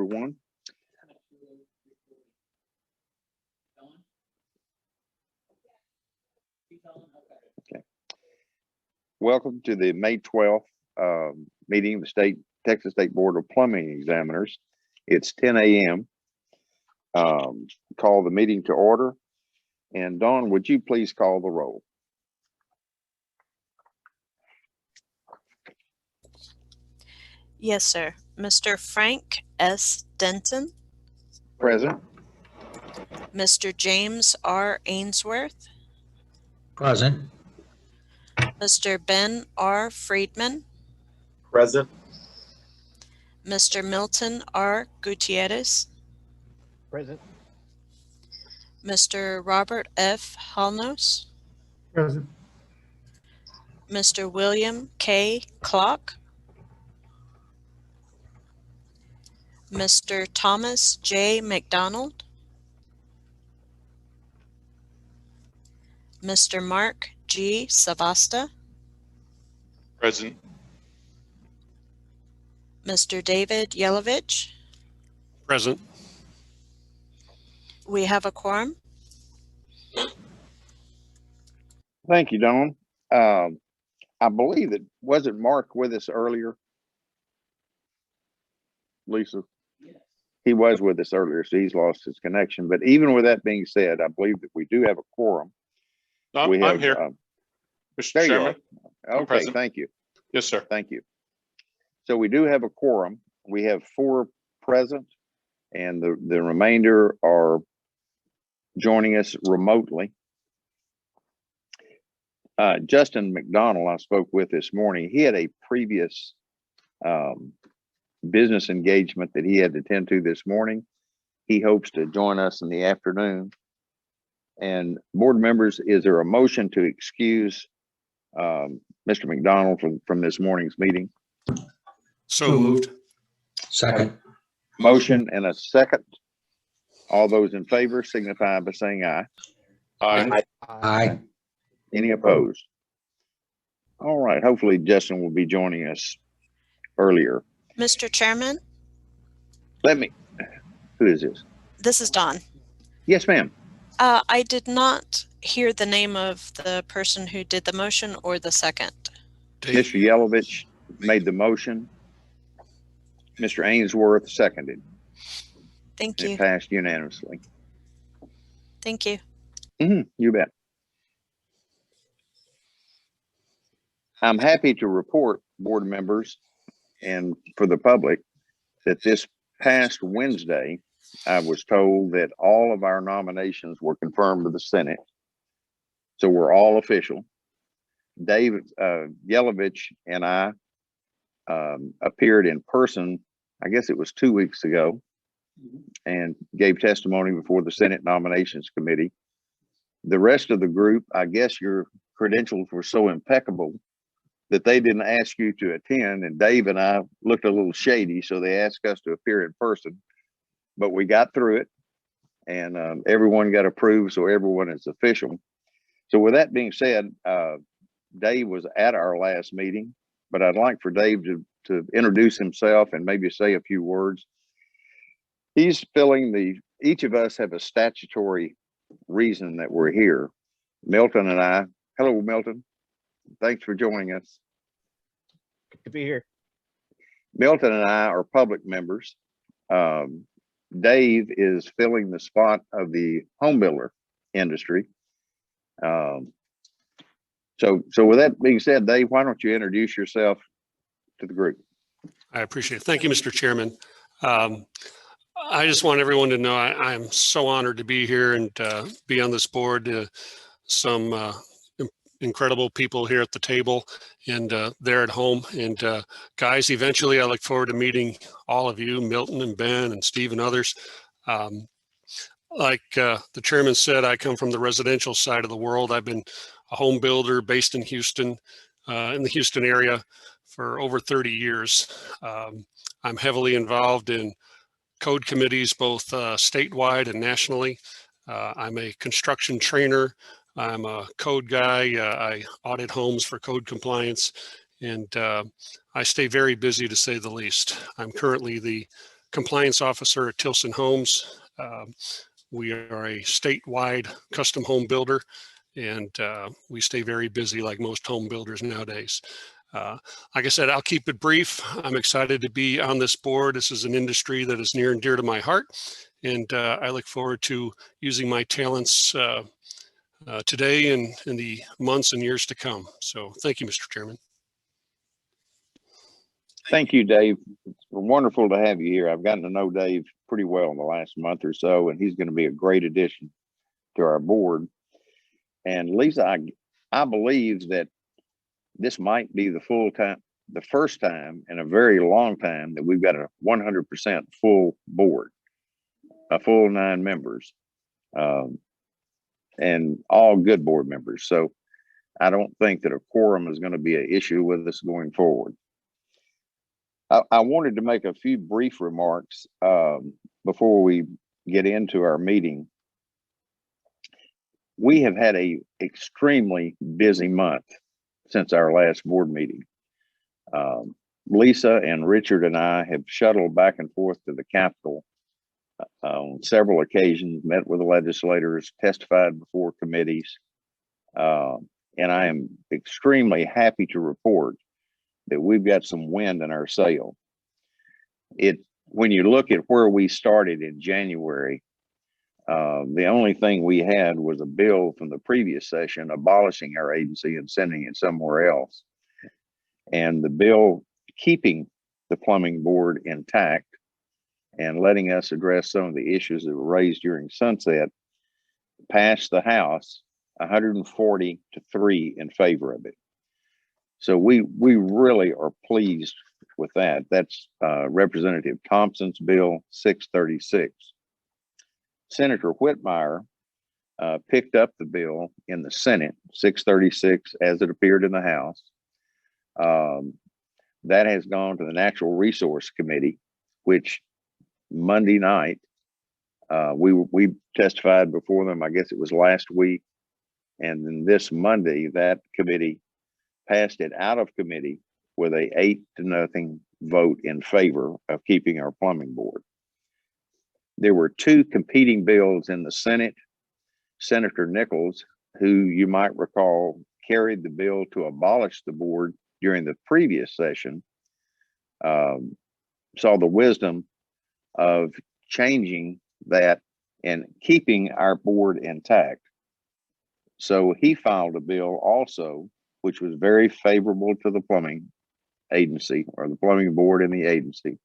everyone. Okay. Welcome to the May 12th meeting of the Texas State Board of Plumbing Examiners. It's 10 a.m. Call the meeting to order. And Dawn, would you please call the roll? Yes, sir. Mr. Frank S. Denton. Present. Mr. James R. Ainsworth. Present. Mr. Ben R. Friedman. Present. Mr. Milton R. Gutierrez. Present. Mr. Robert F. Halnos. Present. Mr. William K. Clock. Mr. Thomas J. McDonald. Mr. Mark G. Savasta. Present. Mr. David Yelovich. Present. We have a quorum. Thank you, Dawn. I believe that, wasn't Mark with us earlier? Lisa? He was with us earlier, so he's lost his connection. But even with that being said, I believe that we do have a quorum. I'm here, Mr. There Chairman. you are. Okay, thank you. Yes, sir. Thank you. So we do have a quorum. We have 4 present, and the remainder are joining us remotely. Justin McDonald, I spoke with this morning. He had a previous business engagement that he had to attend to this morning. He hopes to join us in the afternoon. And board members, is there a motion to excuse Mr. McDonald from this morning's meeting? So moved. Second. Motion and a second. All those in favor signify by saying aye. Aye. Aye. Any opposed? All right. Hopefully Justin will be joining us earlier. Mr. Chairman, Who is this? this is Dawn. Yes, ma'am. I did not hear the name of the person who did the motion or the second. Mr. Yelovich made the motion. Mr. Ainsworth seconded. Thank It you. passed unanimously. Thank you. You bet. I'm happy to report, board members and for the public, that this past Wednesday, I was told that all of our nominations were confirmed to the Senate. So we're all official. Dave Yelovich and I appeared in person, I guess it was 2 weeks ago, and gave testimony before the Senate Nominations Committee. The rest of the group, I guess your credentials were so impeccable that they didn't ask you to attend, and Dave and I looked a little shady, so they asked us to appear in person. But we got through it, and everyone got approved, so everyone is official. So with that being said, Dave was at our last meeting, but I'd like for Dave to introduce himself and maybe say a few words. He's filling each of us have a statutory reason that we're here. Milton and I, hello, Milton. Thanks for joining us. Good to be here. Milton and I are public members. Dave is filling the spot of the home builder industry. So with that being said, Dave, why don't you introduce yourself to the group? I appreciate it. Thank you, Mr. Chairman. I just want everyone to know I'm so honored to be here and be on this board. Some incredible people here at the table and there at home. And guys, eventually I look forward to meeting all of you, Milton and Ben and Steve and others. Like the chairman said, I come from the residential side of the world. I've been a home builder based in Houston, in the Houston area for over 30 years. I'm heavily involved in code committees, both statewide and nationally. I'm a construction trainer. I'm a code guy. I audit homes for code compliance, and I stay very busy, to say the least. I'm currently the compliance officer at Tilson Homes. We are a statewide custom home builder, and we stay very busy like most home builders nowadays. Like I said, I'll keep it brief. I'm excited to be on this board. This is an industry that is near and dear to my heart, and I look forward to using my talents today and in the months and years to come. So thank you, Mr. Chairman. Thank you, Dave. It's wonderful to have you here. I've gotten to know Dave pretty well in the last month or so, and he's going to be a great addition to our board. And Lisa, I believe that this might be the first time in a very long time that we've got a 100% full board, a full 9 members, and all good board members. So I don't think that a quorum is going to be an issue with us going forward. I wanted to make a few brief remarks before we get into our meeting. We have had a extremely busy month since our last board meeting. Lisa and Richard and I have shuttled back and forth to the Capitol on several occasions, met with the legislators, testified before committees, and I am extremely happy to report that we've got some wind in our sail. When you look at where we started in January, the only thing we had was a bill from the previous session abolishing our agency and sending it somewhere else. And the bill keeping the plumbing board intact and letting us address some of the issues that were raised during sunset passed the House 140 to 3 in favor of it. So we really are pleased with that. That's Representative Thompson's bill 636. Senator Whitmire picked up the bill in the Senate 636 as it appeared in the House. That has gone to the Natural Resource Committee, which Monday night we testified before them. I guess it was last week, and then this Monday that committee passed it out of committee with a 8-0 vote in favor of keeping our plumbing board. There were 2 competing bills in the Senate. Senator Nichols, who you might recall carried the bill to abolish the board during the previous session, saw the wisdom of changing that and keeping our board intact. So he filed a bill also, which was very favorable to the plumbing agency or the plumbing board and the agency,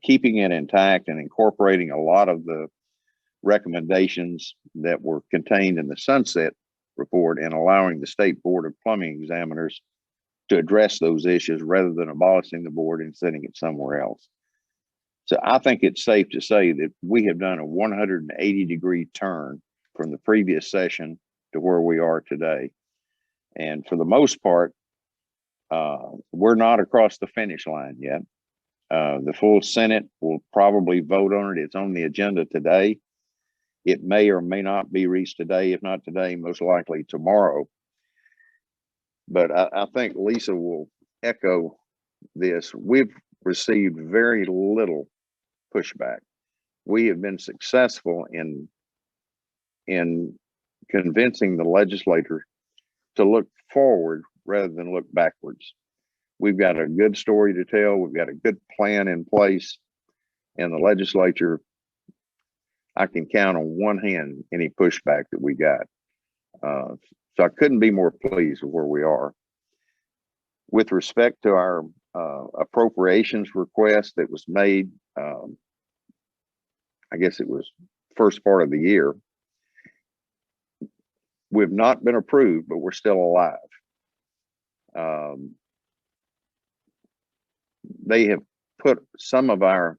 keeping it intact and incorporating a lot of the recommendations that were contained in the sunset report and allowing the State Board of Plumbing Examiners to address those issues rather than abolishing the board and sending it somewhere else. So I think it's safe to say that we have done a 180-degree turn from the previous session to where we are today. And for the most part, we're not across the finish line yet. The full Senate will probably vote on it. It's on the agenda today. It may or may not be reached today. If not today, most likely tomorrow. But I think Lisa will echo this. We've received very little pushback. We have been successful in convincing the legislature to look forward rather than look backwards. We've got a good story to tell. We've got a good plan in place, and the legislature, I can count on one hand any pushback that we got. So I couldn't be more pleased with where we are. With respect to our appropriations request that was made, I guess it was first part of the year, we've not been approved, but we're still alive. They have put some of our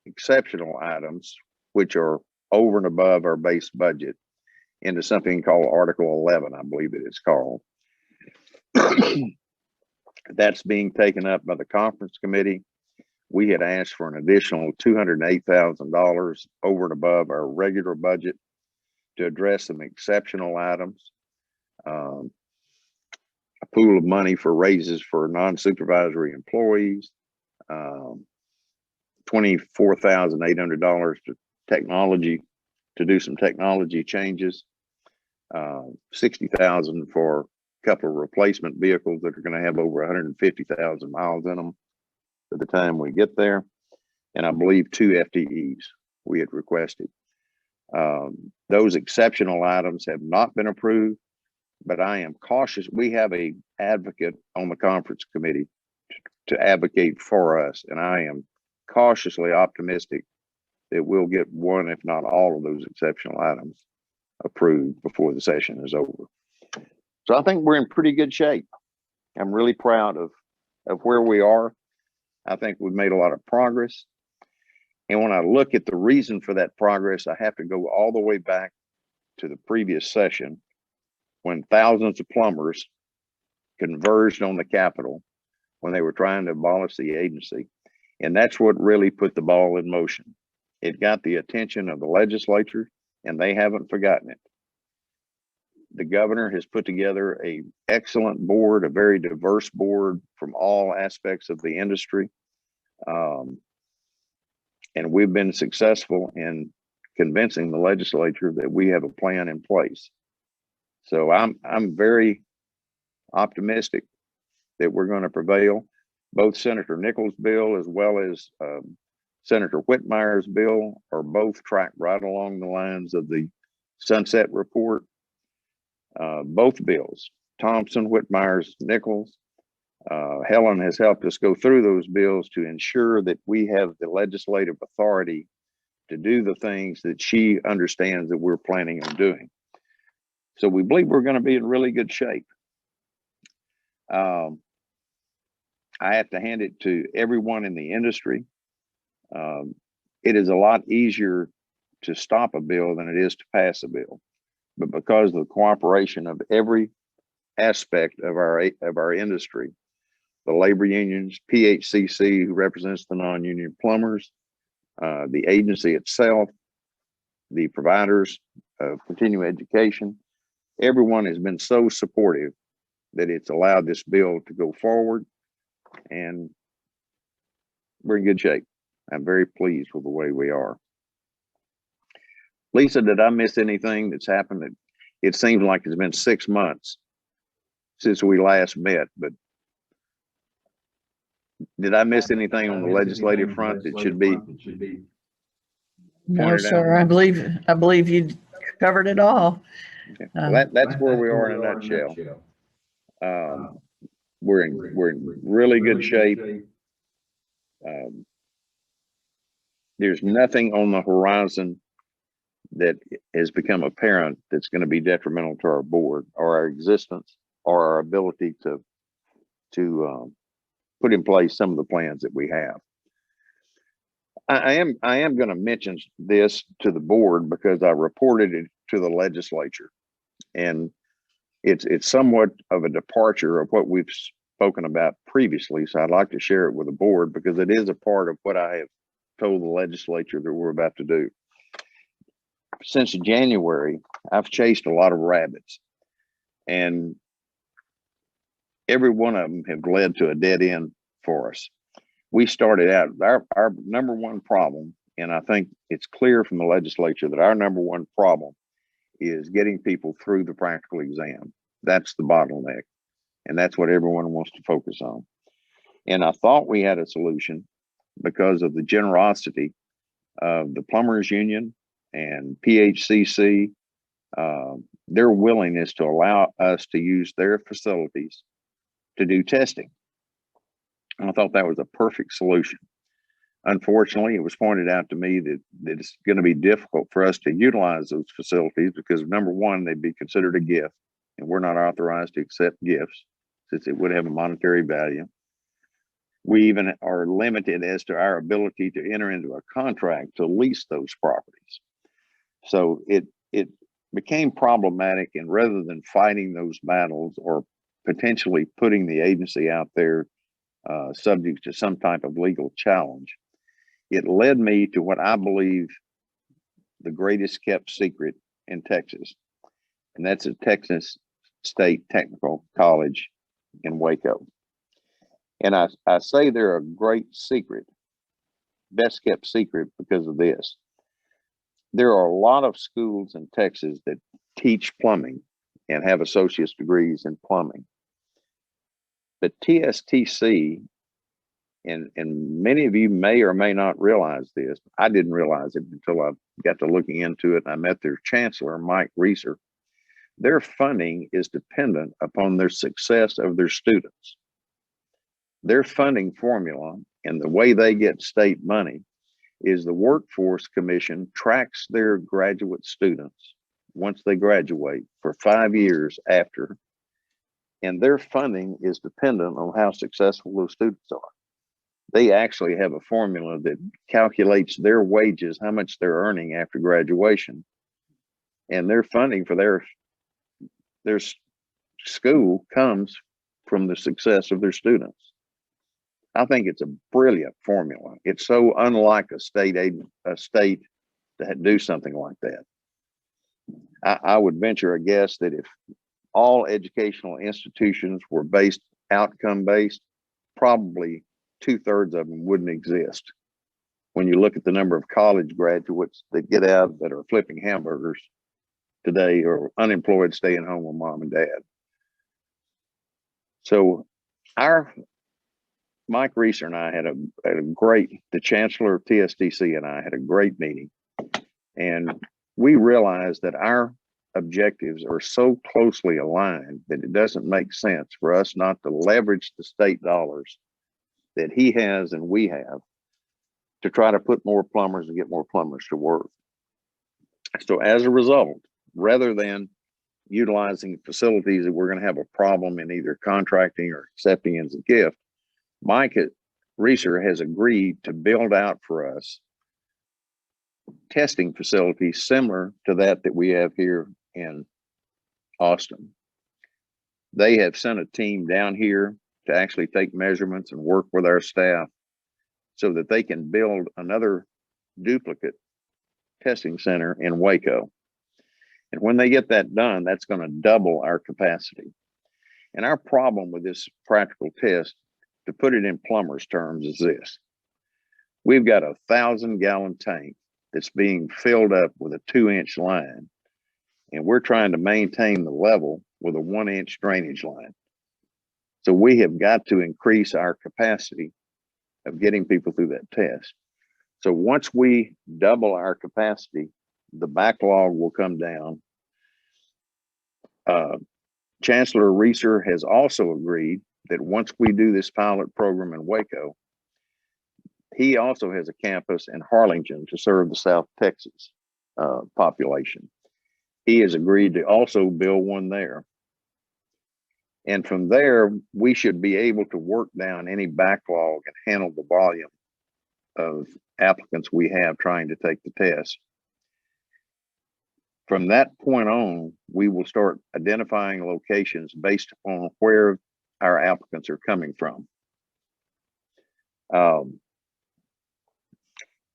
exceptional items, which are over and above our base budget, into something called Article 11, I believe it is called. That's being taken up by the conference committee. We had asked for an additional $208,000 over and above our regular budget to address some exceptional items. A pool of money for raises for non-supervisory employees, $24,800 to technology, to do some technology changes, $60,000 for a couple of replacement vehicles that are going to have over 150,000 miles in them by the time we get there. And I believe 2 FTEs we had requested. Those exceptional items have not been approved, but I am cautious. We have a advocate on the conference committee to advocate for us, and I am cautiously optimistic that we'll get one, if not all, of those exceptional items approved before the session is over. So I think we're in pretty good shape. I'm really proud of where we are. I think we've made a lot of progress. And when I look at the reason for that progress, I have to go all the way back to the previous session when thousands of plumbers converged on the Capitol when they were trying to abolish the agency. And that's what really put the ball in motion. It got the attention of the legislature, and they haven't forgotten it. The governor has put together an excellent board, a very diverse board from all aspects of the industry. And we've been successful in convincing the legislature that we have a plan in place. So I'm very optimistic that we're going to prevail. Both Senator Nichols' bill as well as Senator Whitmire's bill are both tracked right along the lines of the Sunset Report. Both bills, Thompson, Whitmire's, Nichols, Helen has helped us go through those bills to ensure that we have the legislative authority to do the things that she understands that we're planning on doing. So we believe we're going to be in really good shape. I have to hand it to everyone in the industry. It is a lot easier to stop a bill than it is to pass a bill. But because of the cooperation of every aspect of our industry, the labor unions, PHCC, who represents the non-union plumbers, the agency itself, the providers of continuing education, everyone has been so supportive that it's allowed this bill to go forward, and we're in good shape. I'm very pleased with the way we are. Lisa, did I miss anything that's happened? It seems like it's been 6 months since we last met, but did I miss anything on the legislative front that should be? No, pointed sir. out? I believe you covered it all. Okay. Well, that's where we are in a nutshell. We're in really good shape. There's nothing on the horizon that has become apparent that's going to be detrimental to our board or our existence or our ability to put in place some of the plans that we have. I am going to mention this to the board because I reported it to the legislature, and it's somewhat of a departure of what we've spoken about previously. So I'd like to share it with the board because it is a part of what I have told the legislature that we're about to do. Since January, I've chased a lot of rabbits, and every one of them have led to a dead end for us. We started out, our number one problem, and I think it's clear from the legislature that our number one problem is getting people through the practical exam. That's the bottleneck, and that's what everyone wants to focus on. And I thought we had a solution because of the generosity of the Plumbers Union and PHCC, their willingness to allow us to use their facilities to do testing. And I thought that was a perfect solution. Unfortunately, it was pointed out to me that it's going to be difficult for us to utilize those facilities because, number one, they'd be considered a gift, and we're not authorized to accept gifts since it would have a monetary value. We even are limited as to our ability to enter into a contract to lease those properties. So it became problematic, and rather than fighting those battles or potentially putting the agency out there subject to some type of legal challenge, it led me to what I believe the greatest kept secret in Texas, and that's a Texas State Technical College in Waco. And I say they're a great secret best kept secret because of this. There are a lot of schools in Texas that teach plumbing and have associate's degrees in plumbing. But TSTC, and many of you may or may not realize this. I didn't realize it until I got to looking into it. And I met their chancellor, Mike Reeser. Their funding is dependent upon their success of their students. Their funding formula and the way they get state money is the Workforce Commission tracks their graduate students once they graduate for 5 years after, and their funding is dependent on how successful those students are. They actually have a formula that calculates their wages, how much they're earning after graduation, and their funding for their school comes from the success of their students. I think it's a brilliant formula. It's so unlike a state to do something like that. I would venture a guess that if all educational institutions were outcome based, probably 2/3 of them wouldn't exist. When you look at the number of college graduates that get out that are flipping hamburgers today or unemployed, staying home with mom and dad. So Mike Reeser and I had a great, the chancellor of TSTC and I had a great meeting, and we realized that our objectives are so closely aligned that it doesn't make sense for us not to leverage the state dollars that he has and we have to try to put more plumbers and get more plumbers to work. So as a result, rather than utilizing facilities that we're going to have a problem in either contracting or accepting as a gift, Mike Reeser has agreed to build out for us testing facilities similar to that we have here in Austin. They have sent a team down here to actually take measurements and work with our staff so that they can build another duplicate testing center in Waco. And when they get that done, that's going to double our capacity. And our problem with this practical test, to put it in plumber's terms, is this. We've got a 1,000-gallon tank that's being filled up with a 2-inch line, and we're trying to maintain the level with a 1-inch drainage line. So we have got to increase our capacity of getting people through that test. So once we double our capacity, the backlog will come down. Chancellor Reeser has also agreed that once we do this pilot program in Waco, he also has a campus in Harlingen to serve the South Texas population. He has agreed to also build one there. And from there, we should be able to work down any backlog and handle the volume of applicants we have trying to take the test. From that point on, we will start identifying locations based upon where our applicants are coming from.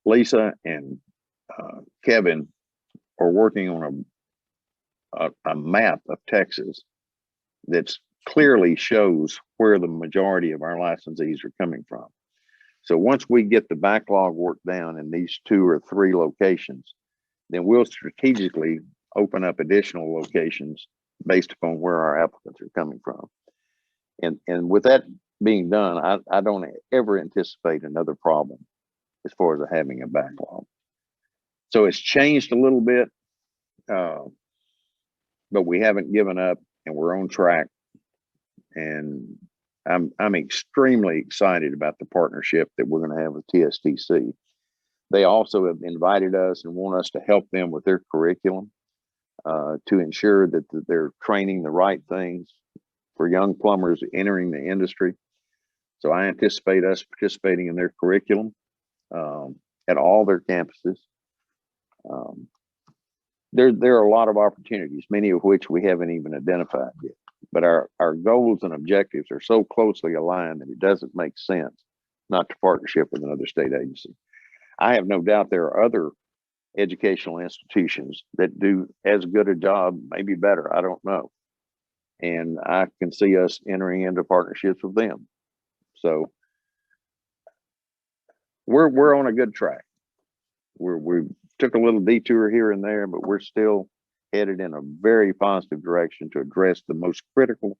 Lisa and Kevin are working on a map of Texas that clearly shows where the majority of our licensees are coming from. So once we get the backlog worked down in these 2 or 3 locations, then we'll strategically open up additional locations based upon where our applicants are coming from. And with that being done, I don't ever anticipate another problem as far as having a backlog. So it's changed a little bit, but we haven't given up and we're on track. And I'm extremely excited about the partnership that we're going to have with TSTC. They also have invited us and want us to help them with their curriculum to ensure that they're training the right things for young plumbers entering the industry. So I anticipate us participating in their curriculum at all their campuses. There are a lot of opportunities, many of which we haven't even identified yet. But our goals and objectives are so closely aligned that it doesn't make sense not to partnership with another state agency. I have no doubt there are other educational institutions that do as good a job, maybe better, I don't know. And I can see us entering into partnerships with them. So we're on a good track. We took a little detour here and there, but we're still headed in a very positive direction to address the most critical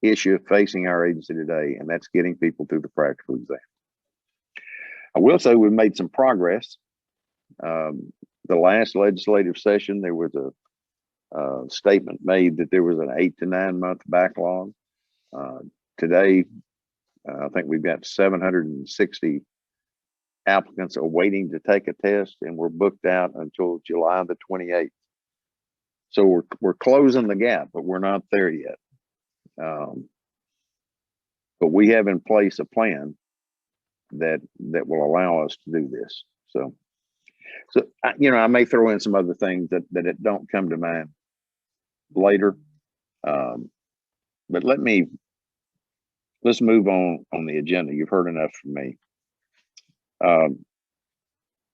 issue facing our agency today, and that's getting people through the practical exam. I will say we've made some progress. The last legislative session, there was a statement made that there was an 8 to 9 month backlog. Today, I think we've got 760 applicants awaiting to take a test, and we're booked out until July the 28th. So we're closing the gap, but we're not there yet. But we have in place a plan that will allow us to do this. So I may throw in some other things that it don't come to mind later. But let's move on the agenda. You've heard enough from me.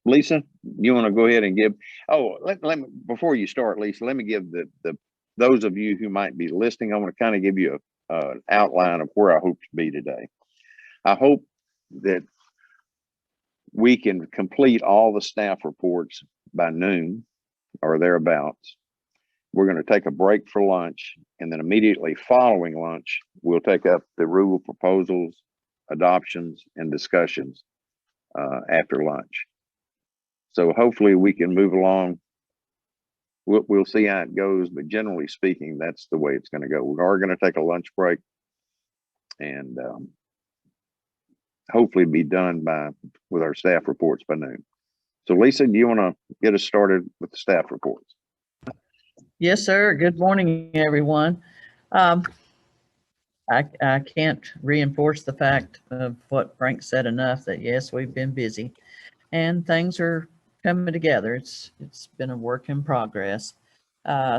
Lisa, you want to go ahead and give, let me, before you start, Lisa, let me give those of you who might be listening, I want to kind of give you an outline of where I hope to be today. I hope that we can complete all the staff reports by noon or thereabouts. We're going to take a break for lunch, and then immediately following lunch, we'll take up the rule proposals, adoptions, and discussions after lunch. So hopefully we can move along. We'll see how it goes, but generally speaking, that's the way it's going to go. We are going to take a lunch break and hopefully be done with our staff reports by noon. So Lisa, do you want to get us started with the staff reports? Yes, sir. Good morning, everyone. I can't reinforce the fact of what Frank said enough that yes, we've been busy and things are coming together. It's been a work in progress.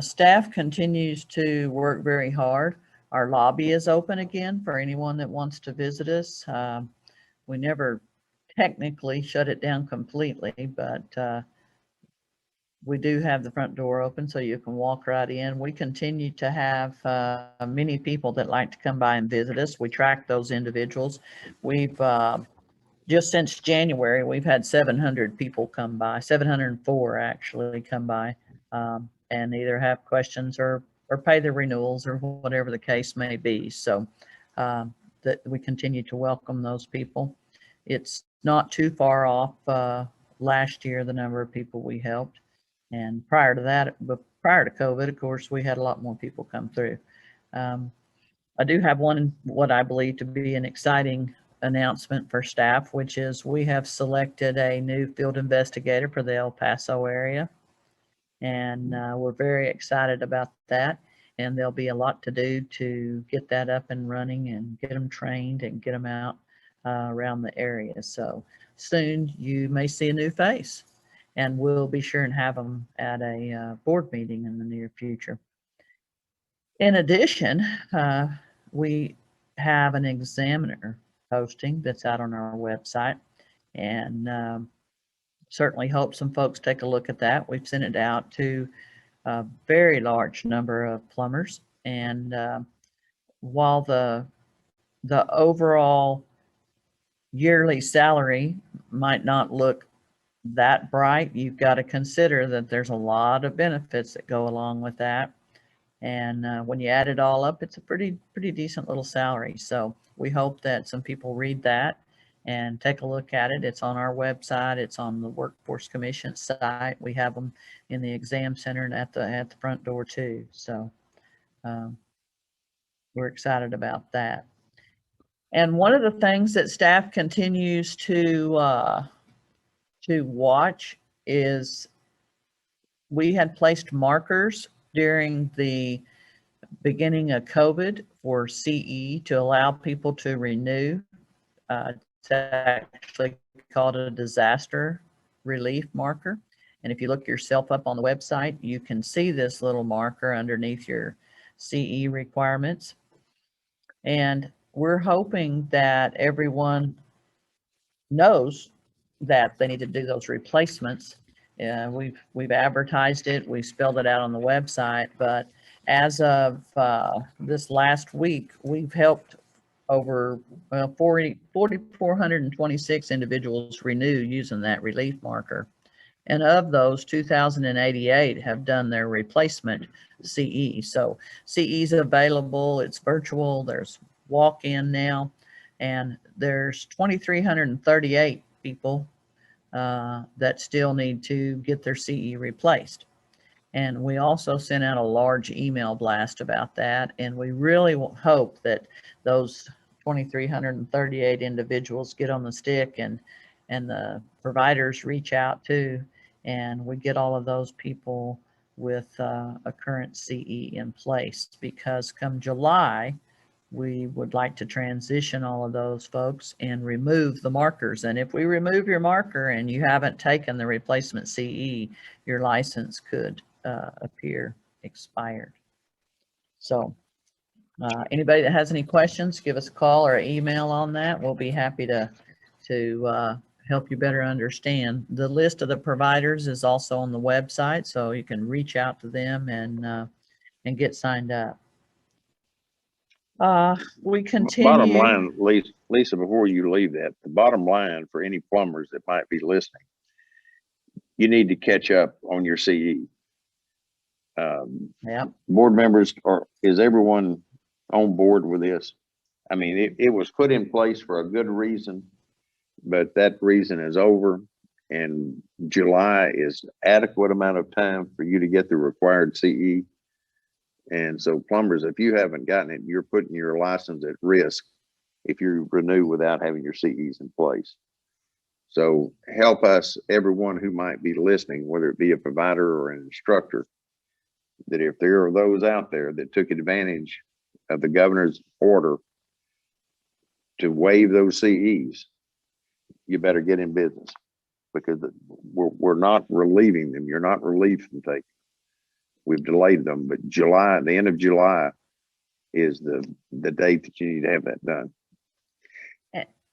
Staff continues to work very hard. Our lobby is open again for anyone that wants to visit us. We never technically shut it down completely, but we do have the front door open so you can walk right in. We continue to have many people that like to come by and visit us. We track those individuals. We've just since January, we've had 700 people come by, 704 actually come by, and either have questions or pay their renewals or whatever the case may be. So that we continue to welcome those people. It's not too far off last year, the number of people we helped. And prior to that, but prior to COVID, of course, we had a lot more people come through. I do have what I believe to be an exciting announcement for staff, which is we have selected a new field investigator for the El Paso area. And we're very excited about that. And there'll be a lot to do to get that up and running and get them trained and get them out around the area. So soon you may see a new face, and we'll be sure and have them at a board meeting in the near future. In addition, we have an examiner posting that's out on our website, and certainly hope some folks take a look at that. We've sent it out to a very large number of plumbers, and while the overall yearly salary might not look that bright, you've got to consider that there's a lot of benefits that go along with that. And when you add it all up, it's a pretty decent little salary. So we hope that some people read that and take a look at it. It's on our website. It's on the Workforce Commission site. We have them in the exam center and at the front door too. So we're excited about that. And one of the things that staff continues to watch is we had placed markers during the beginning of COVID for CE to allow people to renew. It's actually called a disaster relief marker. And if you look yourself up on the website, you can see this little marker underneath your CE requirements. And we're hoping that everyone knows that they need to do those replacements. We've advertised it, we've spelled it out on the website, but as of this last week, we've helped over 4,426 individuals renew using that relief marker. And of those, 2,088 have done their replacement CE. So CE is available, it's virtual, there's walk-in now, and there's 2,338 people that still need to get their CE replaced. And we also sent out a large email blast about that. And we really hope that those 2,338 individuals get on the stick and the providers reach out too. And we get all of those people with a current CE in place, because come July, we would like to transition all of those folks and remove the markers. And if we remove your marker and you haven't taken the replacement CE, your license could appear expired. So anybody that has any questions, give us a call or email on that. We'll be happy to help you better understand. The list of the providers is also on the website, so you can reach out to them and get signed up. We continue. Bottom line, Lisa, before you leave that, the bottom line for any plumbers that might be listening, you need to catch up on your CE. Yep. Board members, is everyone on board with this? I mean, it was put in place for a good reason, but that reason is over, and July is adequate amount of time for you to get the required CE. And so plumbers, if you haven't gotten it, you're putting your license at risk if you renew without having your CEs in place. So help us, everyone who might be listening, whether it be a provider or an instructor, that if there are those out there that took advantage of the governor's order to waive those CEs, you better get in business, because we're not relieving them. You're not relieved from taking. We've delayed them, but July, the end of July is the date that you need to have that done.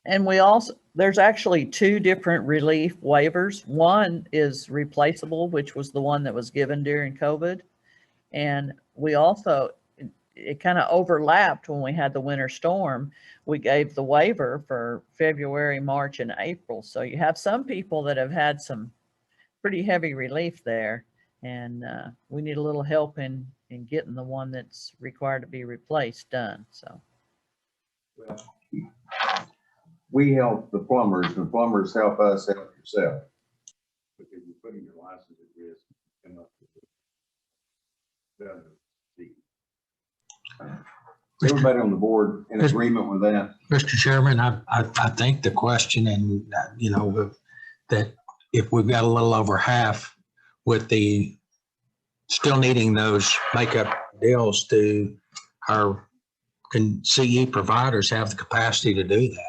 And we also, there's actually two different relief waivers. One is replaceable, which was the one that was given during COVID. And we also, it kind of overlapped when we had the winter storm. We gave the waiver for February, March, and April. So you have some people that have had some pretty heavy relief there. And we need a little help in getting the one that's required to be replaced done. So We help the plumbers, and plumbers help us help yourself, because you're putting your license at risk. Everybody on the board in agreement with that? Mr. Chairman, I think the question, and you know, that if we've got a little over half with the still needing those makeup deals, do our CE providers have the capacity to do that?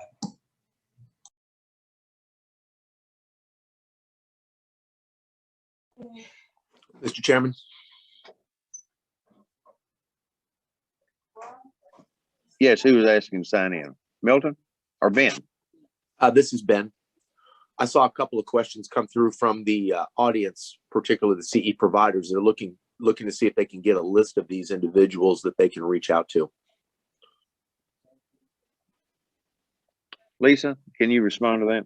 Mr. Chairman. Yes, who was asking to sign in? Milton or Ben? This is Ben. I saw a couple of questions come through from the audience, particularly the CE providers. They're looking to see if they can get a list of these individuals that they can reach out to. Lisa, can you respond to that?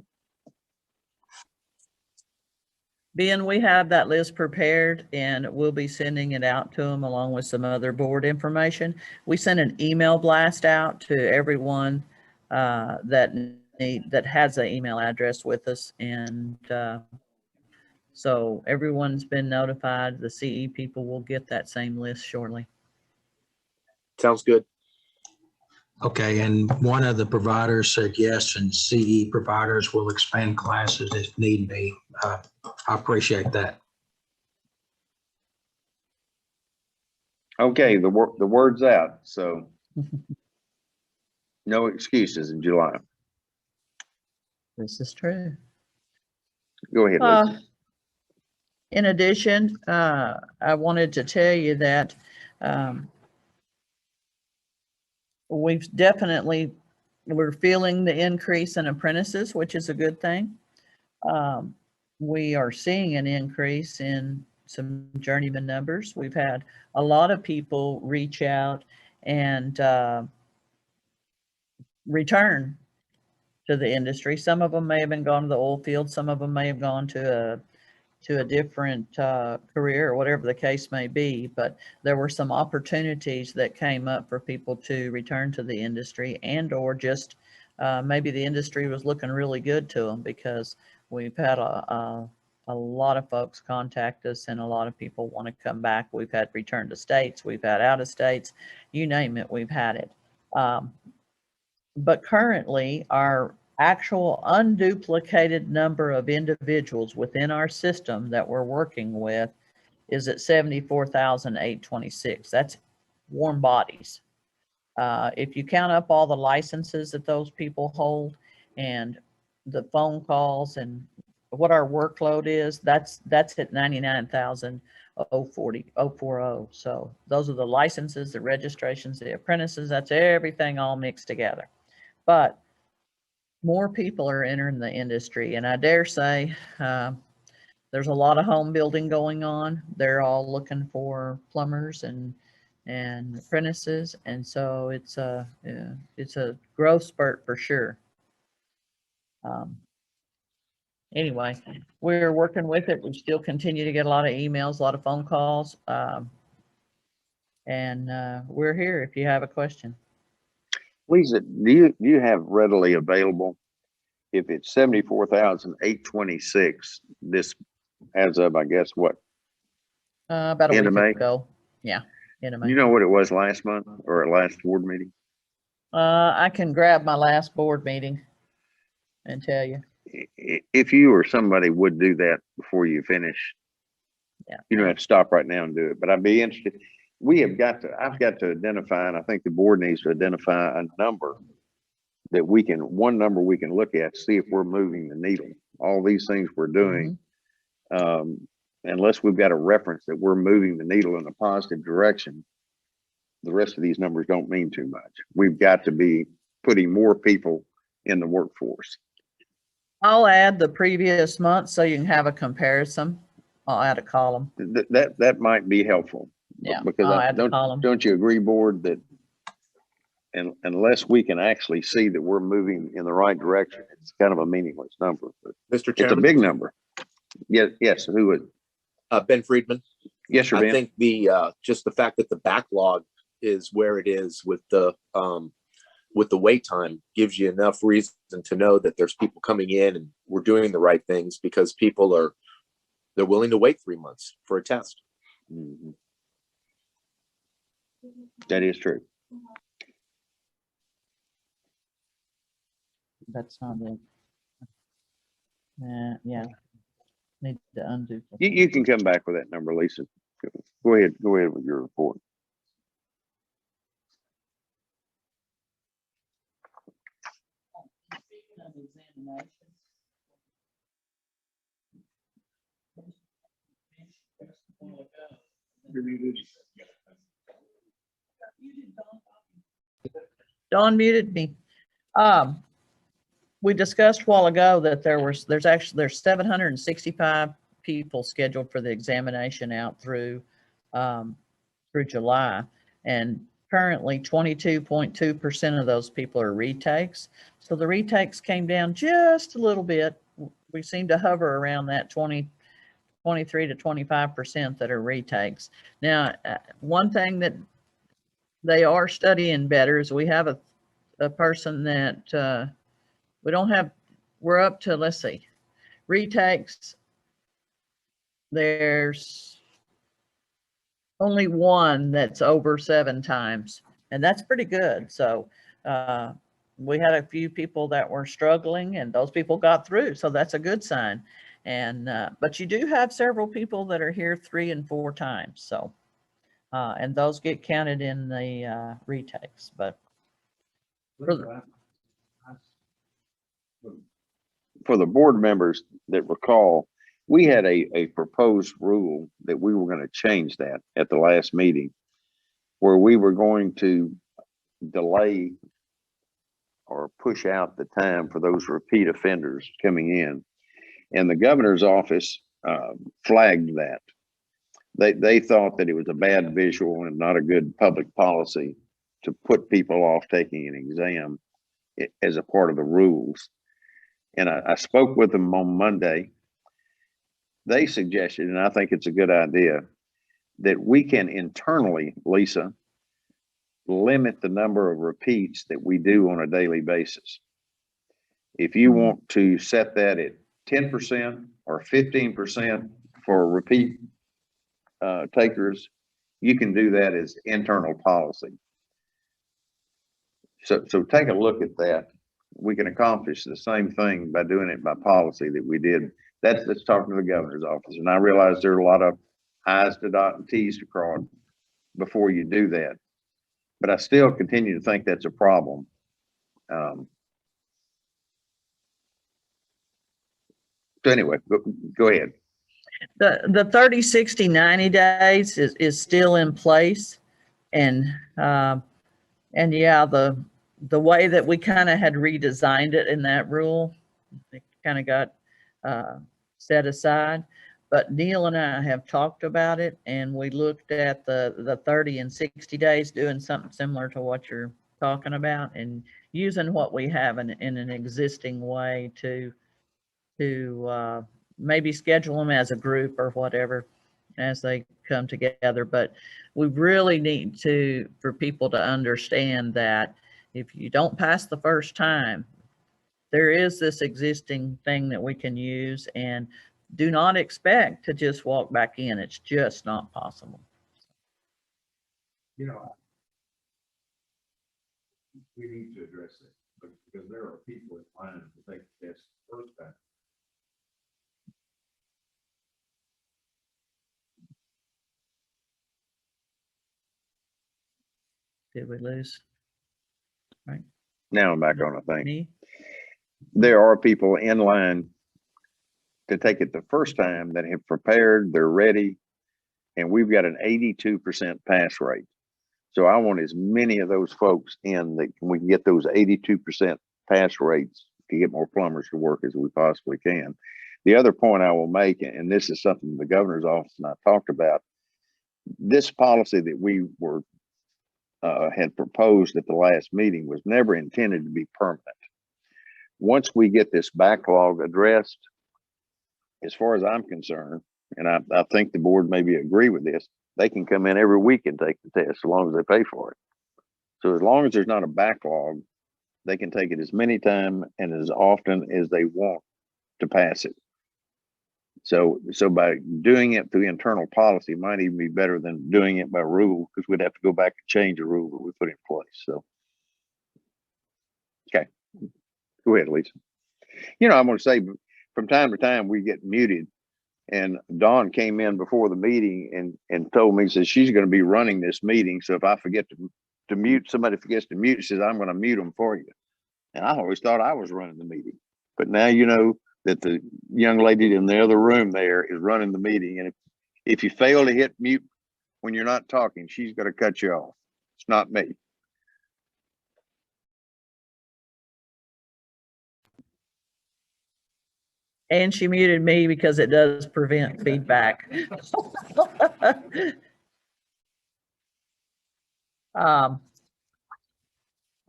Ben, we have that list prepared and we'll be sending it out to them along with some other board information. We sent an email blast out to everyone that has an email address with us, and so everyone's been notified. The CE people will get that same list shortly. Sounds good. Okay, and one of the providers said yes, and CE providers will expand classes if need be. I appreciate that. Okay, the word's out, so no excuses in July. This is true. Go ahead, Lisa. In addition, I wanted to tell you that we're feeling the increase in apprentices, which is a good thing. We are seeing an increase in some journeyman numbers. We've had a lot of people reach out and return to the industry. Some of them may have been gone to the oil field. Some of them may have gone to a different career or whatever the case may be. But there were some opportunities that came up for people to return to the industry, and or just maybe the industry was looking really good to them, because we've had a lot of folks contact us, and a lot of people want to come back. We've had return to states, we've had out of states, you name it, we've had it. But currently, our actual unduplicated number of individuals within our system that we're working with is at 74,826. That's warm bodies. If you count up all the licenses that those people hold and the phone calls and what our workload is, that's at 99,040. So those are the licenses, the registrations, the apprentices, that's everything all mixed together. But more people are entering the industry, and I dare say there's a lot of home building going on. They're all looking for plumbers and apprentices, and so it's a growth spurt for sure. Anyway, we're working with it. We still continue to get a lot of emails, a lot of phone calls, and we're here if you have a question. Lisa, do you have readily available, if it's 74,826, this as of, I guess, what? About a End of May? week ago. Yeah, end of May. You know what it was last month or at last board meeting? I can grab my last board meeting and tell you. If you or somebody would do that before you finish, Yeah. you don't have to stop right now and do it, but I'd be interested. I've got to identify, and I think the board needs to identify a number that one number we can look at, see if we're moving the needle. All these things we're doing, unless we've got a reference that we're moving the needle in a positive direction, the rest of these numbers don't mean too much. We've got to be putting more people in the workforce. I'll add the previous month so you can have a comparison. I'll add a column. That might be helpful. Yeah, Because I'll add the column. don't you agree, board, that unless we can actually see that we're moving in the right direction, it's kind of a meaningless number. But Mr. it's a Chairman, big number. Yes. Who would? Ben Friedman. Yes, sir, I Ben. think just the fact that the backlog is where it is with the wait time gives you enough reason to know that there's people coming in and we're doing the right things, because they're willing to wait 3 months for a test. Mhm. That is true. That's not it. Yeah. Need to undo. You can come back with that number, Lisa. Go ahead with your report. Dawn muted me. We discussed a while ago that there's 765 people scheduled for the examination out through July, and currently 22.2% of those people are retakes. So the retakes came down just a little bit. We seem to hover around that 23 to 25% that are retakes. Now, one thing that they are studying better is we have a person that we're up to, let's see, retakes. There's only one that's over 7 times, and that's pretty good. So we had a few people that were struggling, and those people got through, so that's a good sign. And but you do have several people that are here 3 and 4 times, so and those get counted in the retakes. But for the board members that recall, we had a proposed rule that we were going to change that at the last meeting, where we were going to delay or push out the time for those repeat offenders coming in. And the governor's office flagged that. They thought that it was a bad visual and not a good public policy to put people off taking an exam as a part of the rules. And I spoke with them on Monday. They suggested, and I think it's a good idea, that we can internally, Lisa, limit the number of repeats that we do on a daily basis. If you want to set that at 10% or 15% for repeat takers, you can do that as internal policy. So take a look at that. We can accomplish the same thing by doing it by policy that we did. That's talking to the governor's office. And I realize there are a lot of I's to dot and T's to cross before you do that. But I still continue to think that's a problem. So anyway, go ahead. The 30, 60, 90 days is still in place. And yeah, the way that we kind of had redesigned it in that rule, it kind of got set aside. But Neil and I have talked about it, and we looked at the 30 and 60 days, doing something similar to what you're talking about, and using what we have in an existing way to maybe schedule them as a group or whatever as they come together. But we really need for people to understand that if you don't pass the first time, there is this existing thing that we can use, and do not expect to just walk back in. It's just not possible. You know, we need to address it because there are people in line to take the test the first time. Did we lose? Right. Now I'm back on, I think. Me? There are people in line to take it the first time that have prepared, they're ready, and we've got an 82% pass rate. So I want as many of those folks in that we can get those 82% pass rates to get more plumbers to work as we possibly can. The other point I will make, and this is something the governor's office and I talked about, this policy that we were had proposed at the last meeting was never intended to be permanent. Once we get this backlog addressed, as far as I'm concerned, and I think the board maybe agree with this, they can come in every week and take the test as long as they pay for it. So as long as there's not a backlog, they can take it as many times and as often as they want to pass it. So by doing it through internal policy might even be better than doing it by rule, because we'd have to go back and change a rule that we put in place. So, okay, go ahead, Lisa. You know, I'm going to say from time to time we get muted, and Dawn came in before the meeting and told me, says she's going to be running this meeting. So if I forget to mute, somebody forgets to mute, she says, I'm going to mute them for you. And I always thought I was running the meeting, but now you know that the young lady in the other room there is running the meeting. And if you fail to hit mute when you're not talking, she's going to cut you off. It's not me. And she muted me because it does prevent feedback.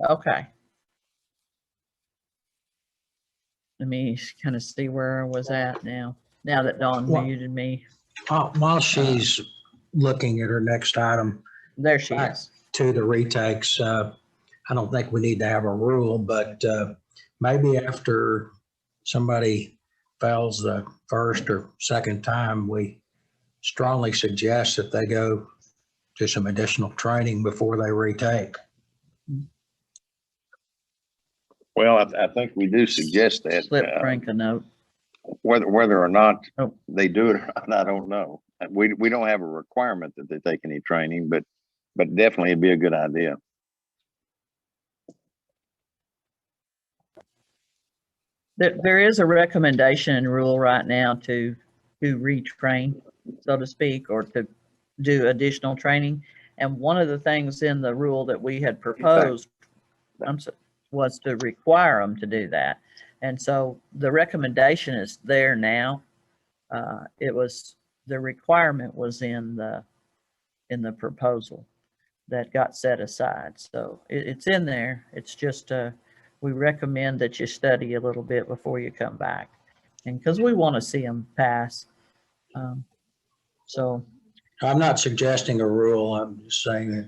Okay. Let me kind of see where I was at now that Dawn Well, muted me. While she's looking at her next item, There she back is. to the retakes, I don't think we need to have a rule, but maybe after somebody fails the first or second time, we strongly suggest that they go to some additional training before they retake. Well, I think we do suggest that. Slip Frank a note. Whether or not Oh. they do it or not, I don't know. We don't have a requirement that they take any training, but definitely it'd be a good idea. There is a recommendation and rule right now to retrain, so to speak, or to do additional training. And one of the things in the rule that we had proposed was to require them to do that. And so the recommendation is there now. The requirement was in the proposal that got set aside. So it's in there. It's just we recommend that you study a little bit before you come back. And because we want to see them pass. So, I'm not suggesting a rule. I'm just saying that,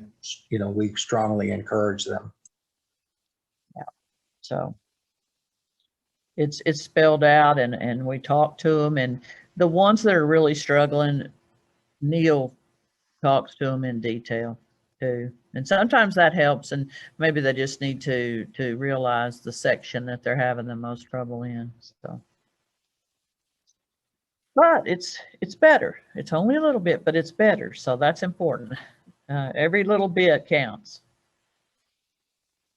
you know, we strongly encourage them. so it's spelled out, and we talk to them, and the ones that are really struggling, Neil talks to them in detail too. And sometimes that helps, and maybe they just need to realize the section that they're having the most trouble in. So, but it's better. It's only a little bit, but it's better. So that's important. Every little bit counts.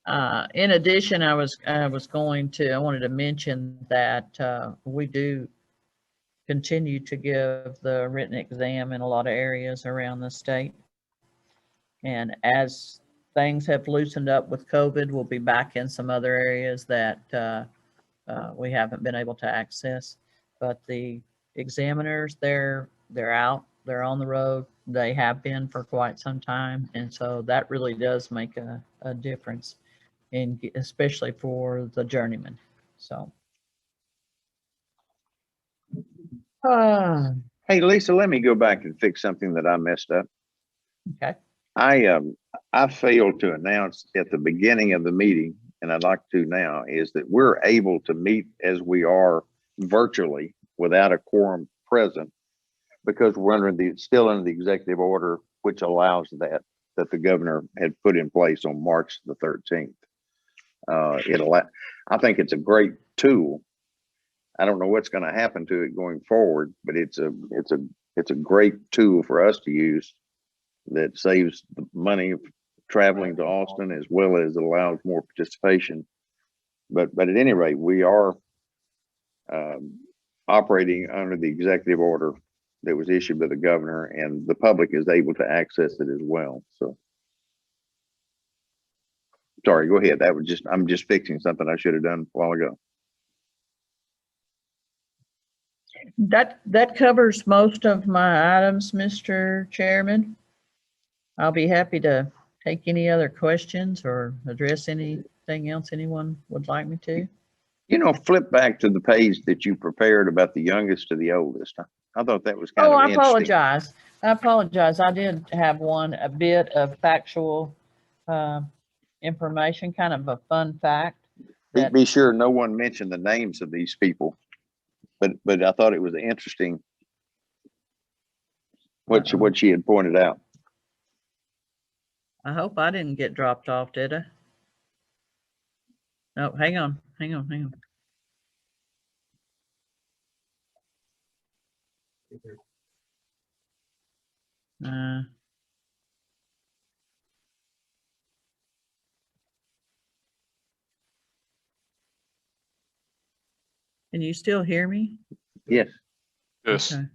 In addition, I wanted to mention that we do continue to give the written exam in a lot of areas around the state. And as things have loosened up with COVID, we'll be back in some other areas that we haven't been able to access. But the examiners, they're out, they're on the road. They have been for quite some time. And so that really does make a difference, especially for the journeyman. So. Hey, Lisa, let me go back and fix something that I messed up. Okay. I failed to announce at the beginning of the meeting, and I'd like to now, is that we're able to meet as we are virtually without a quorum present, because we're still under the executive order, which allows that the governor had put in place on March the 13th. I think it's a great tool. I don't know what's going to happen to it going forward, but it's a great tool for us to use that saves the money of traveling to Austin, as well as it allows more participation. But at any rate, we are operating under the executive order that was issued by the governor, and the public is able to access it as well. So, sorry, go ahead. I'm just fixing something I should have done a while ago. That covers most of my items, Mr. Chairman. I'll be happy to take any other questions or address anything else anyone would like me to. You know, flip back to the page that you prepared about the youngest to the oldest. I thought that was kind of interesting. I apologize. I did have a bit of factual information, kind of a fun fact. Be sure no one mentioned the names of these people, but I thought it was interesting what she had pointed out. I hope I didn't get dropped off, did I? No, hang on. Can you still hear me? Yes. Yes. Okay. Let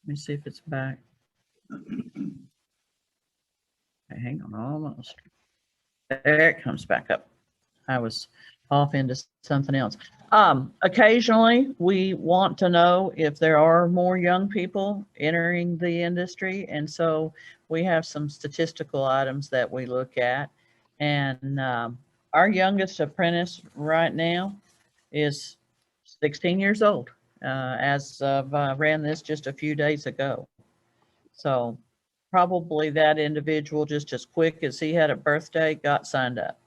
me see if it's back. Okay, hang on, almost. There it comes back up. I was off into something else. Occasionally, we want to know if there are more young people entering the industry, and so we have some statistical items that we look at. And our youngest apprentice right now is 16 years old, as of ran this just a few days ago. So probably that individual, just as quick as he had a birthday, got signed up.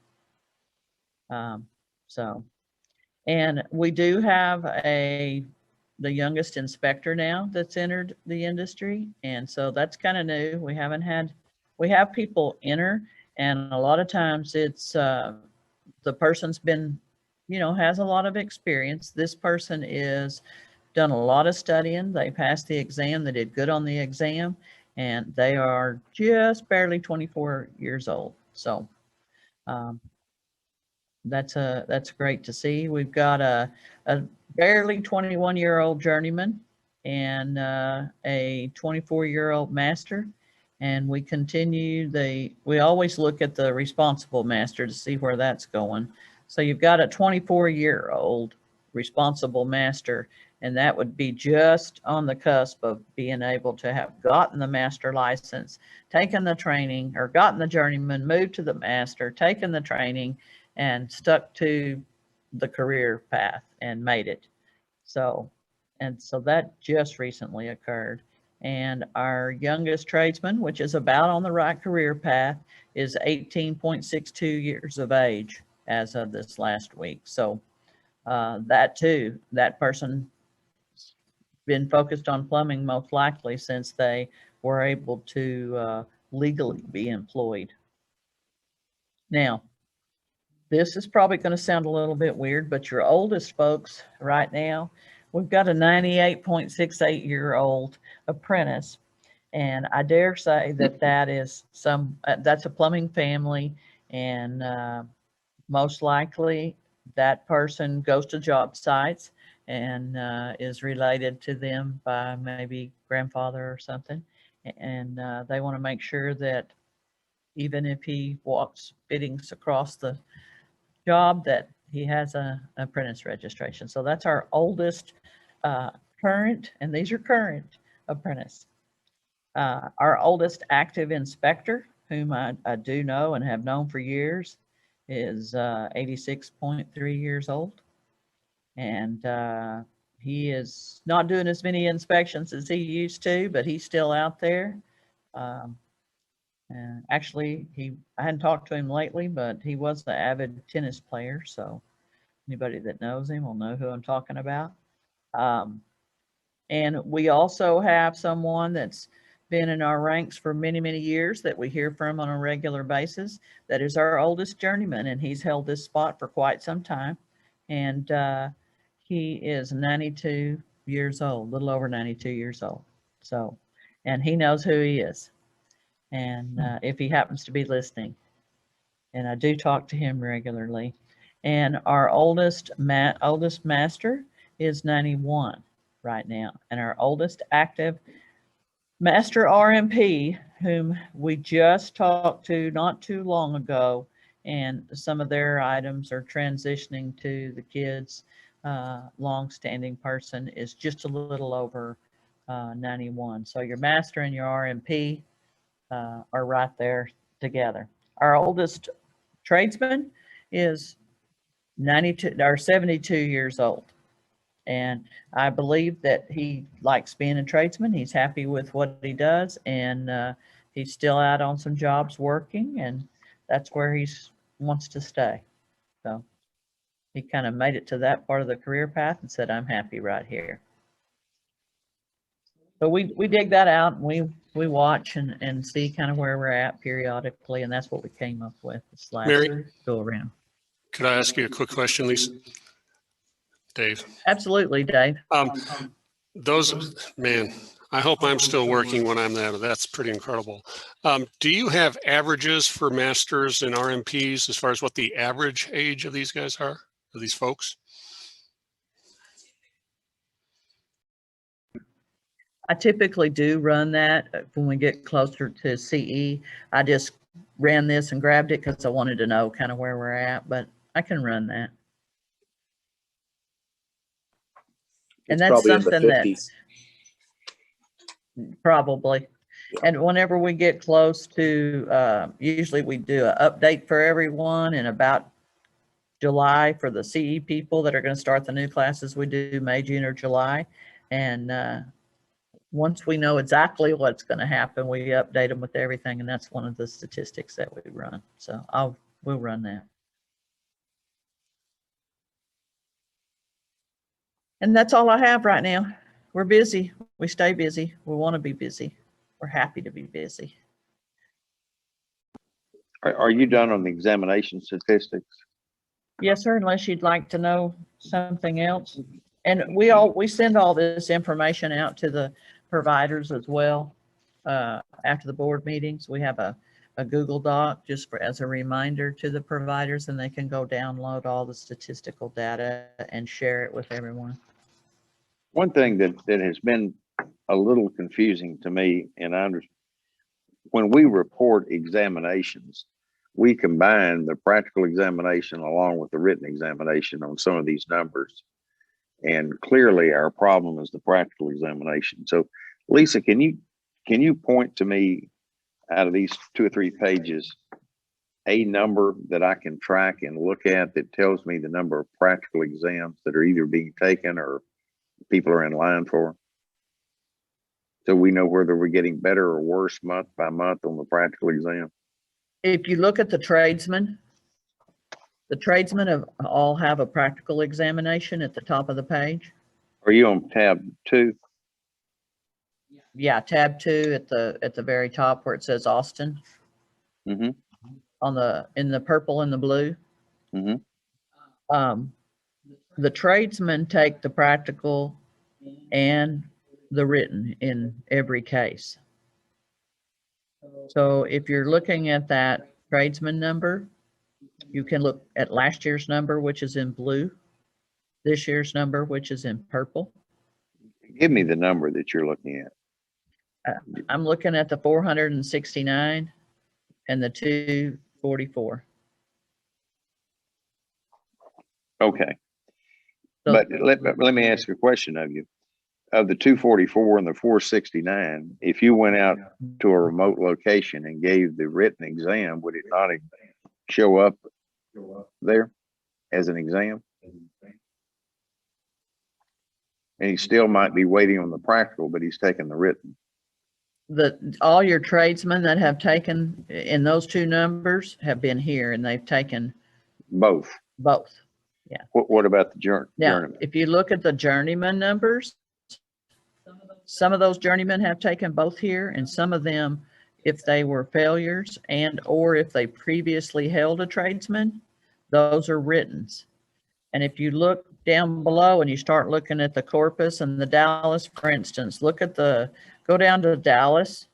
And we do have the youngest inspector now that's entered the industry. And so that's kind of new. We have people enter, and a lot of times it's the person's been, has a lot of experience. This person is done a lot of studying. They passed the exam. They did good on the exam, and they are just barely 24 years old. So that's great to see. We've got a barely 21-year-old journeyman and a 24-year-old master. And we we always look at the responsible master to see where that's going. So you've got a 24-year-old responsible master, and that would be just on the cusp of being able to have gotten the master license, taken the training, or gotten the journeyman, moved to the master, taken the training, and stuck to the career path and made it. So that just recently occurred. And our youngest tradesman, which is about on the right career path, is 18.62 years of age as of this last week. So that person been focused on plumbing most likely since they were able to legally be employed. Now, this is probably going to sound a little bit weird, but your oldest folks right now, we've got a 98.68-year-old apprentice. And I dare say that that's a plumbing family. And most likely that person goes to job sites and is related to them by maybe grandfather or something. And they want to make sure that even if he walks fittings across the job, that he has a apprentice registration. So that's our oldest current, and these are current apprentice. Our oldest active inspector, whom I do know and have known for years, is 86.3 years old. And he is not doing as many inspections as he used to, but he's still out there. And actually, I hadn't talked to him lately, but he was the avid tennis player. So anybody that knows him will know who I'm talking about. And we also have someone that's been in our ranks for many, many years that we hear from on a regular basis. That is our oldest journeyman, and he's held this spot for quite some time. And he is 92 years old, a little over 92 years old. So, and he knows who he is. And if he happens to be listening, and I do talk to him regularly. And our oldest master is 91 right now. And our oldest active master RMP, whom we just talked to not too long ago, and some of their items are transitioning to the kids' long-standing person, is just a little over 91. So your master and your RMP are right there together. Our oldest tradesman is 92 or 72 years old. And I believe that he likes being a tradesman. He's happy with what he does, and he's still out on some jobs working, and that's where he wants to stay. So he kind of made it to that part of the career path and said, I'm happy right here. So we dig that out, and we watch and see kind of where we're at periodically, and that's what we came up with this last Mary? go around. Could I ask you a quick question, Lisa? Dave. Absolutely, Dave. Man, I hope I'm still working when I'm there. That's pretty incredible. Do you have averages for masters and RMPs as far as what the average age of these guys are, of these folks? I typically do run that when we get closer to CE. I just ran this and grabbed it because I wanted to know kind of where we're at, but I can run that. And that's probably in the something that 50s. probably. Yeah. And whenever we get close to, usually we do an update for everyone in about July for the CE people that are going to start the new classes. We do May, June, or July. And once we know exactly what's going to happen, we update them with everything. And that's one of the statistics that we run. So we'll run that. And that's all I have right now. We're busy. We stay busy. We want to be busy. We're happy to be busy. Are you done on the examination statistics? Yes, sir, unless you'd like to know something else. And we send all this information out to the providers as well. After the board meetings, we have a Google Doc just as a reminder to the providers, and they can go download all the statistical data and share it with everyone. One thing that has been a little confusing to me, and I understand, when we report examinations, we combine the practical examination along with the written examination on some of these numbers. And clearly our problem is the practical examination. So Lisa, can you point to me out of these 2 or 3 pages a number that I can track and look at that tells me the number of practical exams that are either being taken or people are in line for? So we know whether we're getting better or worse month by month on the practical exam. If you look at the tradesmen all have a practical examination at the top of the page. Are you on tab 2? Yeah, tab 2 at the very top where it says Austin Mm-hmm. in the purple and the blue. Mm-hmm. The tradesmen take the practical and the written in every case. So if you're looking at that tradesman number, you can look at last year's number, which is in blue, this year's number, which is in purple. Give me the number that you're looking at. I'm looking at the 469 and the 244. Okay. So- But let me ask a question of you. Of the 244 and the 469, if you went out to a remote location and gave the written exam, would it not show up there as an exam? And he still might be waiting on the practical, but he's taking the written. All your tradesmen that have taken in those two numbers have been here and they've taken Both. Yeah. What about the Now, journeyman? if you look at the journeyman numbers, some of those journeymen have taken both here, and some of them, if they were failures and or if they previously held a tradesman, those are writtens. And if you look down below and you start looking at the Corpus and the Dallas, for instance, go down to Dallas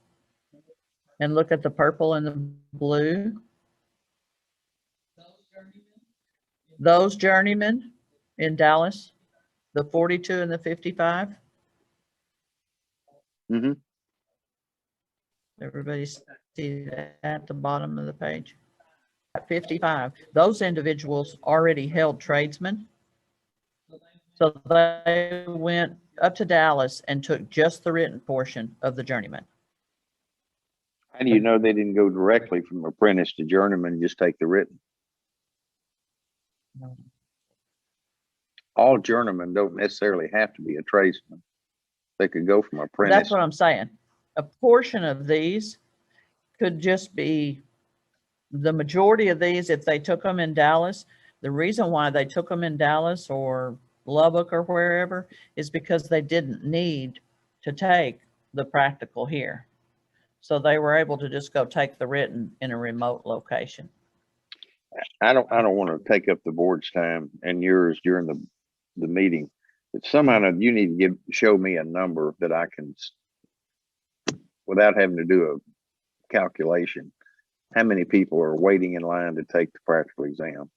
and look at the purple and the blue. Those journeymen in Dallas, the 42 and the 55. Mm-hmm. Everybody see that at the bottom of the page? At 55, those individuals already held tradesmen. So they went up to Dallas and took just the written portion of the journeyman. How do you know they didn't go directly from apprentice to journeyman and just take the written? All journeymen don't necessarily have to be a tradesman. They could go from apprentice. That's what I'm saying. A portion of these could just be the majority of these, if they took them in Dallas, the reason why they took them in Dallas or Lubbock or wherever is because they didn't need to take the practical here. So they were able to just go take the written in a remote location. I don't want to take up the board's time and yours during the meeting, but somehow you need to show me a number that I can, without having to do a calculation, how many people are waiting in line to take the practical exam.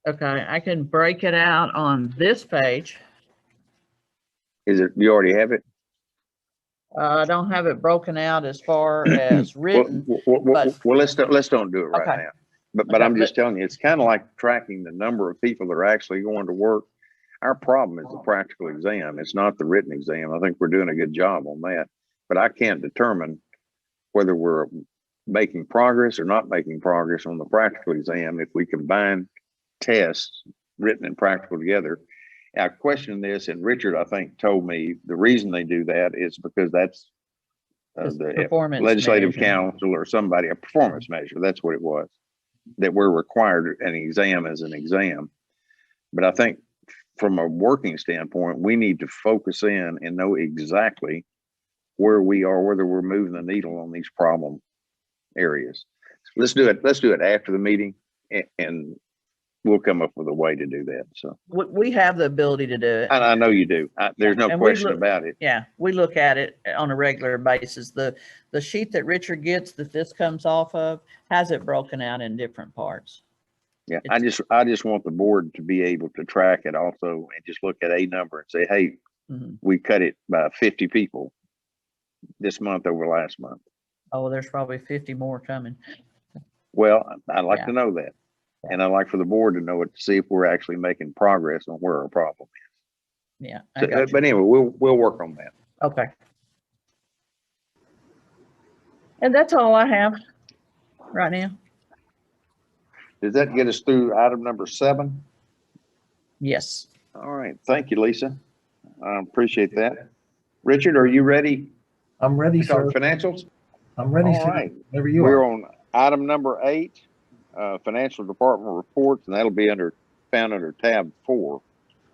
Okay, I can break it out on this page. You already have it? I don't have it broken out as far as written. Well, let's don't do it right Okay. now. But Okay, I'm just telling you, it's kind of like tracking the number of people that are actually going to work. Our problem is the practical exam. It's not the written exam. I think we're doing a good job on that, but I can't determine whether we're making progress or not making progress on the practical exam if we combine tests, written and practical together. I question this, and Richard, I think, told me the reason they do that is because that's the Performance legislative measure. council or somebody, a performance measure. That's what it was, that we're required an exam as an exam. But I think from a working standpoint, we need to focus in and know exactly where we are, whether we're moving the needle on these problem areas. So let's do it after the meeting, and we'll come up with a way to do that. So We have the ability to do it. I know you do. There's no And we question look- about it. Yeah, we look at it on a regular basis. The sheet that Richard gets that this comes off of has it broken out in different parts. Yeah, I just want the board to be able to track it also and just look at a number and say, hey, Mhm. we cut it by 50 people this month over last month. Oh, there's probably 50 more coming. Well, I'd like Yeah. to know that. Yeah. And I'd like for the board to know it to see if we're actually making progress on where our problem Yeah, is. I got you. But anyway, we'll work on that. Okay. And that's all I have right now. Does that get us through item number 7? Yes. All right. Thank you, Lisa. I appreciate that. Richard, are you ready I'm ready, to talk sir. financials? I'm ready, All sir. right. Whenever you We're are. on item number 8, financial department reports, and that'll be found under tab 4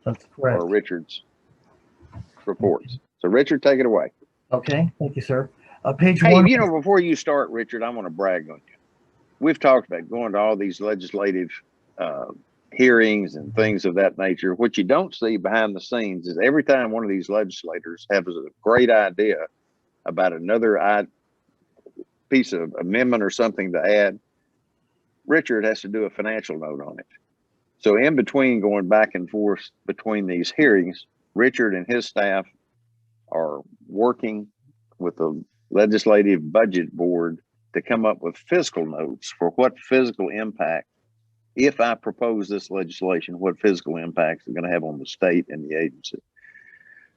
That's correct. for Richard's reports. So Richard, take it away. Okay, thank you, sir. Page Hey, 1. before you start, Richard, I want to brag on you. We've talked about going to all these legislative hearings and things of that nature. What you don't see behind the scenes is every time one of these legislators has a great idea about another piece of amendment or something to add, Richard has to do a financial note on it. So in between going back and forth between these hearings, Richard and his staff are working with the legislative budget board to come up with fiscal notes for what physical impact, if I propose this legislation, what physical impacts are going to have on the state and the agency.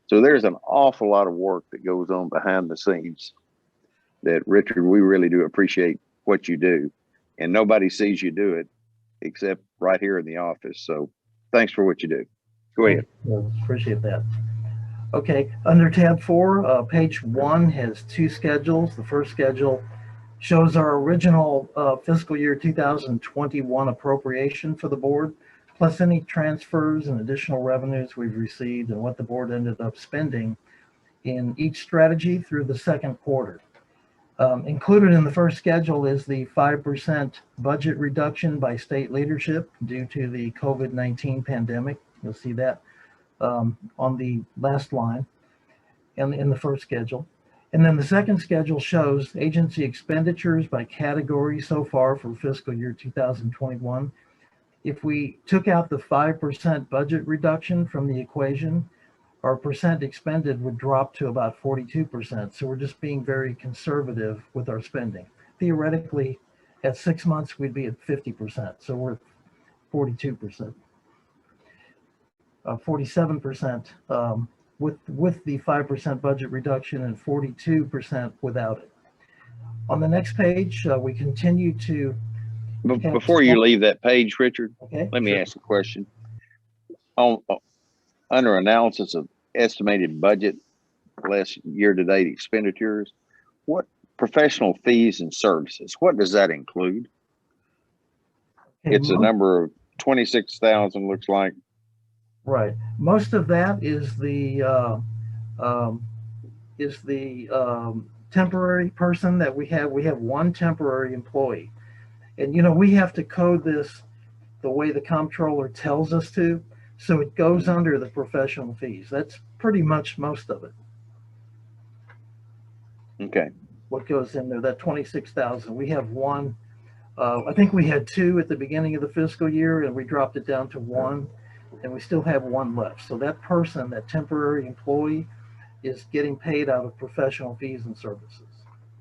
So there's an awful lot of work that goes on behind the scenes that, Richard, we really do appreciate what you do. And nobody sees you do it except right here in the office. So thanks for what you do. Go ahead. Appreciate that. Okay, under tab 4, page 1 has 2 schedules. The first schedule shows our original fiscal year 2021 appropriation for the board, plus any transfers and additional revenues we've received and what the board ended up spending in each strategy through the second quarter. Included in the first schedule is the 5% budget reduction by state leadership due to the COVID-19 pandemic. You'll see that on the last line in the first schedule. And then the second schedule shows agency expenditures by category so far for fiscal year 2021. If we took out the 5% budget reduction from the equation, our percent expended would drop to about 42%. So we're just being very conservative with our spending. Theoretically, at 6 months, we'd be at 50%. So we're at 42%. 47% with the 5% budget reduction and 42% without it. On the next page, we continue to. Before you leave that page, Richard, okay, let me sure. ask a question. Under analysis of estimated budget less year-to-date expenditures, what professional fees and services, what does that include? Okay, It's a number of 26,000, looks like. Right. Most of that is the temporary person that we have. We have one temporary employee, and we have to code this the way the comptroller tells us to, so it goes under the professional fees. That's pretty much most of it. Okay. What goes in there? That 26,000. We have one. I think we had 2 at the beginning of the fiscal year, and we dropped it down to 1. And we still have 1 left. So that person, that temporary employee, is getting paid out of professional fees and services.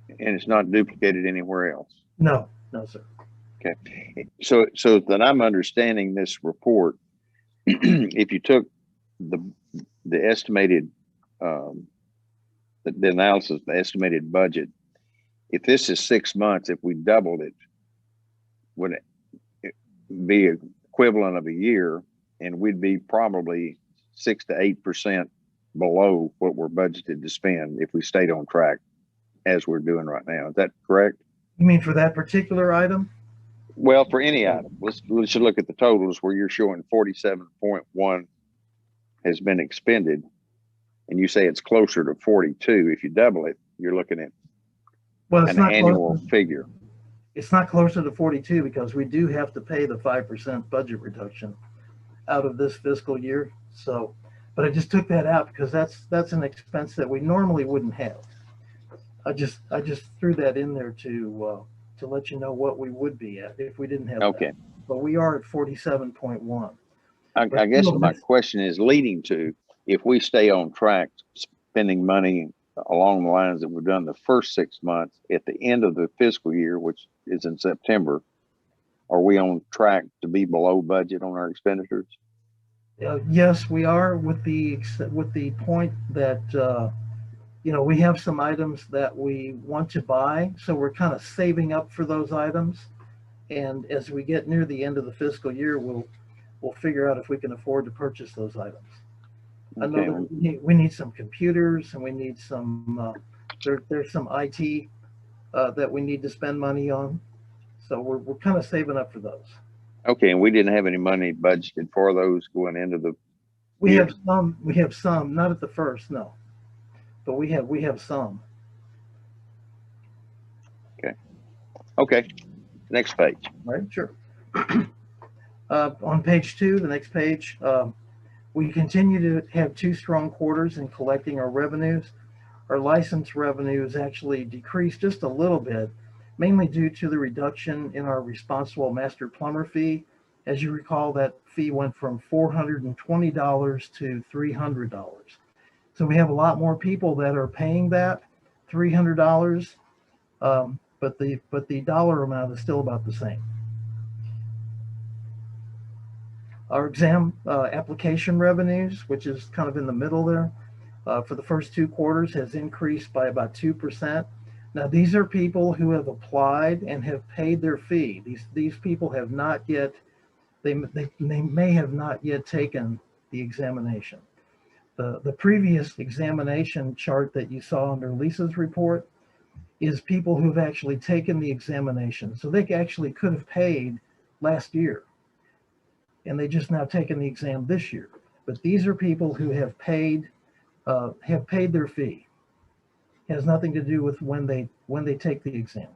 And it's not duplicated anywhere else? No, sir. Okay. So that I'm understanding this report, if you took the estimated, the analysis, the estimated budget, if this is 6 months, if we doubled it, would it be equivalent of a year? And we'd be probably 6 to 8% below what we're budgeted to spend if we stayed on track as we're doing right now. Is that correct? You mean for that particular item? Well, for any item, let's look at the totals where you're showing 47.1 has been expended, and you say it's closer to 42. If you double it, you're looking at an annual figure. It's not closer to 42 because we do have to pay the 5% budget reduction out of this fiscal year. So, but I just took that out because that's an expense that we normally wouldn't have. I just threw that in there to let you know what we would be at if we didn't have Okay. that. But we are at 47.1. I guess my question is leading to, if we stay on track, spending money along the lines that we've done the first 6 months, at the end of the fiscal year, which is in September, are we on track to be below budget on our expenditures? Yes, we are, with the point that you know, we have some items that we want to buy, so we're kind of saving up for those items. And as we get near the end of the fiscal year, we'll figure out if we can afford to purchase those items. I know Okay. that we need some computers, and we need some, there's some IT that we need to spend money on. So we're kind of saving up for those. Okay, and we didn't have any money budgeted for those going into the, We Yeah. have some, not at the first, no. But we have some. okay, next page. Right, sure. On page 2, the next page, we continue to have 2 strong quarters in collecting our revenues. Our license revenues actually decreased just a little bit, mainly due to the reduction in our responsible master plumber fee. As you recall, that fee went from $420 to $300. So we have a lot more people that are paying that $300, but the dollar amount is still about the same. Our exam application revenues, which is kind of in the middle there, for the first 2 quarters has increased by about 2%. Now, these are people who have applied and have paid their fee. These people have not yet, they may have not yet taken the examination. The previous examination chart that you saw under Lisa's report is people who've actually taken the examination. So they actually could have paid last year, and they just now taken the exam this year. But these are people who have paid their fee. It has nothing to do with when they take the exam,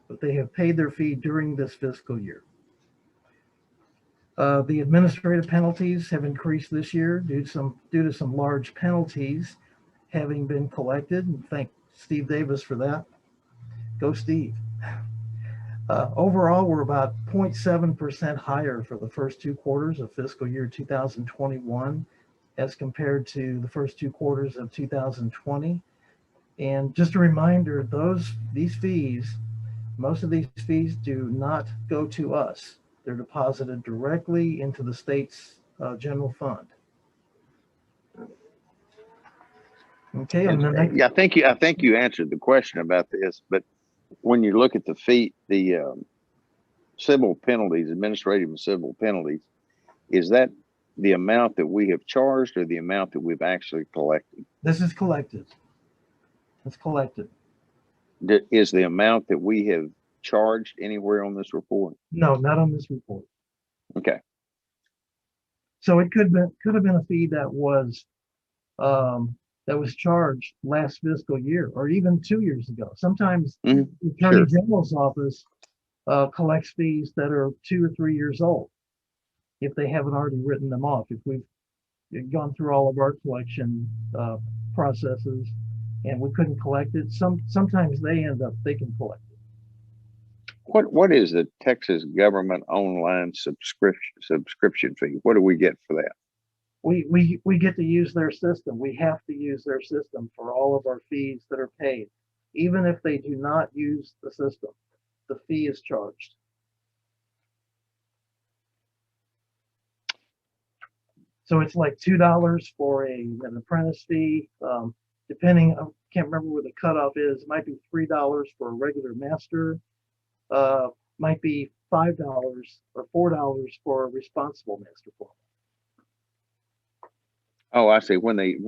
but they have paid their fee during this fiscal year. The administrative penalties have increased this year due to some large penalties having been collected. And thank Steve Davis for that. Go Steve. Overall, we're about 0.7% higher for the first 2 quarters of fiscal year 2021 as compared to the first 2 quarters of 2020. And just a reminder, these fees, most of these fees do not go to us. They're deposited directly into the state's general fund. Okay, and then Yeah, I think you answered the question about this, but when you look at the fee, the civil penalties, administrative and civil penalties, is that the amount that we have charged or the amount that we've actually collected? this is collected. It's collected. Is the amount that we have charged anywhere on this report? No, not on this report. Okay. So it could have been a fee that was charged last fiscal year or even 2 years ago. Sometimes the Attorney General's office collects fees that are 2 or 3 years old if they haven't already written them off. If we've gone through all of our collection processes and we couldn't collect it, sometimes they can collect it. What is the Texas government online subscription fee? What do we get for that? We get to use their system. We have to use their system for all of our fees that are paid. Even if they do not use the system, the fee is charged. So it's like $2 for an apprentice fee. Depending, I can't remember where the cutoff is. It might be $3 for a regular master. Might be $5 or $4 for a responsible master plumber. Oh, I see. When they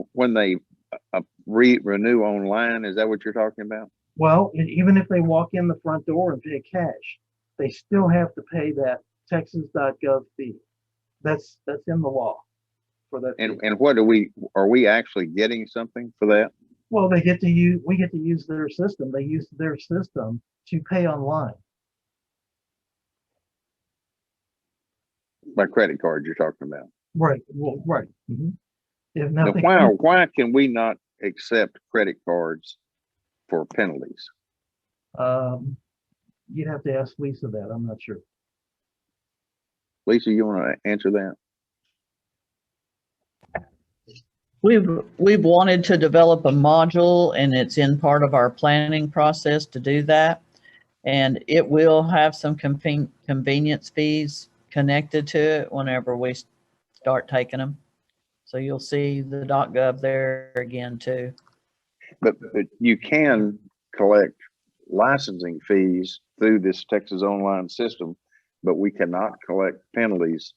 renew online, is that what you're talking about? Well, even if they walk in the front door and pay cash, they still have to pay that texas.gov fee. That's in the law for that. And what are we actually getting something for that? Well, we get to use their system. They use their system to pay online. By credit card you're talking about. Right. Well, right. Mm-hmm. Now, why can we not accept credit cards for penalties? You'd have to ask Lisa that. I'm not sure. Lisa, you want to answer that? We've wanted to develop a module, and it's in part of our planning process to do that. And it will have some convenience fees connected to it whenever we start taking them. So you'll see the .gov there again too. But you can collect licensing fees through this Texas online system, but we cannot collect penalties.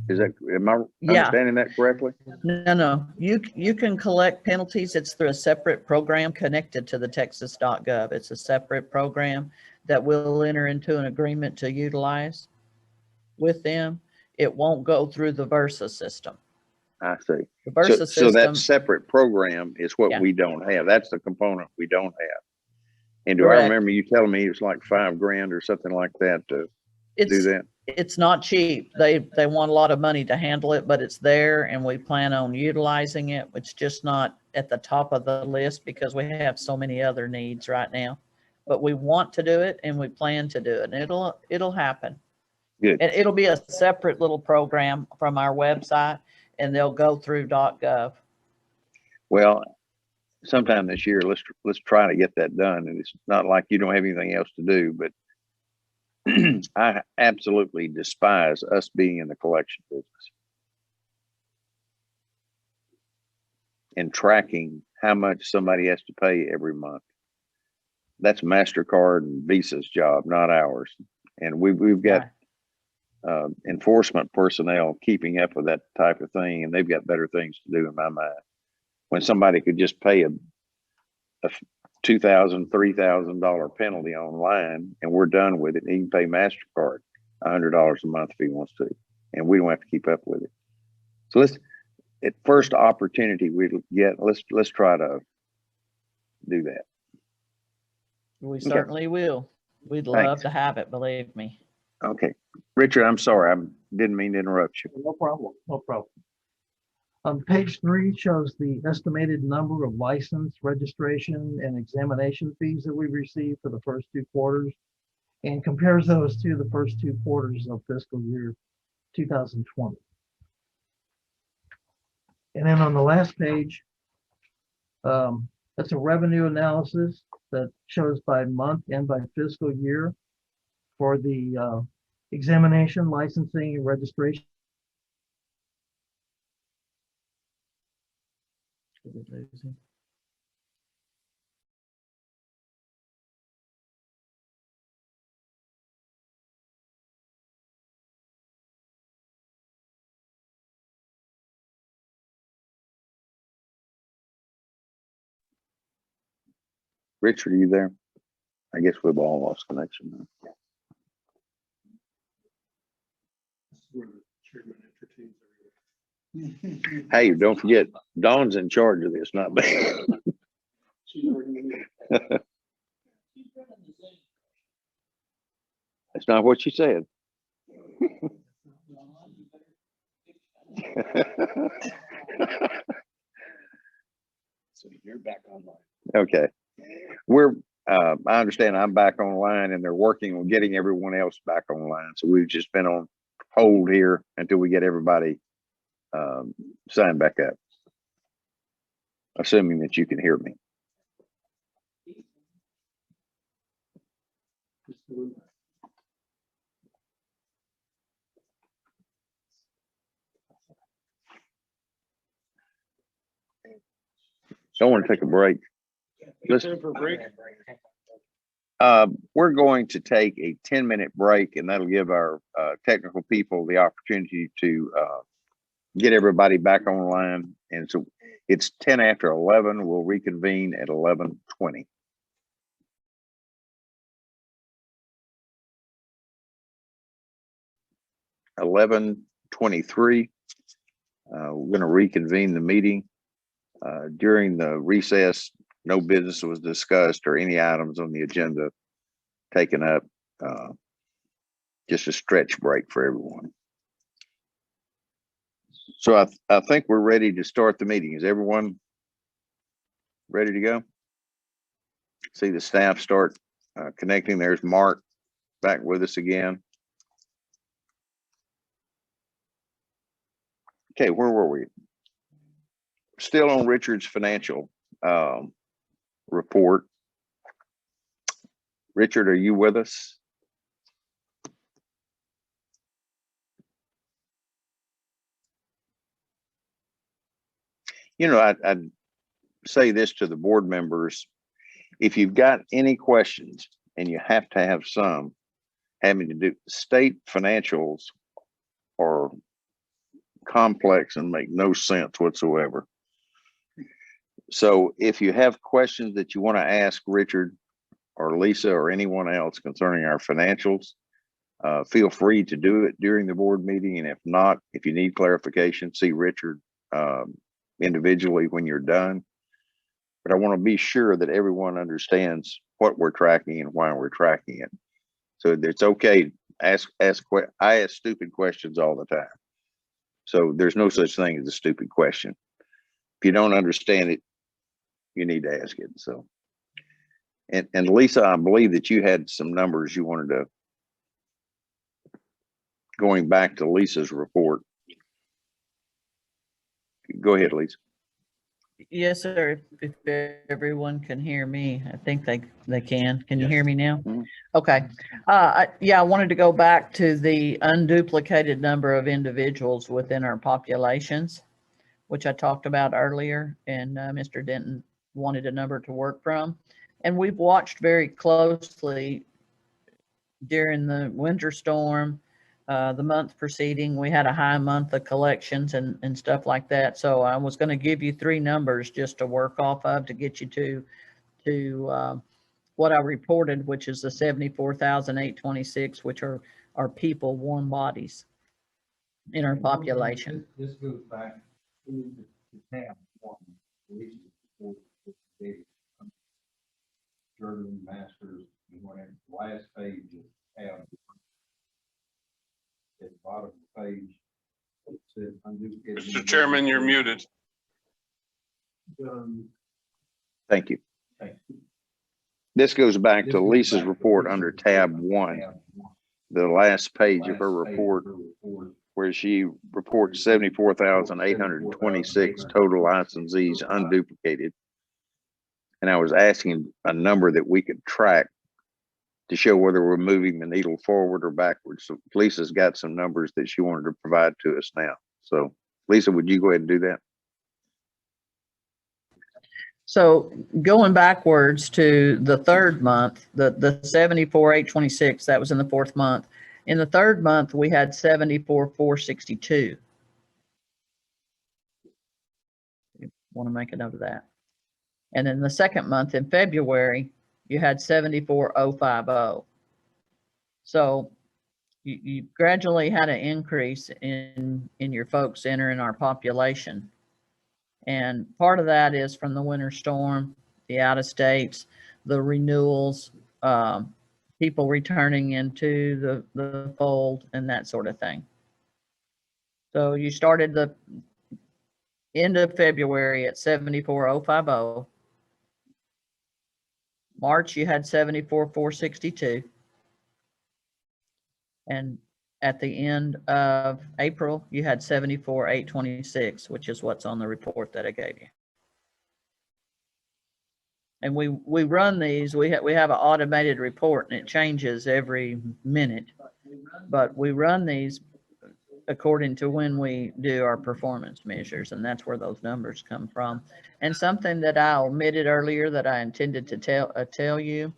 Am I Yeah. understanding that correctly? No. You can collect penalties. It's through a separate program connected to the texas.gov. It's a separate program that we'll enter into an agreement to utilize with them. It won't go through the Versa system. I see. The Versa So that system, separate program is what Yeah. we don't have. That's the component we don't have. And do I Correct. remember you telling me it was like $5,000 or something like that to do that? it's not cheap. They want a lot of money to handle it, but it's there and we plan on utilizing it. It's just not at the top of the list because we have so many other needs right now. But we want to do it and we plan to do it, and it'll happen. Good. And it'll be a separate little program from our website, and they'll go through .gov. Well, sometime this year, let's try to get that done. And it's not like you don't have anything else to do, but I absolutely despise us being in the collection business and tracking how much somebody has to pay every month. That's MasterCard and Visa's job, not ours. And we've got enforcement personnel keeping up with that type of thing, and they've got better things to do in my mind. When somebody could just pay a $2,000, $3,000 penalty online, and we're done with it. He can pay MasterCard $100 a month if he wants to, and we don't have to keep up with it. So at first opportunity we get, let's try to do that. We certainly will. We'd love to have it, believe me. Okay, Richard, I'm sorry, I didn't mean to interrupt you. No problem. No problem. Page 3 shows the estimated number of license, registration, and examination fees that we received for the first 2 quarters, and compares those to the first 2 quarters of fiscal year 2020. And then on the last page, that's a revenue analysis that shows by month and by fiscal year for the examination, licensing, and registration. Richard, are you there? I guess we've all lost connection now. Hey, don't forget, Dawn's in charge of this, not me. That's not what she said. So you're back online. Okay. I understand I'm back online and they're working on getting everyone else back online. So we've just been on hold here until we get everybody signed back up. Assuming that you can hear me. So I want to take a break. We're going to take a 10-minute break, and that'll give our technical people the opportunity to get everybody back online. And so it's 10 after 11. We'll reconvene at 11:20. $11:23. We're going to reconvene the meeting. During the recess, no business was discussed or any items on the agenda taken up. Just a stretch break for everyone. So I think we're ready to start the meeting. Is everyone ready to go? See the staff start connecting. There's Mark back with us again. Okay, where were we? Still on Richard's financial report. Richard, are you with us? I'd say this to the board members. If you've got any questions, and you have to have some having to do state financials are complex and make no sense whatsoever. So if you have questions that you want to ask Richard or Lisa or anyone else concerning our financials, feel free to do it during the board meeting. And if not, if you need clarification, see Richard individually when you're done. But I want to be sure that everyone understands what we're tracking and why we're tracking it. So it's okay. I ask stupid questions all the time. So there's no such thing as a stupid question. If you don't understand it, you need to ask it. So, and Lisa, I believe that you had some numbers you wanted to, going back to Lisa's report. Go ahead, Lisa. Yes, sir. If everyone can hear me, I think they can. Can you hear me now? Mhm. Okay. Yeah, I wanted to go back to the unduplicated number of individuals within our populations, which I talked about earlier, and Mr. Denton wanted a number to work from. And we've watched very closely during the winter storm, the month preceding, we had a high month of collections and stuff like that. So I was going to give you 3 numbers just to work off of to get you to what I reported, which is the 74,826, which are people, warm bodies in our population. This goes back to the tab 1, German masters, and whatever. The last page is tab. At the bottom of the page, it says unduplicated. Mr. Chairman, you're muted. Thank you. Thank you. This goes back to Lisa's report under tab 1, the last page of her report, where she reports 74,826 total licensees unduplicated. And I was asking a number that we could track to show whether we're moving the needle forward or backwards. So Lisa's got some numbers that she wanted to provide to us now. So Lisa, would you go ahead and do that? So going backwards to the 3rd month, the 74,826, that was in the 4th month. In the 3rd month, we had 74,462. You want to make a note of that. And in the 2nd month, in February, you had 74,050. So you gradually had an increase in your folks entering our population. And part of that is from the winter storm, the out of states, the renewals, people returning into the fold and that sort of thing. So you started the end of February at 74,050. March, you had 74,462. And at the end of April, you had 74,826, which is what's on the report that I gave you. And we run these, we have an automated report and it changes every minute, but we run these according to when we do our performance measures, and that's where those numbers come from. And something that I omitted earlier that I intended to tell you,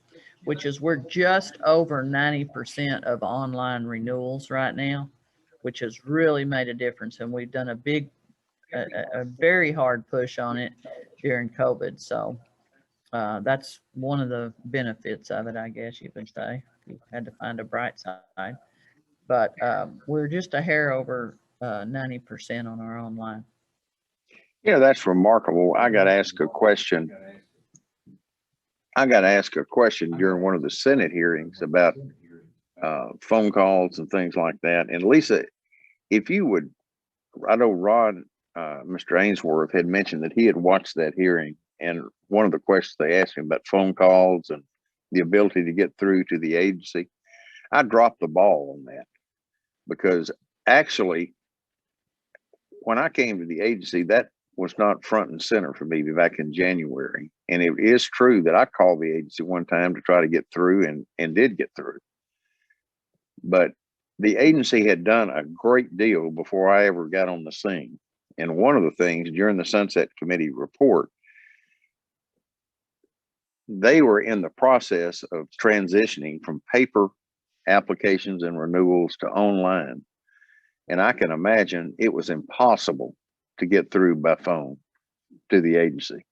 which is we're just over 90% of online renewals right now, which has really made a difference. And we've done a very hard push on it during COVID. So that's one of the benefits of it, I guess you could say. You had to find a bright side. But we're just a hair over 90% on our online. Yeah, that's remarkable. I got to ask a question. During one of the Senate hearings about phone calls and things like that. And Lisa, if you would, I know Mr. Ainsworth had mentioned that he had watched that hearing, and one of the questions they asked him about phone calls and the ability to get through to the agency, I dropped the ball on that, because actually when I came to the agency, that was not front and center for me back in January. And it is true that I called the agency one time to try to get through and did get through. But the agency had done a great deal before I ever got on the scene. And one of the things during the Sunset Committee report, they were in the process of transitioning from paper applications and renewals to online. And I can imagine it was impossible to get through by phone to the agency.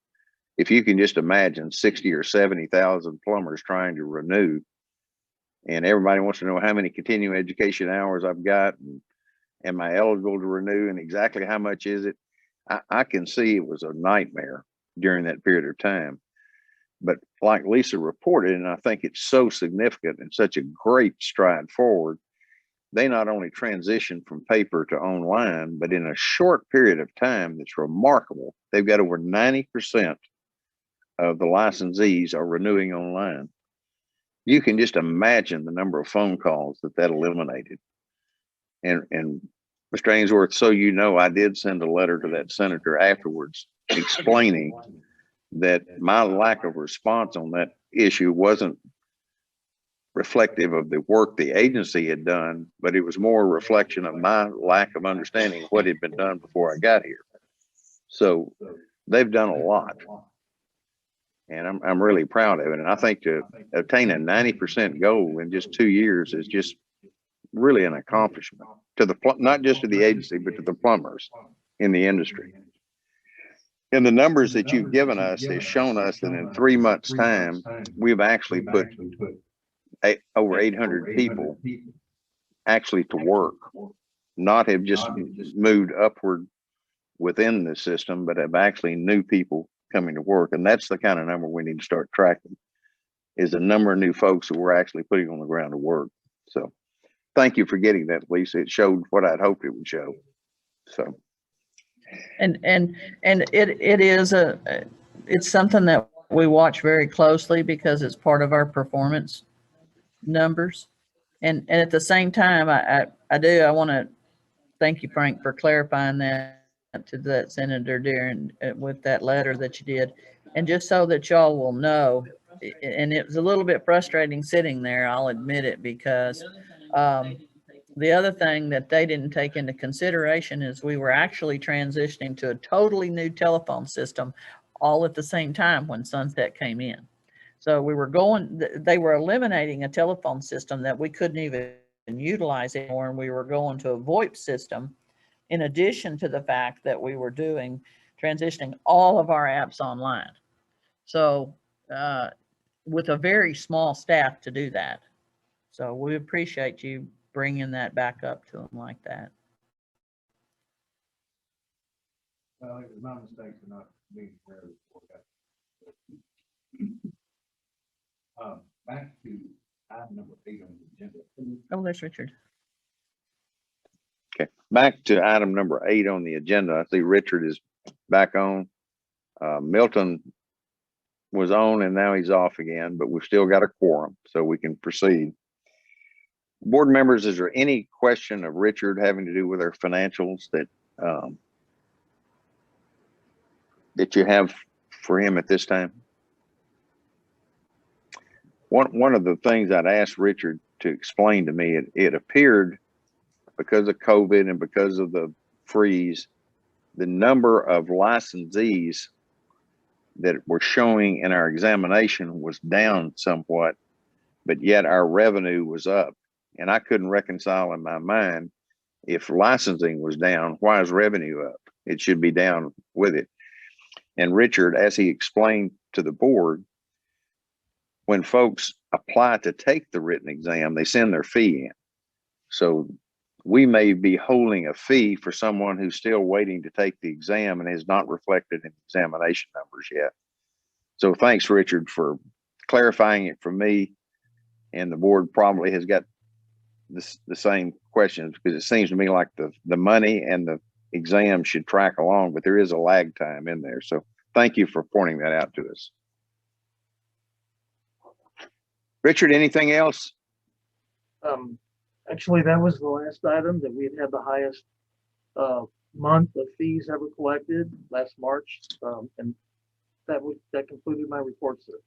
If you can just imagine 60 or 70,000 plumbers trying to renew, and everybody wants to know how many continuing education hours I've got, and am I eligible to renew, and exactly how much is it? I can see it was a nightmare during that period of time. But like Lisa reported, and I think it's so significant and such a great stride forward, they not only transitioned from paper to online, but in a short period of time that's remarkable, they've got over 90% of the licensees are renewing online. You can just imagine the number of phone calls that eliminated. And Mr. Ainsworth, so you know, I did send a letter to that senator afterwards explaining that my lack of response on that issue wasn't reflective of the work the agency had done, but it was more a reflection of my lack of understanding what had been done before I got here. So they've done a lot, and I'm really proud of it. And I think to attain a 90% goal in just 2 years is just really an accomplishment to the, not just to the agency, but to the plumbers in the industry. And the numbers that you've given us has shown us that in 3 months' time, we've actually put over 800 people actually to work, not have just moved upward within the system, but have actually new people coming to work. And that's the kind of number we need to start tracking, is the number of new folks that we're actually putting on the ground to work. So thank you for getting that, Lisa. It showed what I'd hoped it would show. So. And it is it's something that we watch very closely because it's part of our performance numbers. And at the same time, I want to thank you, Frank, for clarifying that to that Senator Deere with that letter that you did. And just so that y'all will know, and it was a little bit frustrating sitting there, I'll admit it, because the other thing that they didn't take into consideration is we were actually transitioning to a totally new telephone system all at the same time when Sunset came in. So they were eliminating a telephone system that we couldn't even utilize anymore, and we were going to a VoIP system, in addition to the fact that we were transitioning all of our apps online. So with a very small staff to do that. So we appreciate you bringing that back up to them like that. Well, it was my mistake for not being aware before that. Back to item number 8 on the agenda. Oh, there's Richard. Okay, back to item number 8 on the agenda. I see Richard is back on. Milton was on and now he's off again, but we've still got a quorum, so we can proceed. Board members, is there any question of Richard having to do with our financials that that you have for him at this time? One of the things I'd asked Richard to explain to me, it appeared because of COVID and because of the freeze, the number of licensees that were showing in our examination was down somewhat, but yet our revenue was up. And I couldn't reconcile in my mind, if licensing was down, why is revenue up? It should be down with it. And Richard, as he explained to the board, when folks apply to take the written exam, they send their fee in. So we may be holding a fee for someone who's still waiting to take the exam and is not reflected in examination numbers yet. So thanks, Richard, for clarifying it for me. And the board probably has got the same questions, because it seems to me like the money and the exam should track along, but there is a lag time in there. So thank you for pointing that out to us. Richard, anything else? Actually, that was the last item, that we had the highest month of fees ever collected last March. And that concluded my report, sir.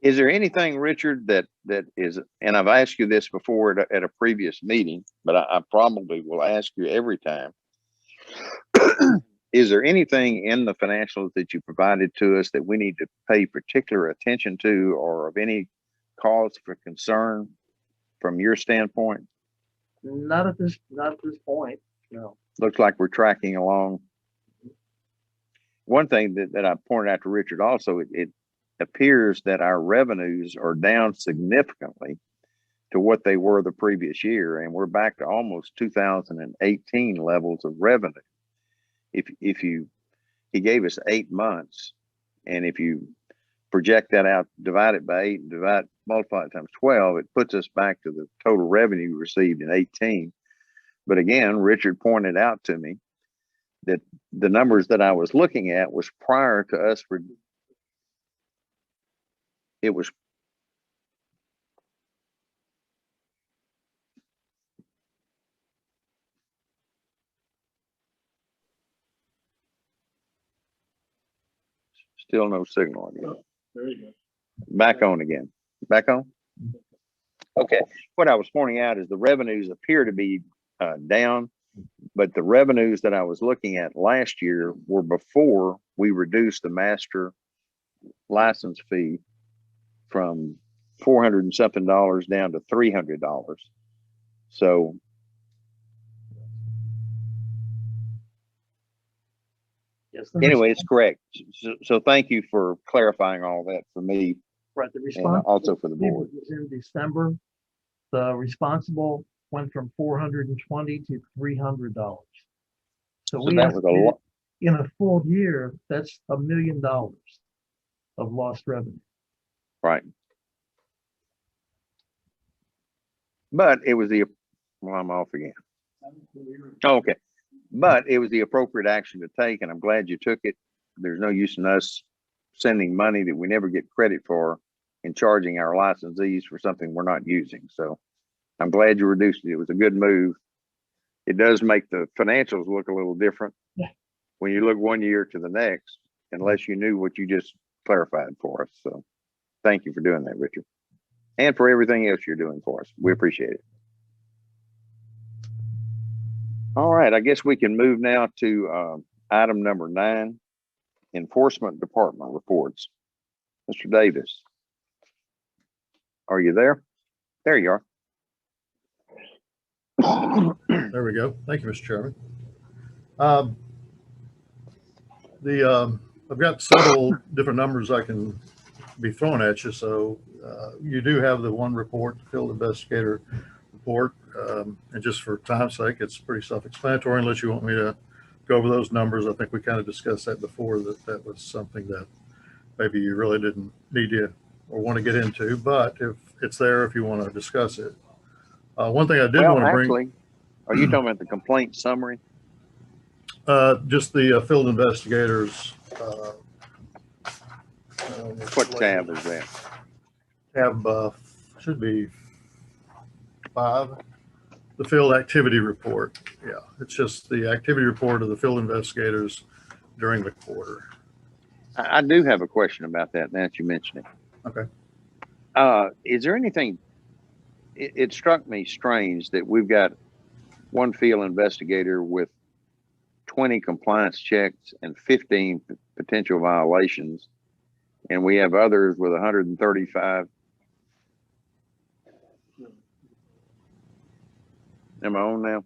Is there anything, Richard, that is, and I've asked you this before at a previous meeting, but I probably will ask you every time. Is there anything in the financials that you provided to us that we need to pay particular attention to or of any cause for concern from your standpoint? Not at this point, no. Looks like we're tracking along. One thing that I pointed out to Richard also, it appears that our revenues are down significantly to what they were the previous year, and we're back to almost 2018 levels of revenue. He gave us 8 months, and if you project that out, divide it by 8, and multiply it times 12, it puts us back to the total revenue received in 18. But again, Richard pointed out to me that the numbers that I was looking at was prior to us. It was still no signal again. There you go. Back on again. Back on? Okay. What I was pointing out is the revenues appear to be down, but the revenues that I was looking at last year were before we reduced the master license fee from $400 and something down to $300. So Yes. The anyway, it's correct. So thank you for clarifying all that for me right, the and response also for the board. was in December. The responsible went from $420 to $300. So So we that was a lot. in a full year, that's $1 million of lost revenue. Right. But it was I'm off again. Okay. But it was the appropriate action to take, and I'm glad you took it. There's no use in us sending money that we never get credit for and charging our licensees for something we're not using. So I'm glad you reduced it. It was a good move. It does make the financials look a little different when you look one year to the next, unless you knew what you just clarified for us. So thank you for doing that, Richard, and for everything else you're doing for us. We appreciate it. All right, I guess we can move now to item number 9, Enforcement Department reports. Mr. Davis, are you there? There you are. There we go. Thank you, Mr. Chairman. I've got several different numbers I can be thrown at you. So you do have the one report, the field investigator report. And just for time's sake, it's pretty self-explanatory unless you want me to go over those numbers. I think we kind of discussed that before, that was something that maybe you really didn't need to or want to get into, but if it's there, if you want to discuss it. One thing I did want to bring. Actually, are you talking about the complaint summary? Just the field investigators. What tab is that? Tab should be 5. The field activity report. Yeah, it's just the activity report of the field investigators during the quarter. I do have a question about that now that you mention it. Okay. Is there anything, it struck me strange that we've got one field investigator with 20 compliance checks and 15 potential violations, and we have others with 135. Am I on now?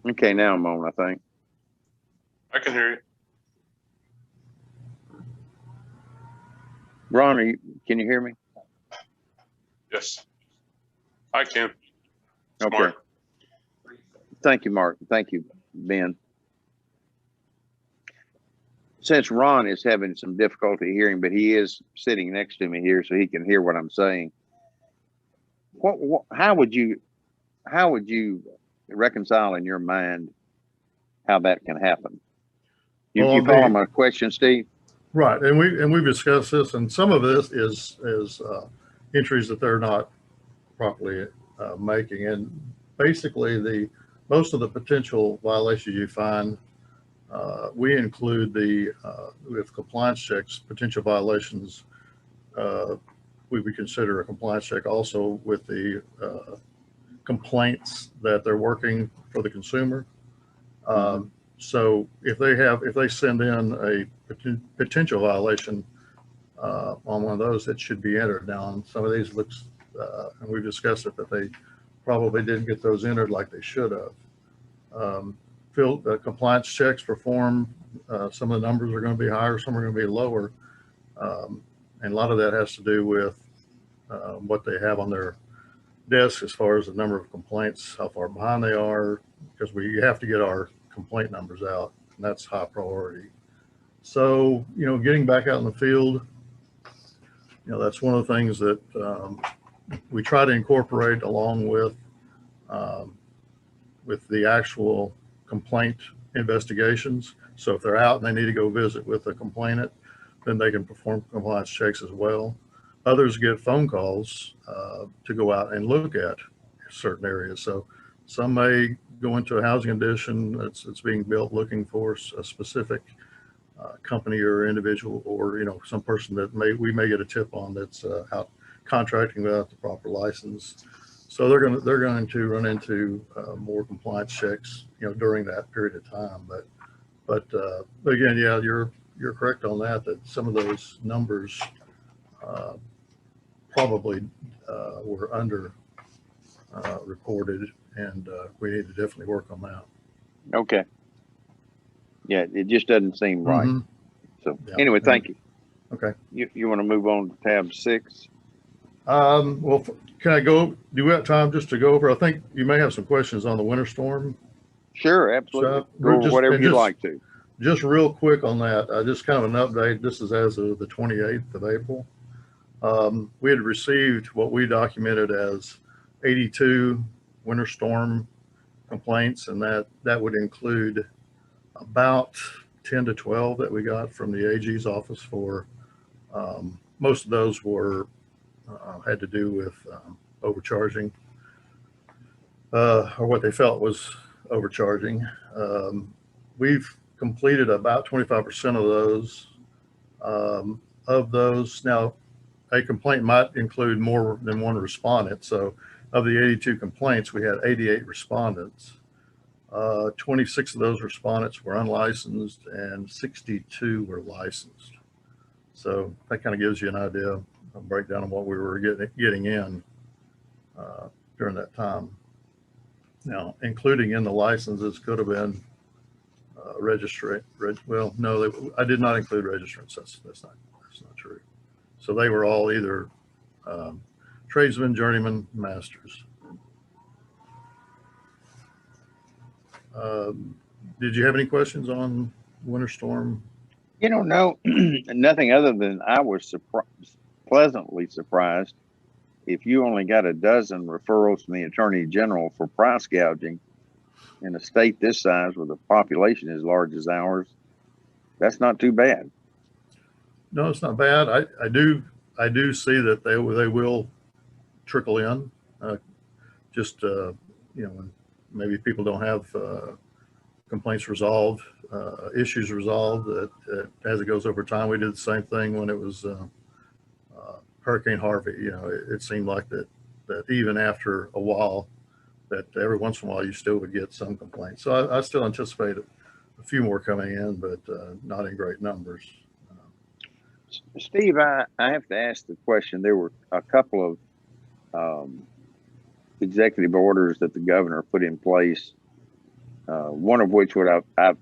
Okay, now I'm on, I think. I can hear you. Ron, can you hear me? Yes, I can. Okay. Smart. Thank you, Mark. Thank you, Ben. Since Ron is having some difficulty hearing, but he is sitting next to me here so he can hear what I'm saying. How would you reconcile in your mind how that can happen? You follow my question, Steve? Right, and we've discussed this, and some of this is entries that they're not properly making, and basically most of the potential violations you find, we include with compliance checks, potential we would consider a compliance check also with the complaints that they're working for the consumer. So if they send in a potential violation on one of those, it should be entered. Now, on some of these looks, and we've discussed it, that they probably didn't get those entered like they should have. Field compliance checks performed. Some of the numbers are going to be higher, some are going to be lower. And a lot of that has to do with what they have on their desk as far as the number of complaints, how far behind they are, because we have to get our complaint numbers out, and that's high priority. So, getting back out in the field, that's one of the things that we try to incorporate along with the actual complaint investigations. So if they're out and they need to go visit with the complainant, then they can perform compliance checks as well. Others get phone calls to go out and look at certain areas. So some may go into a housing addition that's being built looking for a specific company or individual, or some person that we may get a tip on that's out contracting without the proper license. So they're going to run into more compliance checks during that period of time. But again, yeah, you're correct on that some of those numbers probably were under reported, and we need to definitely work on that. Okay. Yeah, it just doesn't seem right. So Yeah. anyway, thank you. Okay. You want to move on to tab 6? Well, can I go? Do we have time just to go over? I think you may have some questions on the winter storm. Sure, absolutely. So, Go over whatever you'd like to. Just real quick on that, just kind of an update. This is as of the 28th of April. We had received what we documented as 82 winter storm complaints, and that would include about 10 to 12 that we got from the AG's office for. Most of those were had to do with overcharging, or what they felt was overcharging. We've completed about 25% of those. Of those, now a complaint might include more than one respondent. So of the 82 complaints, we had 88 respondents. 26 of those respondents were unlicensed and 62 were licensed. So that kind of gives you an idea, a breakdown of what we were getting in during that time. Now, including in the licenses could have been well, no, I did not include registrants. That's not true. So they were all either tradesmen, journeymen, masters. Did you have any questions on winter storm? No, nothing other than I was pleasantly surprised. If you only got a dozen referrals from the Attorney General for price gouging in a state this size with a population as large as ours, that's not too bad. No, it's not bad. I do see that they will trickle in. When maybe people don't have complaints resolved, issues resolved, that as it goes over time. We did the same thing when it was Hurricane Harvey. It seemed like that even after a while, that every once in a while you still would get some complaints. So I still anticipate a few more coming in, but not in great numbers. Steve, I have to ask the question. There were a couple of executive orders that the governor put in place, one of which I have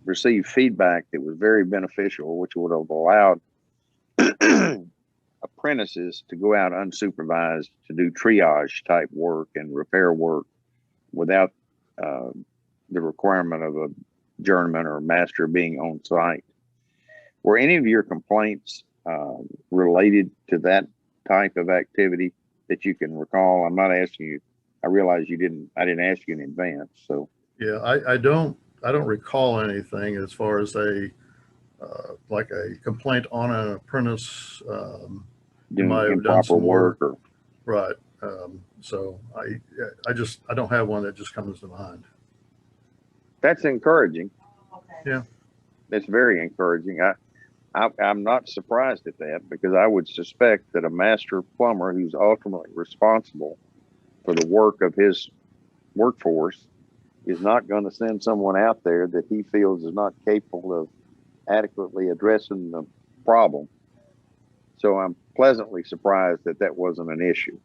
received feedback that was very beneficial, which would have allowed apprentices to go out unsupervised to do triage type work and repair work without the requirement of a journeyman or master being on site. Were any of your complaints related to that type of activity that you can recall? I'm not asking you. I realize I didn't ask you in advance. So yeah, I don't recall anything as far as like a complaint on an apprentice doing improper work or right. So I don't have one that just comes to mind. That's encouraging. Yeah, that's very encouraging. I'm not surprised at that, because I would suspect that a master plumber who's ultimately responsible for the work of his workforce is not going to send someone out there that he feels is not capable of adequately addressing the problem. So I'm pleasantly surprised that that wasn't an issue.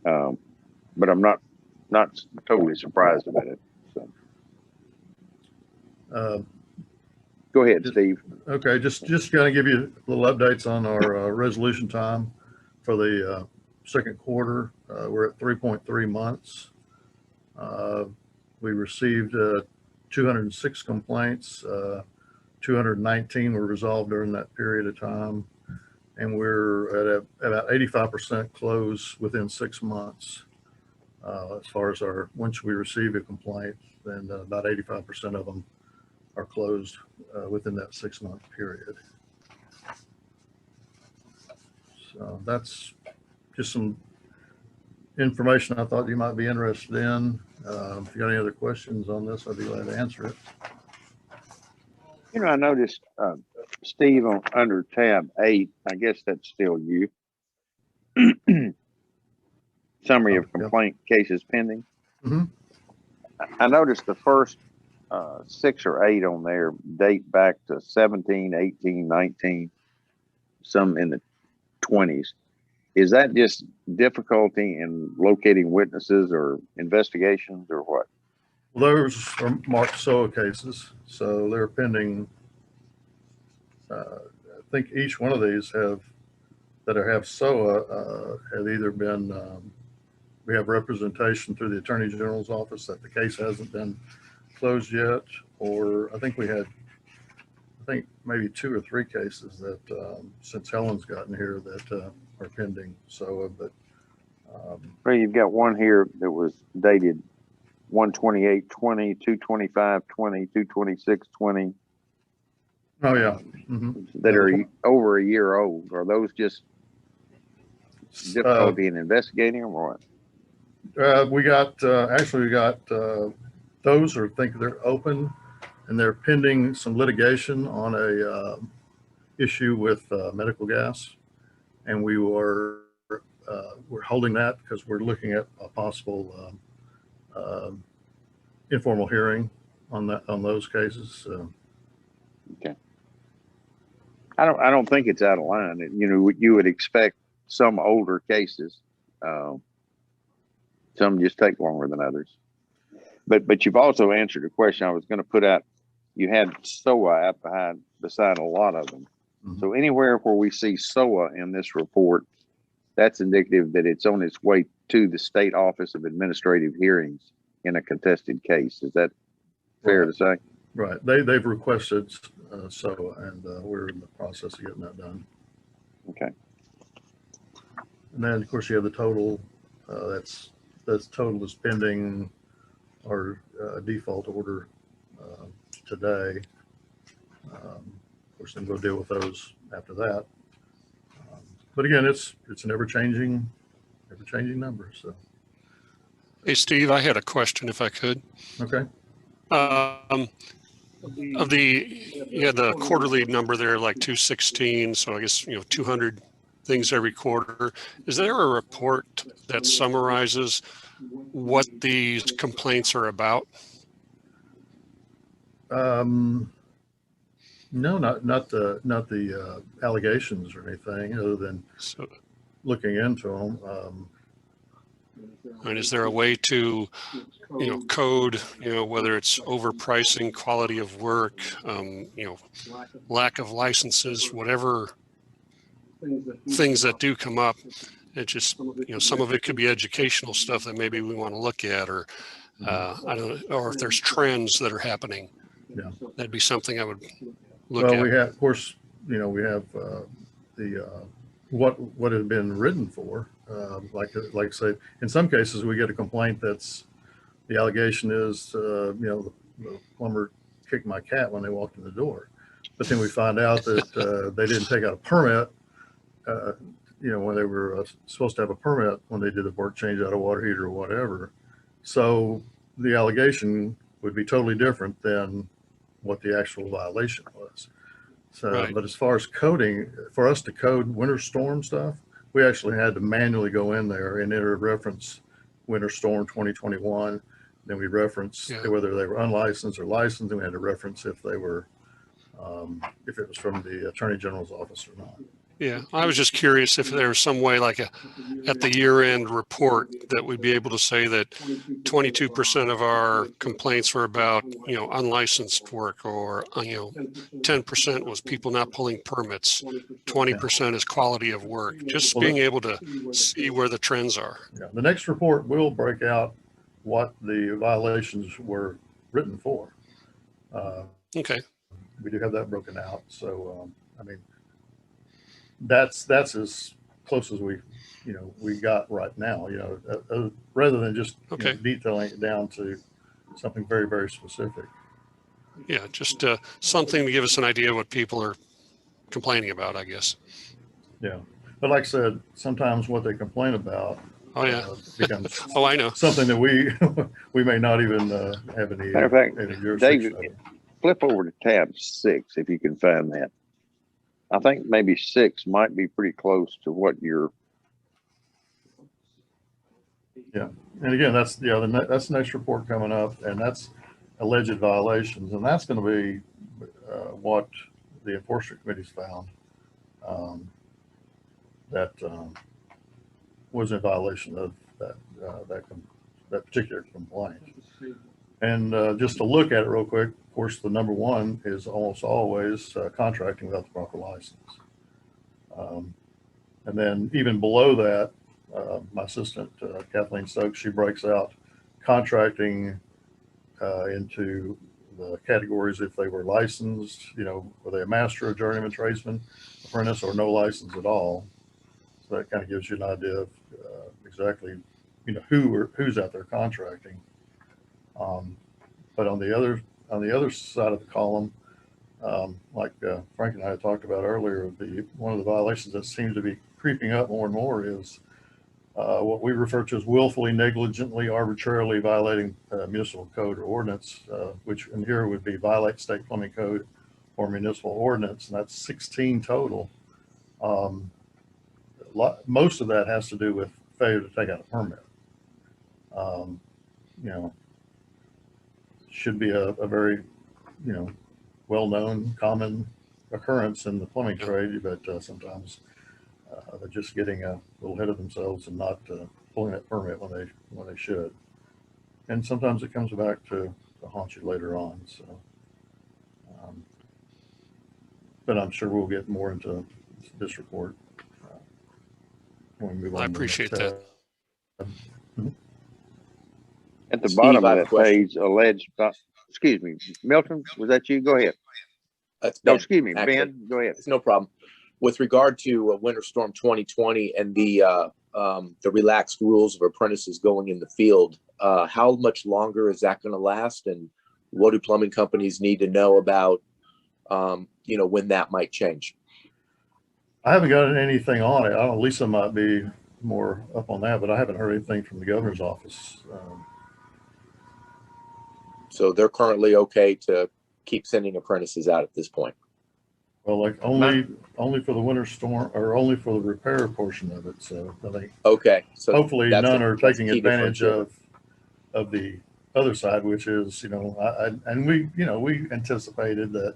But I'm not totally surprised about it. So go ahead, Steve. Okay, just going to give you little updates on our resolution time for the second quarter. We're at 3.3 months. We received 206 complaints. 219 were resolved during that period of time. And we're at about 85% close within 6 months. As far as once we receive a complaint, then about 85% of them are closed within that 6-month period. So that's just some information I thought you might be interested in. If you got any other questions on this, I'd be glad to answer it. You know, I noticed, Steve, under tab 8, I guess that's still you. Summary of complaint cases pending. Mm-hmm. I noticed the first 6 or 8 on there date back to 17, 18, 19, some in the 20s. Is that just difficulty in locating witnesses or investigations or what? Well, those are marked SOA cases, so they're pending. I think each one of these have SOA have either been, we have representation through the Attorney General's office that the case hasn't been closed yet, or I think maybe 2 or 3 cases that since Helen's gotten here that are pending SOA, but Well, you've got one here that was dated 1/28/20, 2/25/20, 2/26/20. oh yeah, mm-hmm. That are over a year old. Are those just difficulty in investigating them or what? We got those I think they're open and they're pending some litigation on a issue with medical gas, and we're holding that because we're looking at a possible informal hearing on those cases. Okay. I don't think it's out of line. You know, you would expect some older cases. Some just take longer than others. But you've also answered a question I was going to put out. You had SOA out beside a lot of them. Mm-hmm. So anywhere where we see SOA in this report, that's indicative that it's on its way to the State Office of Administrative Hearings in a contested case. Is that fair to say? Right. They've requested SOA, and we're in the process of getting that done. Okay. And then of course you have the total. That's total is pending our default order today. Of course, then we'll deal with those after that. But again, it's an ever-changing number. So. Hey, Steve, I had a question if I could. Okay. You had the quarterly number there, like 216. So I guess, 200 things every quarter. Is there a report that summarizes what these complaints are about? No, not the allegations or anything other than looking into them. And is there a way to, code, whether it's overpricing, quality of work, lack of licenses, whatever things that do come up? It just, some of it could be educational stuff that maybe we want to look at, or I don't know, or if there's trends that are happening. Yeah, that'd be something I would look at. Well, we have, of course, we have the what had been written for. Like I say, in some cases we get a complaint that's the allegation is, the plumber kicked my cat when they walked in the door, but then we find out that they didn't take out a permit. When they were supposed to have a permit when they did the work change out of water heater or whatever. So the allegation would be totally different than what the actual violation was. So, right. But as far as coding, for us to code winter storm stuff, we actually had to manually go in there and enter a reference Winter Storm 2021. Then we referenced Yeah. whether they were unlicensed or licensed, and we had to reference if they were, if it was from the Attorney General's office or not. Yeah, I was just curious if there was some way, like at the year-end report, that we'd be able to say that 22% of our complaints were about, unlicensed work, or 10% was people not pulling permits, 20% is quality of work. Just being able to see where the trends are. Yeah, the next report will break out what the violations were written for. Okay. We do have that broken out. So, I mean, that's as close as we got right now, rather than just Okay. detailing it down to something very, very specific. Yeah, just something to give us an idea of what people are complaining about, I guess. Yeah. But like I said, sometimes what they complain about Oh, yeah. becomes Oh, I know. something that we may not even have any, Matter of fact, any jurisdiction David, over. flip over to tab 6 if you can find that. I think maybe 6 might be pretty close to what you're. Yeah, and again, that's that's the next report coming up, and that's alleged violations, and that's going to be what the enforcement committee's found that was in violation of that particular complaint. And just to look at it real quick, of course, the number one is almost always contracting without the proper license. And then even below that, my assistant, Kathleen Stokes, she breaks out contracting into the categories if they were licensed, were they a master, a journeyman, tradesman, apprentice, or no license at all. So that kind of gives you an idea of exactly, who's out there contracting. But on the other side of the column, like Frank and I had talked about earlier, one of the violations that seems to be creeping up more and more is what we refer to as willfully, negligently, arbitrarily violating municipal code or ordinance, which in here would be violate state plumbing code or municipal ordinance, and that's 16 total. Most of that has to do with failure to take out a permit. Should be a very, well-known, common occurrence in the plumbing trade, but sometimes they're just getting a little ahead of themselves and not pulling that permit when they should. And sometimes it comes back to haunt you later on. So, but I'm sure we'll get more into this report when we move on. I appreciate that. At the Steve, bottom I of have a that question. page, alleged, excuse me, Milton, was that you? Go ahead. That's No, Ben, excuse me, actually. Ben, go ahead. It's no problem. With regard to Winter Storm 2020 and the relaxed rules of apprentices going in the field, how much longer is that going to last? And what do plumbing companies need to know about, when that might change? I haven't gotten anything on it. I don't know, Lisa might be more up on that, but I haven't heard anything from the governor's office. So they're currently okay to keep sending apprentices out at this point. Well, like only for the winter storm, or only for the repair portion of it. So I think Okay. So hopefully none are that's taking key advantage differentiator. of the other side, which is, and we anticipated that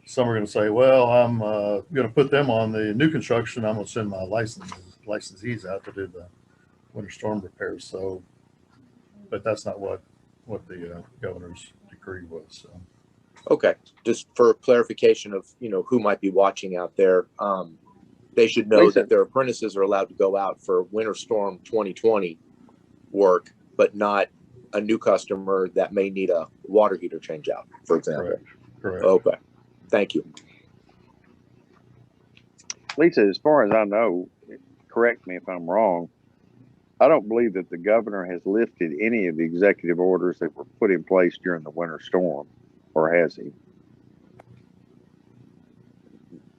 some are going to say, well, I'm going to put them on the new construction. I'm going to send my licensees out to do the winter storm repairs. So, but that's not what the governor's decree was. So. Okay, just for clarification of, who might be watching out there, they should know Lisa. that their apprentices are allowed to go out for Winter Storm 2020 work, but not a new customer that may need a water heater change out, for example. Correct. Okay, thank you. Lisa, as far as I know, correct me if I'm wrong, I don't believe that the governor has lifted any of the executive orders that were put in place during the winter storm, or has he?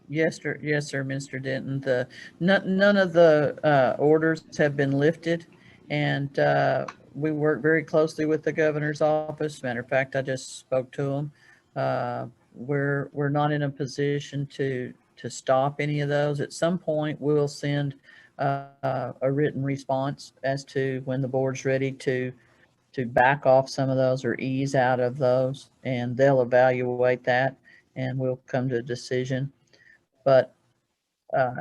Yes, sir. Yes, sir, Mr. Denton. None of the orders have been lifted, and we work very closely with the governor's office. Matter of fact, I just spoke to him. We're not in a position to stop any of those. At some point, we'll send a written response as to when the board's ready to back off some of those or ease out of those, and they'll evaluate that and we'll come to a decision. But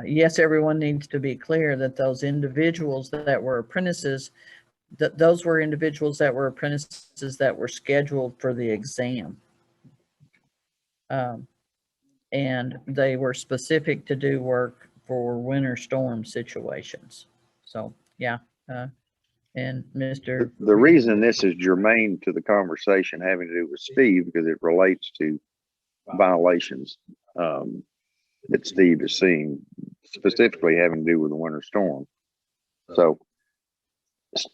yes, everyone needs to be clear that those individuals that were apprentices, those were individuals that were apprentices that were scheduled for the exam. And they were specific to do work for winter storm situations. So, yeah. And Mr. The reason this is germane to the conversation having to do with Steve, because it relates to violations that Steve is seeing, specifically having to do with the winter storm. So,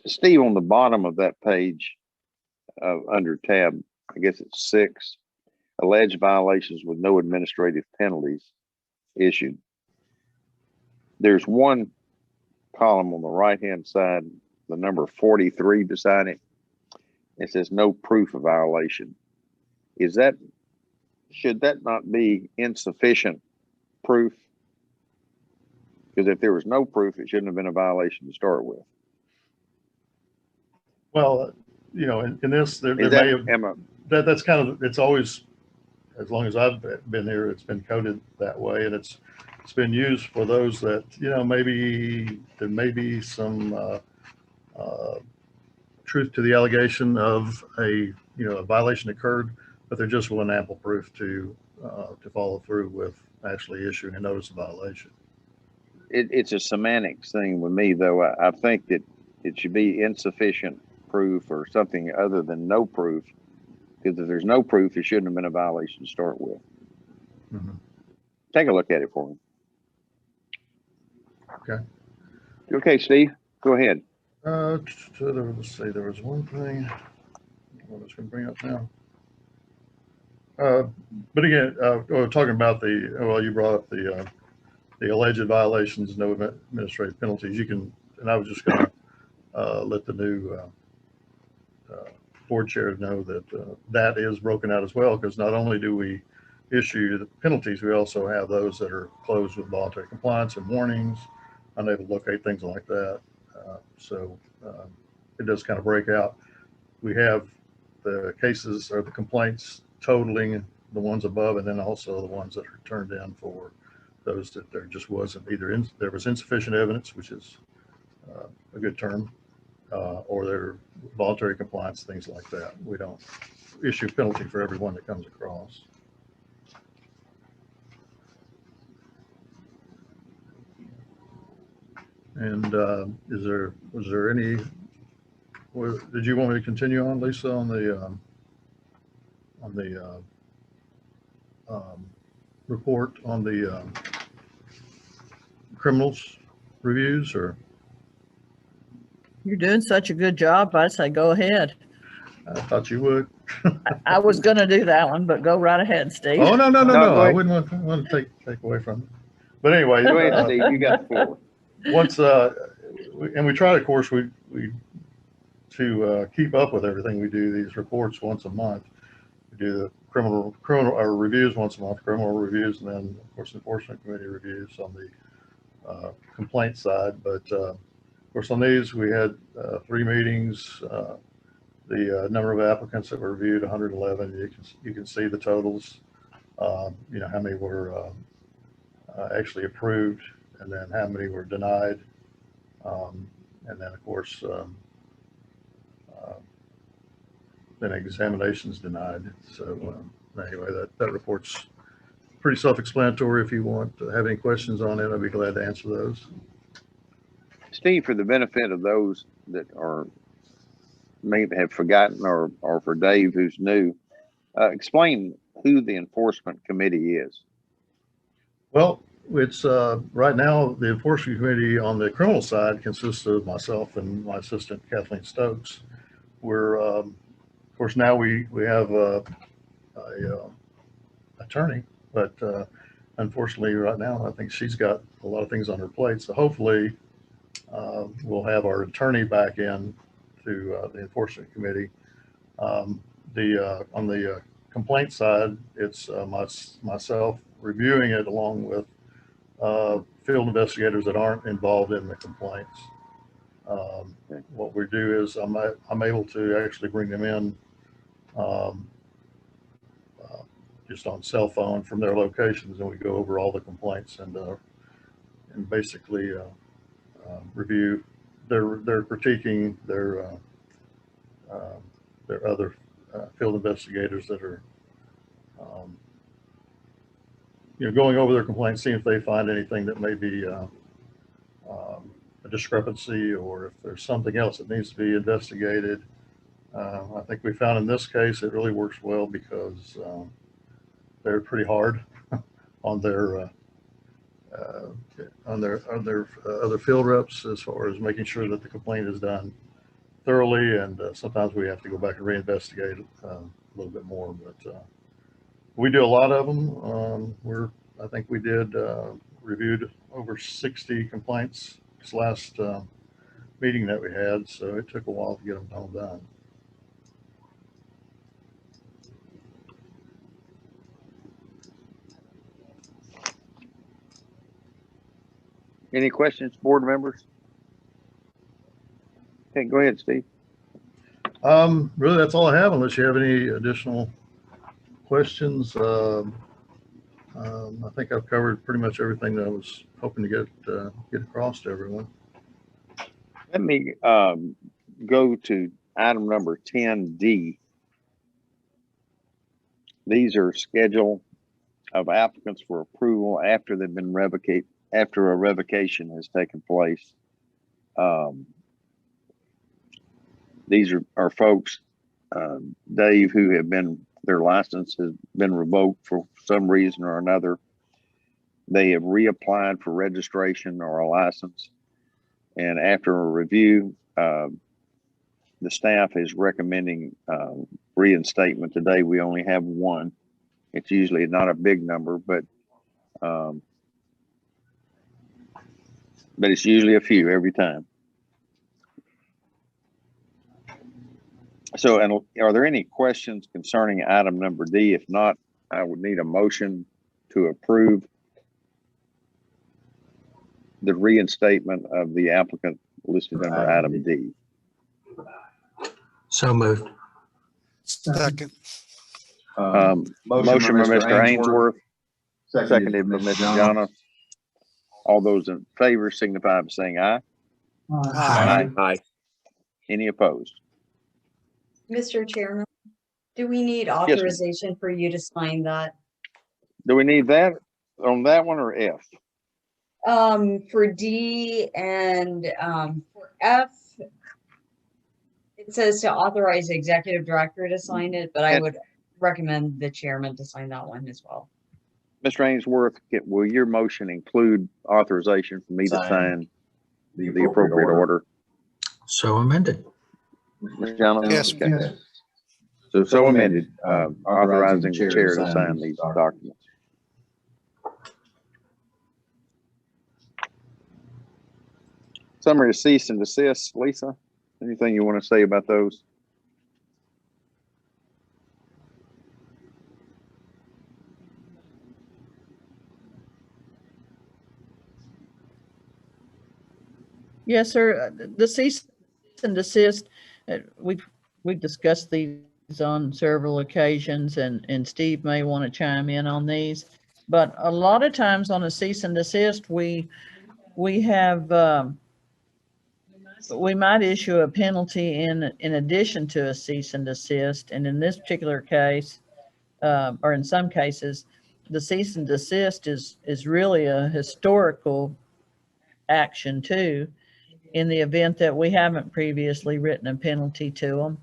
Steve, on the bottom of that page, under tab, I guess it's 6, alleged violations with no administrative penalties issued. There's one column on the right-hand side, the number 43 beside it. It says no proof of violation. Should that not be insufficient proof? Because if there was no proof, it shouldn't have been a violation to start with. Well, you know, in this, there may have, that's kind of, it's always, as long as I've been here, it's been coded that way, and it's been used for those that, you know, maybe there may be some truth to the allegation of a violation occurred, but there just wasn't ample proof to follow through with actually issuing a notice of violation. It's a semantics thing with me, though. I think that it should be insufficient proof or something other than no proof, because if there's no proof, it shouldn't have been a violation to start with. Mm-hmm. Take a look at it for me. Okay. Okay, Steve, go ahead. Let's see, there was one thing I was going to bring up now. But again, talking about you brought up the alleged violations, no administrative penalties. You can, and I was just going to let the new board chair know that that is broken out as well, because not only do we issue the penalties, we also have those that are closed with voluntary compliance and warnings, unable to locate, things like that. So it does kind of break out. We have the cases or the complaints totaling the ones above, and then also the ones that are turned in for those that there just wasn't either there was insufficient evidence, which is a good term, or their voluntary compliance, things like that. We don't issue penalty for everyone that comes across. And was there any, did you want me to continue on, Lisa, on the report on the criminals reviews, or? You're doing such a good job. I say go ahead. I thought you would. I was going to do that one, but go right ahead, Steve. Oh, no. I wouldn't want to take away from it. But anyway, go ahead, Steve. You got the floor. Once, and we try, of course, we to keep up with everything. We do these reports once a month. We do the criminal reviews once a month, criminal reviews, and then of course enforcement committee reviews on the complaint side. But of course, on these we had 3 meetings. The number of applicants that were reviewed, 111. You can see the totals. You know how many were actually approved, and then how many were denied, and then of course then examinations denied. So anyway, that report's pretty self-explanatory. If you want to have any questions on it, I'd be glad to answer those. Steve, for the benefit of those that may have forgotten, or for Dave who's new, explain who the enforcement committee is. Well, it's right now the enforcement committee on the criminal side consists of myself and my assistant Kathleen Stokes. We're of course now we have a attorney, but unfortunately right now I think she's got a lot of things on her plate. So hopefully we'll have our attorney back in to the enforcement committee. On the complaint side, it's myself reviewing it along with field investigators that aren't involved in the complaints. What we do is I'm able to actually bring them in just on cell phone from their locations, and we go over all the complaints and basically review. They're critiquing their other field investigators that are going over their complaints, seeing if they find anything that may be a discrepancy, or if there's something else that needs to be investigated. I think we found in this case it really works well because they're pretty hard on their other field reps as far as making sure that the complaint is done thoroughly, and sometimes we have to go back and reinvestigate a little bit more, but we do a lot of them. I think we reviewed over 60 complaints this last meeting that we had, so it took a while to get them all done. Any questions, board members? Okay, go ahead, Steve. Really, that's all I have, unless you have any additional questions. I think I've covered pretty much everything that I was hoping to get across to everyone. Let me go to item number 10D. These are schedule of applicants for approval after they've been after a revocation has taken place. These are folks, Dave, who have their license has been revoked for some reason or another. They have reapplied for registration or a license, and after a review, the staff is recommending reinstatement. Today we only have one. It's usually not a big number, but it's usually a few every time. So, and are there any questions concerning item number D? If not, I would need a motion to approve the reinstatement of the applicant listed under item D. So moved. Second. Motion by Mr. Ainsworth, seconded by Mr. Johnson. All those in favor signify by saying aye. Aye. Aye. Any opposed? Mr. Chairman, do we need authorization for you to sign that? Do we need that on that one or F? For D and for F, it says to authorize the executive director to sign it, but I would recommend the chairman to sign that one as well. Mr. Ainsworth, will your motion include authorization for me to sign the appropriate order? So amended. Mr. Johnson? Yes. Okay. So amended, authorizing the chair to sign these documents. Summary of cease and desist, Lisa, anything you want to say about those? Yes, sir. The cease and desist, we've discussed these on several occasions, and Steve may want to chime in on these. But a lot of times on a cease and desist, we have we might issue a penalty in addition to a cease and desist. And in this particular case, or in some cases, the cease and desist is really a historical action too. In the event that we haven't previously written a penalty to them,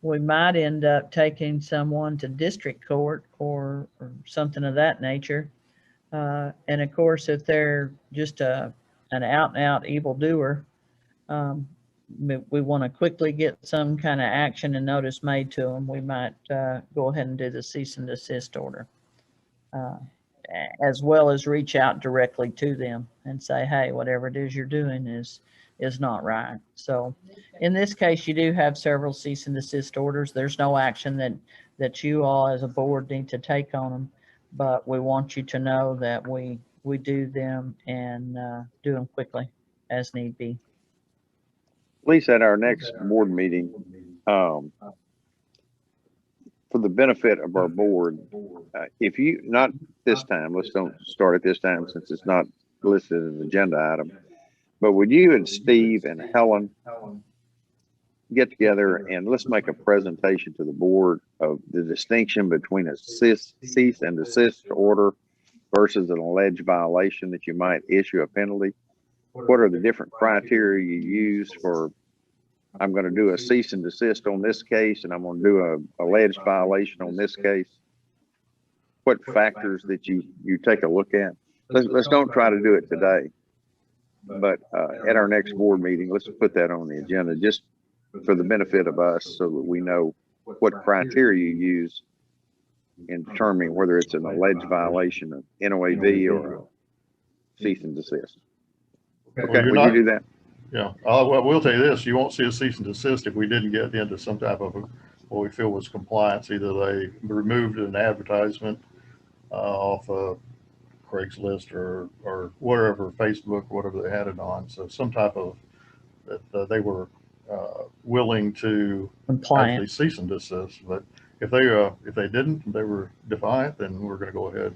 we might end up taking someone to district court or something of that nature. And of course, if they're just an out and out evildoer, we want to quickly get some kind of action and notice made to them. We might go ahead and do the cease and desist order, as well as reach out directly to them and say, hey, whatever it is you're doing is not right. So in this case, you do have several cease and desist orders. There's no action that you all as a board need to take on them, but we want you to know that we we do them and do them quickly as need be. Lisa, at our next board meeting, for the benefit of our board, if you, not this time, let's don't start at this time since it's not listed as an agenda item, but would you and Steve and Helen get together and let's make a presentation to the board of the distinction between a cease and desist order versus an alleged violation that you might issue a penalty? What are the different criteria you use for, I'm going to do a cease and desist on this case and I'm going to do a alleged violation on this case? What factors that you take a look at? Let's don't try to do it today, but at our next board meeting, let's put that on the agenda just for the benefit of us so that we know what criteria you use in determining whether it's an alleged violation of NOAV or a cease and desist. Okay, would you do that? Yeah, I will tell you this, you won't see a cease and desist if we didn't get into some type of what we feel was compliance. Either they removed an advertisement off of Craigslist or wherever, Facebook, whatever they had it on. So some type of that they were willing to Compliant. actually cease and desist. But if they didn't, they were defiant, then we're going to go ahead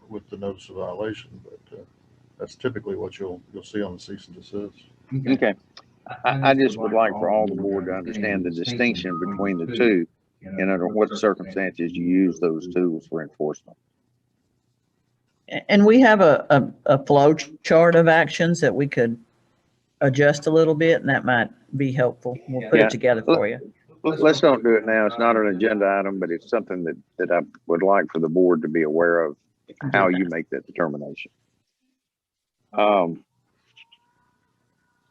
with the notice of violation. But that's typically what you'll see on the cease and desist. Okay. I just would like for all the board to understand the distinction between the two and under what circumstances you use those tools for enforcement. And we have a flow chart of actions that we could adjust a little bit, and that might be helpful. We'll put Yeah. it together for you. Let's don't do it now. It's not an agenda item, but it's something that I would like for the board to be aware of how you make that determination.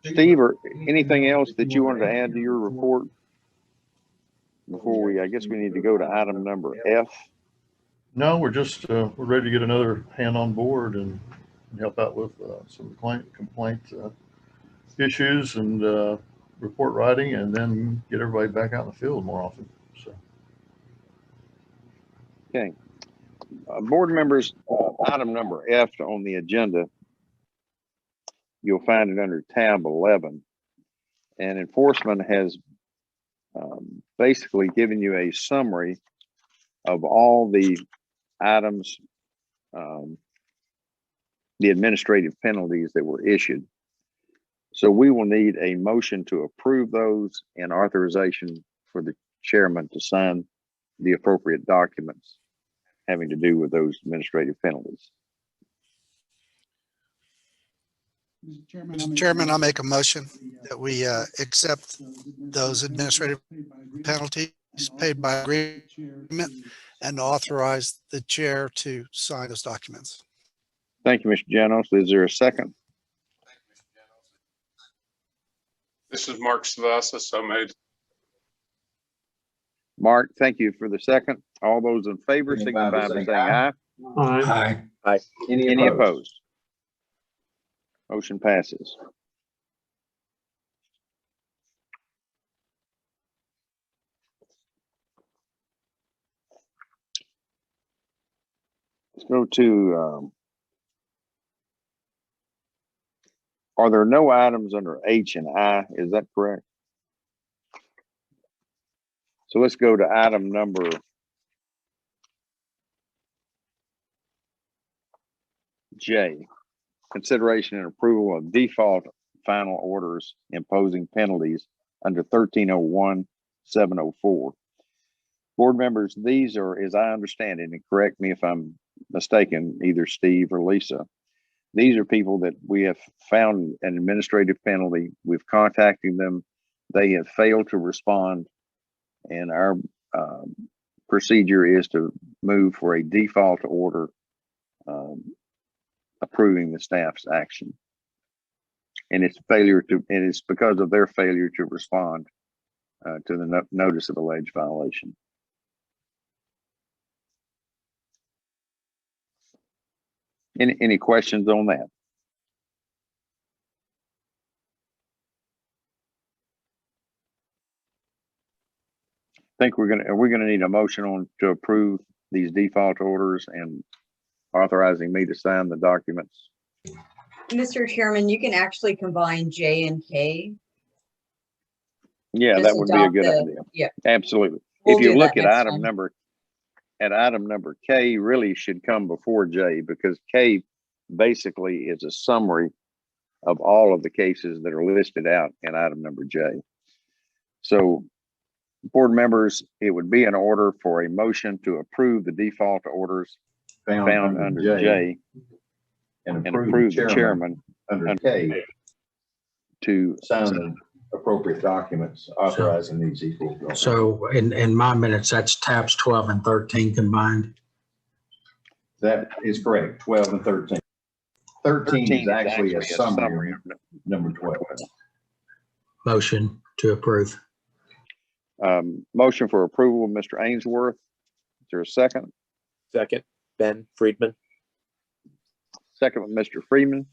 Steve, or anything else that you wanted to add to your report before I guess we need to go to item number F. No, we're just we're ready to get another hand on board and help out with some complaint issues and report writing, and then get everybody back out in the field more often. So, Okay, board members, item number F on the agenda, you'll find it under tab 11, and enforcement has basically given you a summary of all the items, the administrative penalties that were issued. So we will need a motion to approve those and authorization for the chairman to sign the appropriate documents having to do with those administrative penalties. Mr. Chairman, I'll make a motion that we accept those administrative penalties paid by agreement and authorize the chair to sign those documents. Thank you, Mr. Janos. Is there a second? This is Mark Savassa, so made. Mark, thank you for the second. All those in favor signify by saying aye. Aye. Aye. Any opposed? Motion passes. Let's go to, are there no items under H and I? Is that correct? So let's go to item number J. Consideration and approval of default final orders imposing penalties under 1301-704. Board members, these are, as I understand it, and correct me if I'm mistaken, either Steve or Lisa, these are people that we have found an administrative penalty. We've contacted them. They have failed to respond. And our procedure is to move for a default order approving the staff's action. And it's because of their failure to respond to the notice of alleged violation. Any questions on that? I think we're gonna need a motion to approve these default orders and authorizing me to sign the documents. Mr. Chairman, you can actually combine J and K. Yeah, Just that would be a adopt good the- idea. Yeah. Absolutely. We'll If you do look that at next item time. number K really should come before J, because K basically is a summary of all of the cases that are listed out in item number J. So, board members, it would be in order for a motion to approve the default orders found under J and and approve the chairman under K to sign the appropriate documents authorizing these equal. So in my minutes, that's tabs 12 and 13 combined. That is correct, 12 and 13. 13 is actually a summary of number 12. Motion to approve. Motion for approval, Mr. Ainsworth. Is there a second? Second, Ben Friedman. Second with Mr. Freeman.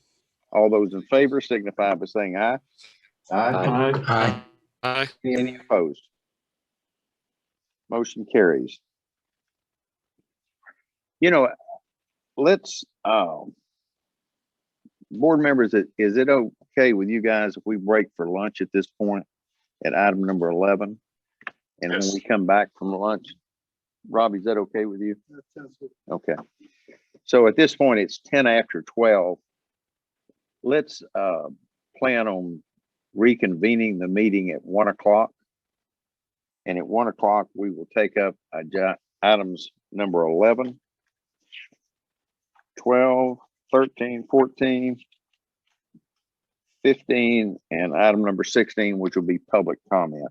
All those in favor signify by saying aye. Aye. Aye. Any opposed? Motion carries. You know, let's, board members, is it okay with you guys if we break for lunch at this point at item number 11? And when Yes. we come back from lunch, Robbie, is that okay with you? That sounds good. Okay. So at this point, it's 10 after 12. Let's plan on reconvening the meeting at 1 o'clock. And at 1 o'clock, we will take up items number 11, 12, 13, 14, 15, and item number 16, which will be public comment.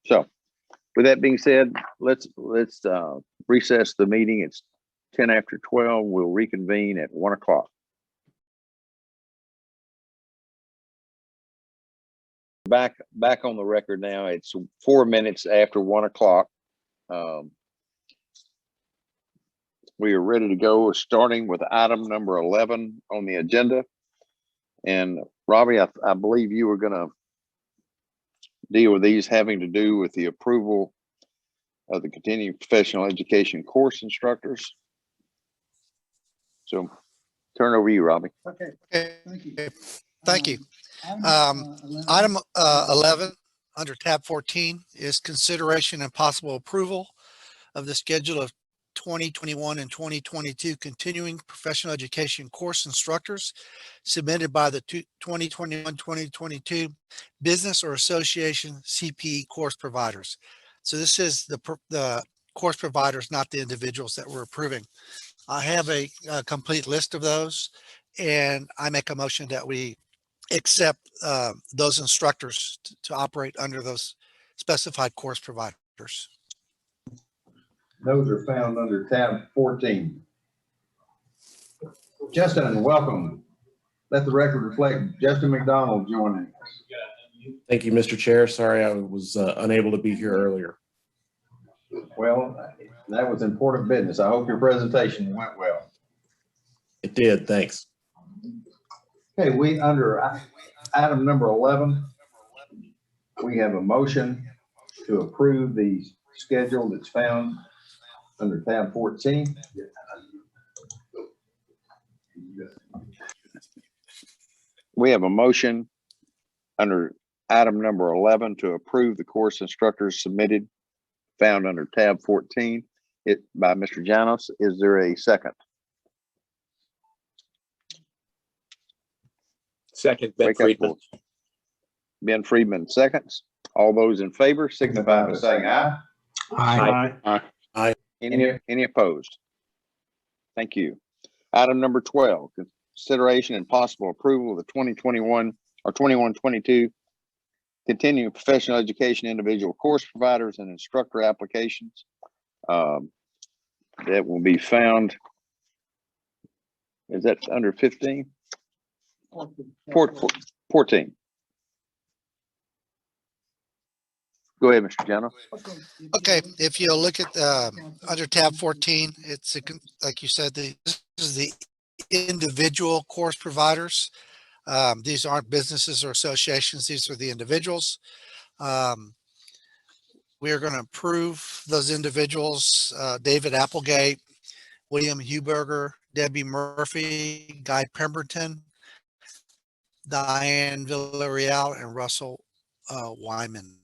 So with that being said, let's recess the meeting. It's 10 after 12. We'll reconvene at 1 o'clock. Back on the record now. It's 4 minutes after 1 o'clock. We are ready to go, starting with item number 11 on the agenda. And Robbie, I believe you were going to deal with these having to do with the approval of the continuing professional education course instructors. So turn over to you, Robbie. Okay. Thank you. Item 11 under tab 14 is consideration and possible approval of the schedule of 2021 and 2022 continuing professional education course instructors submitted by the 2021-2022 business or association CPE course providers. So this is the course providers, not the individuals that we're approving. I have a complete list of those, and I make a motion that we accept those instructors to operate under those specified course providers. Those are found under tab 14. Justin, welcome. Let the record reflect Justin McDonald joining us. Thank you, Mr. Chair. Sorry I was unable to be here earlier. Well, that was important business. I hope your presentation went well. It did, thanks. Okay, we under item number 11, we have a motion to approve the schedule that's found under tab 14. We have a motion under item number 11 to approve the course instructors submitted found under tab 14 by Mr. Janos. Is there a second? Second, Ben Friedman. Ben Friedman seconds. All those in favor signify by saying aye. Aye. Any opposed? Thank you. Item number 12, consideration and possible approval of the 2021 or 21-22 continuing professional education individual course providers and instructor applications. That will be found. Is that under 15? 14. Go ahead, Mr. Jano. Okay, if you look at under tab 14, it's like you said, this is the individual course providers. These aren't businesses or associations. These are the individuals. we are going to approve those individuals, David Applegate, William Huberger, Debbie Murphy, Guy Pemberton, Diane Villarreal, and Russell Wyman.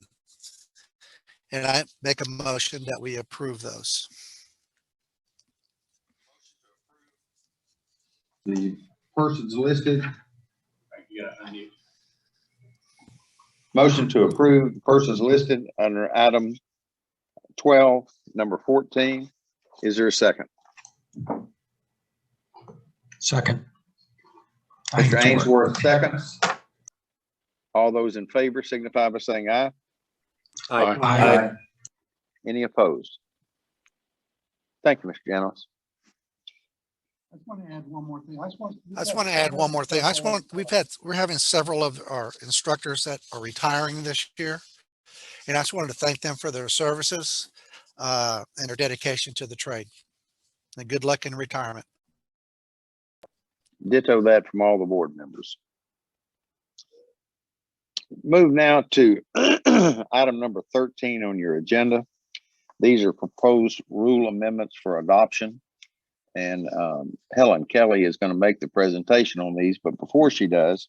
And I make a motion that we approve those. The persons listed. Motion to approve the persons listed under item 12, number 14. Is there a second? Second. Mr. Ainsworth seconds. All those in favor signify by saying aye. Aye. Any opposed? Thank you, Mr. Janos. I just want to add one more thing. We're having several of our instructors that are retiring this year. And I just wanted to thank them for their services and their dedication to the trade. And good luck in retirement. Ditto that from all the board members. Move now to item number 13 on your agenda. These are proposed rule amendments for adoption. And Helen Kelly is going to make the presentation on these, but before she does,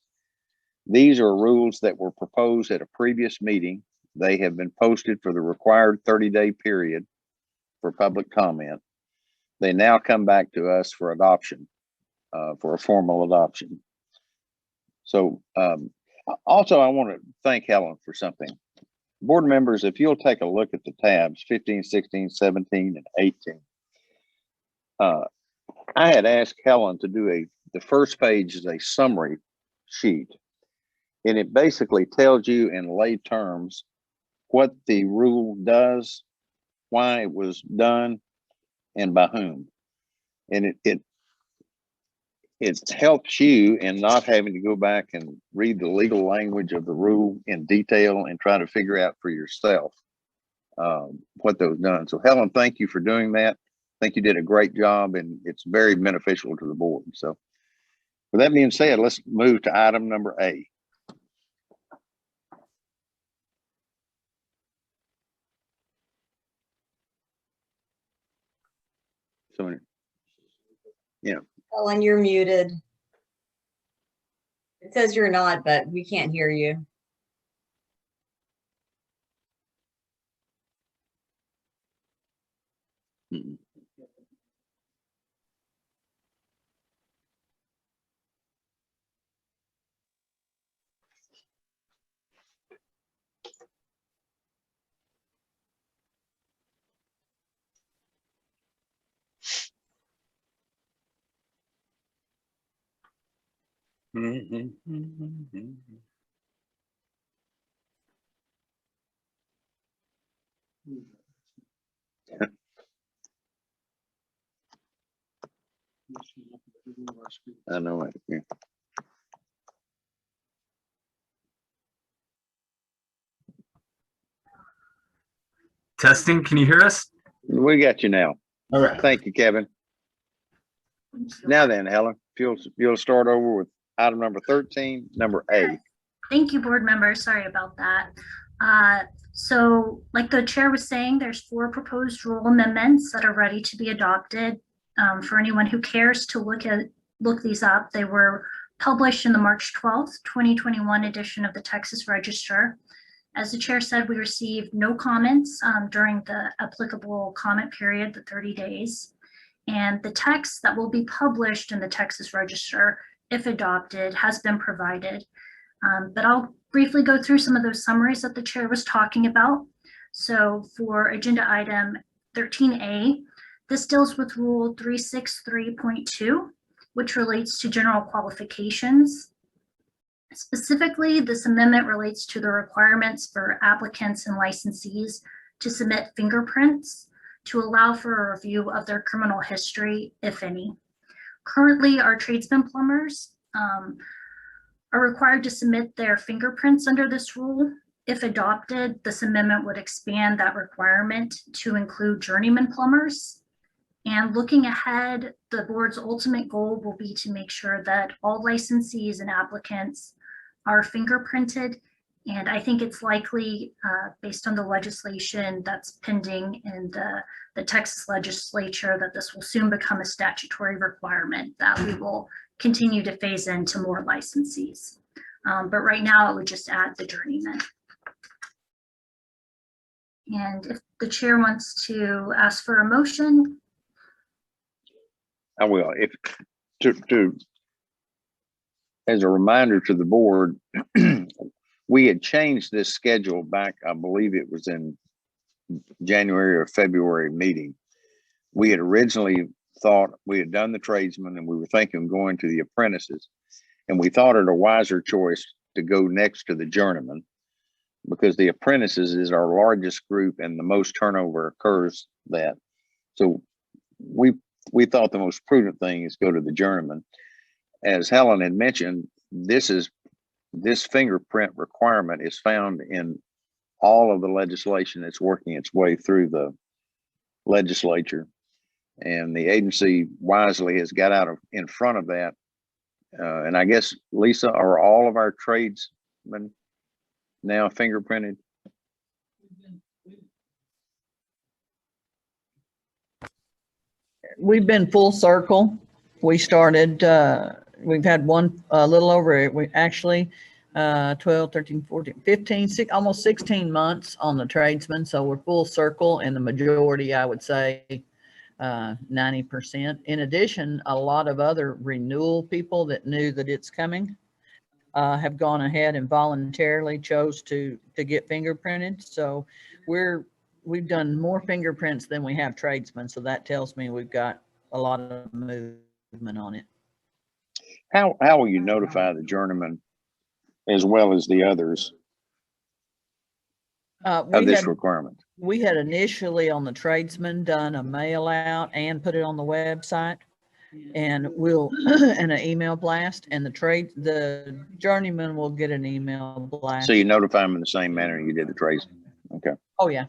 these are rules that were proposed at a previous meeting. They have been posted for the required 30-day period for public comment. They now come back to us for adoption, for a formal adoption. So also, I want to thank Helen for something. Board members, if you'll take a look at the tabs 15, 16, 17, and 18. I had asked Helen to do the first page is a summary sheet, and it basically tells you in lay terms what the rule does, why it was done, and by whom. And it helps you in not having to go back and read the legal language of the rule in detail and try to figure out for yourself what those done. So Helen, thank you for doing that. I think you did a great job, and it's very beneficial to the board. So with that being said, let's move to item number A. So, yeah. Ellen, you're muted. It says you're not, but we can't hear you. Mm-mm. I know it. Yeah. Testing, can you hear us? We got you now. All right. Thank you, Kevin. Now then, Helen, if you'll start over with item number 13, number A. Thank you, board members. Sorry about that. So like the chair was saying, there's 4 proposed rule amendments that are ready to be adopted. For anyone who cares to look these up, they were published in the March 12th, 2021 edition of the Texas Register. As the chair said, we received no comments during the applicable comment period, the 30 days. And the text that will be published in the Texas Register, if adopted, has been provided. But I'll briefly go through some of those summaries that the chair was talking about. So for agenda item 13A, this deals with rule 363.2, which relates to general qualifications. Specifically, this amendment relates to the requirements for applicants and licensees to submit fingerprints to allow for a review of their criminal history, if any. Currently, our tradesmen plumbers are required to submit their fingerprints under this rule. If adopted, this amendment would expand that requirement to include journeyman plumbers. And looking ahead, the board's ultimate goal will be to make sure that all licensees and applicants are fingerprinted And I think it's likely, based on the legislation that's pending in the Texas legislature, that this will soon become a statutory requirement that we will continue to phase into more licensees. But right now, it would just add the journeyman. And if the chair wants to ask for a motion. I will. If as a reminder to the board, we had changed this schedule back, I believe it was in January or February meeting. We had originally thought we had done the tradesmen and we were thinking of going to the apprentices. And we thought it a wiser choice to go next to the journeyman, because the apprentices is our largest group and the most turnover occurs that. So we thought the most prudent thing is go to the journeyman. As Helen had mentioned, this fingerprint requirement is found in all of the legislation that's working its way through the legislature. And the agency wisely has got out in front of that. And I guess, Lisa, are all of our tradesmen now fingerprinted? We've been full circle. We started, we've had one a little over, we actually 12, 13, 14, 15, almost 16 months on the tradesman. So we're full circle, and the majority, I would say 90%. In addition, a lot of other renewal people that knew that it's coming have gone ahead and voluntarily chose to get fingerprinted. So we've done more fingerprints than we have tradesmen. So that tells me we've got a lot of movement on it. How will you notify the journeyman as well as the others of this requirement? We had initially on the tradesman done a mail out and put it on the website, and we'll and an email blast, and the journeyman will get an email blast. So you notify them in the same manner you did the tradesman. Okay. Oh yeah.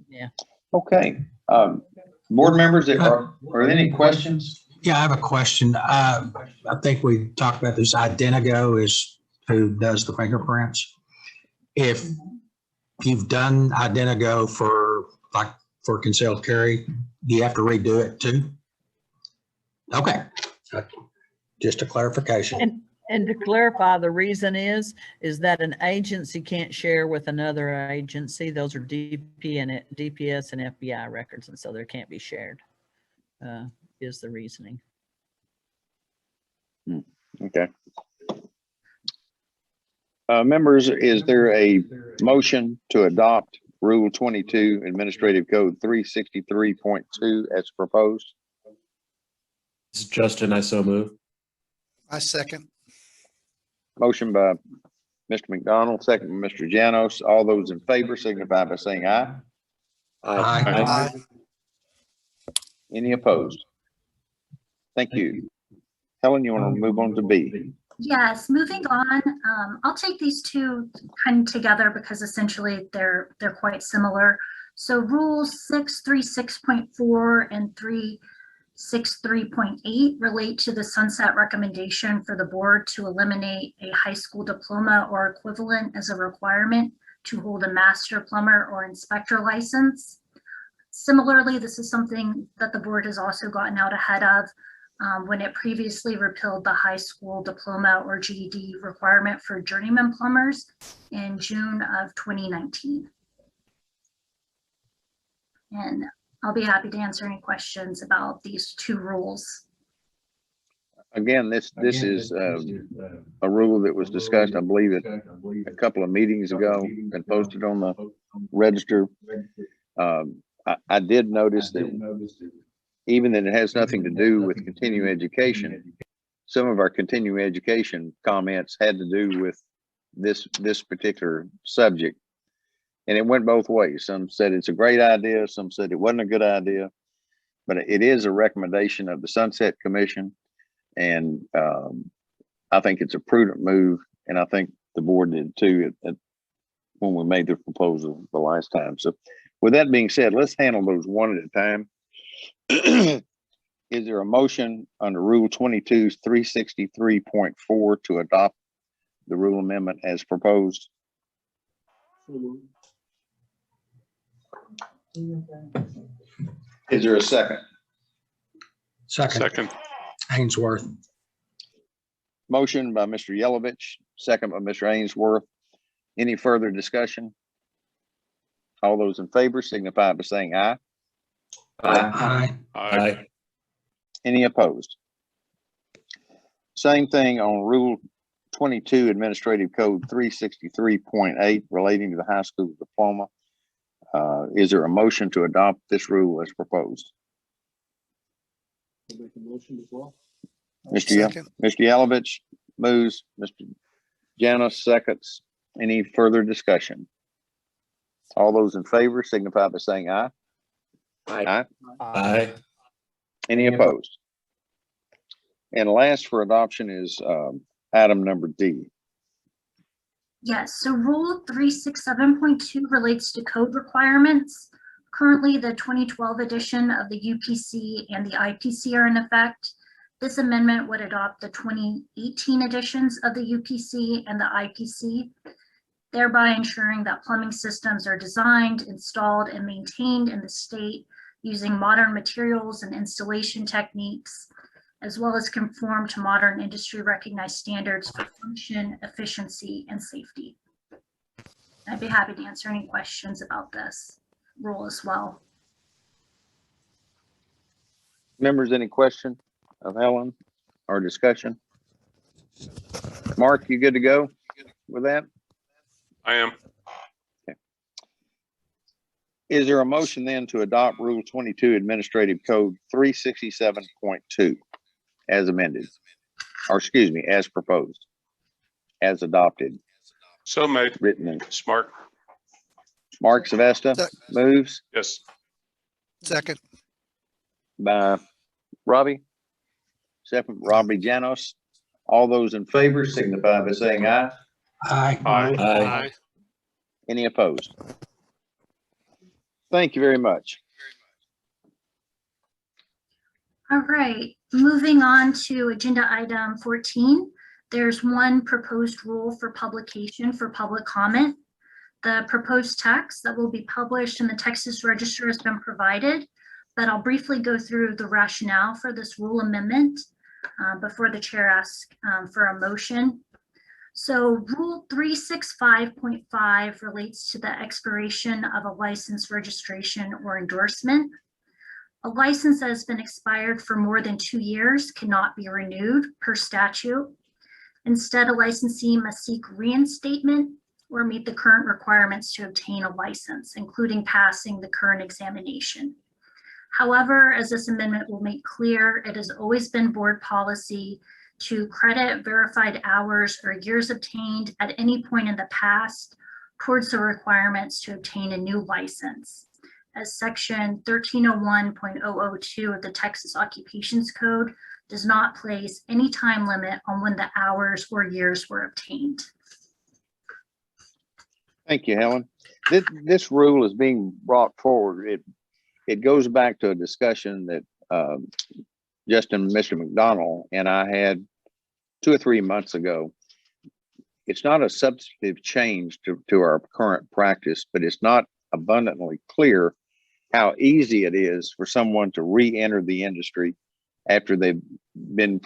Yeah. Okay. Board members, are there any questions? Yeah, I have a question. I think we talked about this. Identigo is who does the fingerprints. If you've done Identigo for concealed carry, do you have to redo it too? Okay, just a clarification. And to clarify, the reason is that an agency can't share with another agency. Those are DPS and FBI records, and so they can't be shared, is the reasoning. Okay. Members, is there a motion to adopt Rule 22 Administrative Code 363.2 as proposed? This is Justin, I so move. I second. Motion by Mr. McDonald, second by Mr. Janos. All those in favor signify by saying aye. Aye. Aye. Any opposed? Thank you. Helen, you want to move on to B? Yes, moving on. I'll take these two kind of together because essentially they're quite similar. So rules 636.4 and 363.8 relate to the sunset recommendation for the board to eliminate a high school diploma or equivalent as a requirement to hold a master plumber or inspector license. Similarly, this is something that the board has also gotten out ahead of when it previously repealed the high school diploma or GED requirement for journeyman plumbers in June of 2019. And I'll be happy to answer any questions about these two rules. Again, this is a rule that was discussed, I believe, at a couple of meetings ago and posted on the register. I did notice that even that it has nothing to do with continuing education, some of our continuing education comments had to do with this particular subject. And it went both ways. Some said it's a great idea. Some said it wasn't a good idea. But it is a recommendation of the Sunset Commission. And I think it's a prudent move. And I think the board did too when we made the proposal the last time. So with that being said, let's handle those one at a time. Is there a motion under Rule 22's 363.4 to adopt the rule amendment as proposed? Is there a second? Second, Ainsworth. Motion by Mr. Yelovich, second by Mr. Ainsworth. Any further discussion? All those in favor signify by saying aye. Aye. Aye. Any opposed? Same thing on Rule 22, Administrative Code 363.8 relating to the high school diploma. Is there a motion to adopt this rule as proposed? I'll make a motion as well. Mr. Yelovich moves, Mr. Janos seconds. Any further discussion? All those in favor signify by saying aye. Aye. Aye. Any opposed? And last for adoption is item number D. Yes, so Rule 367.2 relates to code requirements. Currently, the 2012 edition of the UPC and the IPC are in effect. This amendment would adopt the 2018 editions of the UPC and the IPC, thereby ensuring that plumbing systems are designed, installed, and maintained in the state using modern materials and installation techniques, as well as conform to modern industry recognized standards for function, efficiency, and safety. I'd be happy to answer any questions about this rule as well. Members, any question of Helen or discussion? Mark, you good to go with that? I am. Okay. Is there a motion then to adopt Rule 22 Administrative Code 367.2 as amended? Or excuse me, as proposed, as adopted? So made. Written in. Smart. Mark Savesta moves. Yes. Second. By Robbie. Second, Robbie Janos. All those in favor signify by saying aye. Aye. Aye. Any opposed? Thank you very much. All right, moving on to agenda item 14. There's one proposed rule for publication for public comment. The proposed text that will be published in the Texas Register has been provided, but I'll briefly go through the rationale for this rule amendment before the chair asks for a motion. So Rule 365.5 relates to the expiration of a license, registration, or endorsement. A license that has been expired for more than 2 years cannot be renewed per statute. Instead, a licensee must seek reinstatement or meet the current requirements to obtain a license, including passing the current examination. However, as this amendment will make clear, it has always been board policy to credit verified hours or years obtained at any point in the past towards the requirements to obtain a new license, as section 1301.002 of the Texas Occupations Code does not place any time limit on when the hours or years were obtained. Thank you, Helen. This rule is being brought forward. It goes back to a discussion that Justin, Mr. McDonald, and I had 2 or 3 months ago. It's not a substantive change to our current practice, but it's not abundantly clear how easy it is for someone to re-enter the industry after they've been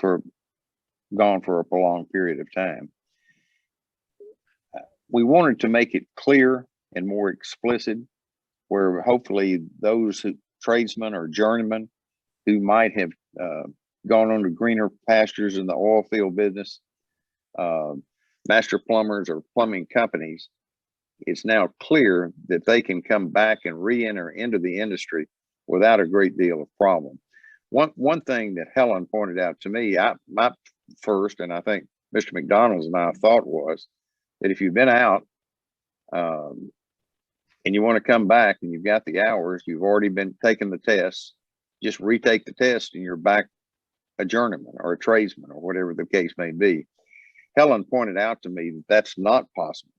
gone for a prolonged period of time. We wanted to make it clear and more explicit, where hopefully those tradesmen or journeymen who might have gone on to greener pastures in the oil field business, master plumbers or plumbing companies, it's now clear that they can come back and re-enter into the industry without a great deal of problem. One thing that Helen pointed out to me, my first, and I think Mr. McDonald's and I thought was that if you've been out and you want to come back and you've got the hours, you've already been taking the tests, just retake the test and you're back a journeyman or a tradesman or whatever the case may be. Helen pointed out to me that that's not possible,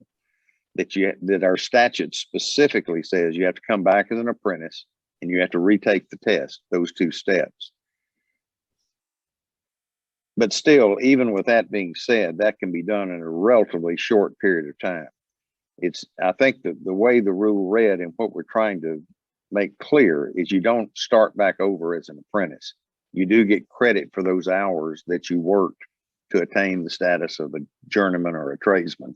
that our statute specifically says you have to come back as an apprentice and you have to retake the test, those 2 steps. But still, even with that being said, that can be done in a relatively short period of time. I think that the way the rule read and what we're trying to make clear is you don't start back over as an apprentice. You do get credit for those hours that you worked to attain the status of a journeyman or a tradesman.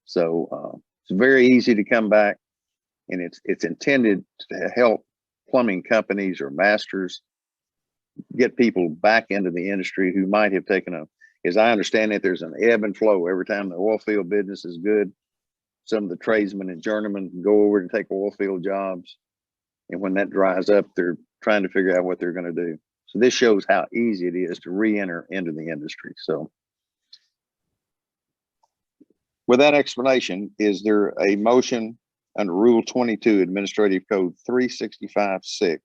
So it's very easy to come back, and it's intended to help plumbing companies or masters get people back into the industry who might have taken as I understand it, there's an ebb and flow. Every time the oil field business is good, some of the tradesmen and journeymen can go over and take oil field jobs. And when that dries up, they're trying to figure out what they're going to do. So this shows how easy it is to re-enter into the industry. So with that explanation, is there a motion under Rule 22, Administrative Code 365-6,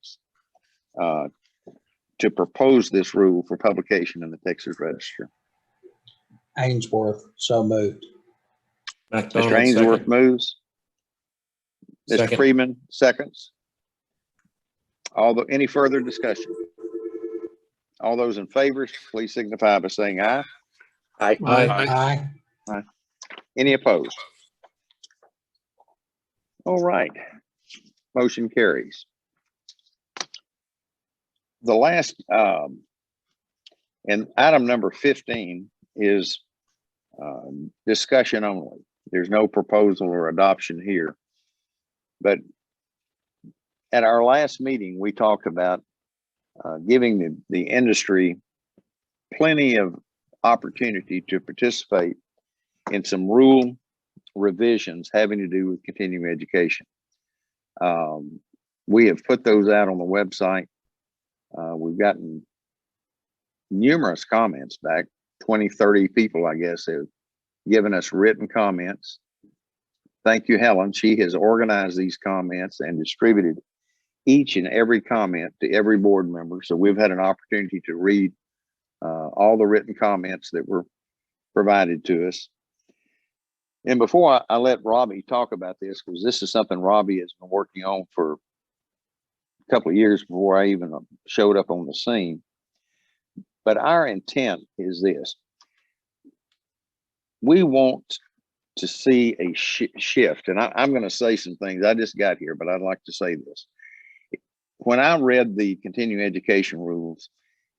to propose this rule for publication in the Texas Register? Ainsworth, so moved. Mr. Ainsworth moves. Mr. Second. Freeman seconds. Any further discussion? All those in favor, please signify by saying aye. Aye. Aye. Aye. Any opposed? All right. Motion carries. The last, and item number 15 is discussion only. There's no proposal or adoption here. But at our last meeting, we talked about giving the industry plenty of opportunity to participate in some rule revisions having to do with continuing education. We have put those out on the website. We've gotten numerous comments back, 20, 30 people, I guess, have given us written comments. Thank you, Helen. She has organized these comments and distributed each and every comment to every board member. So we've had an opportunity to read all the written comments that were provided to us. And before I let Robbie talk about this, because this is something Robbie has been working on for a couple of years before I even showed up on the scene. But our intent is this. We want to see a shift. And I'm going to say some things. I just got here, but I'd like to say this. When I read the continuing education rules,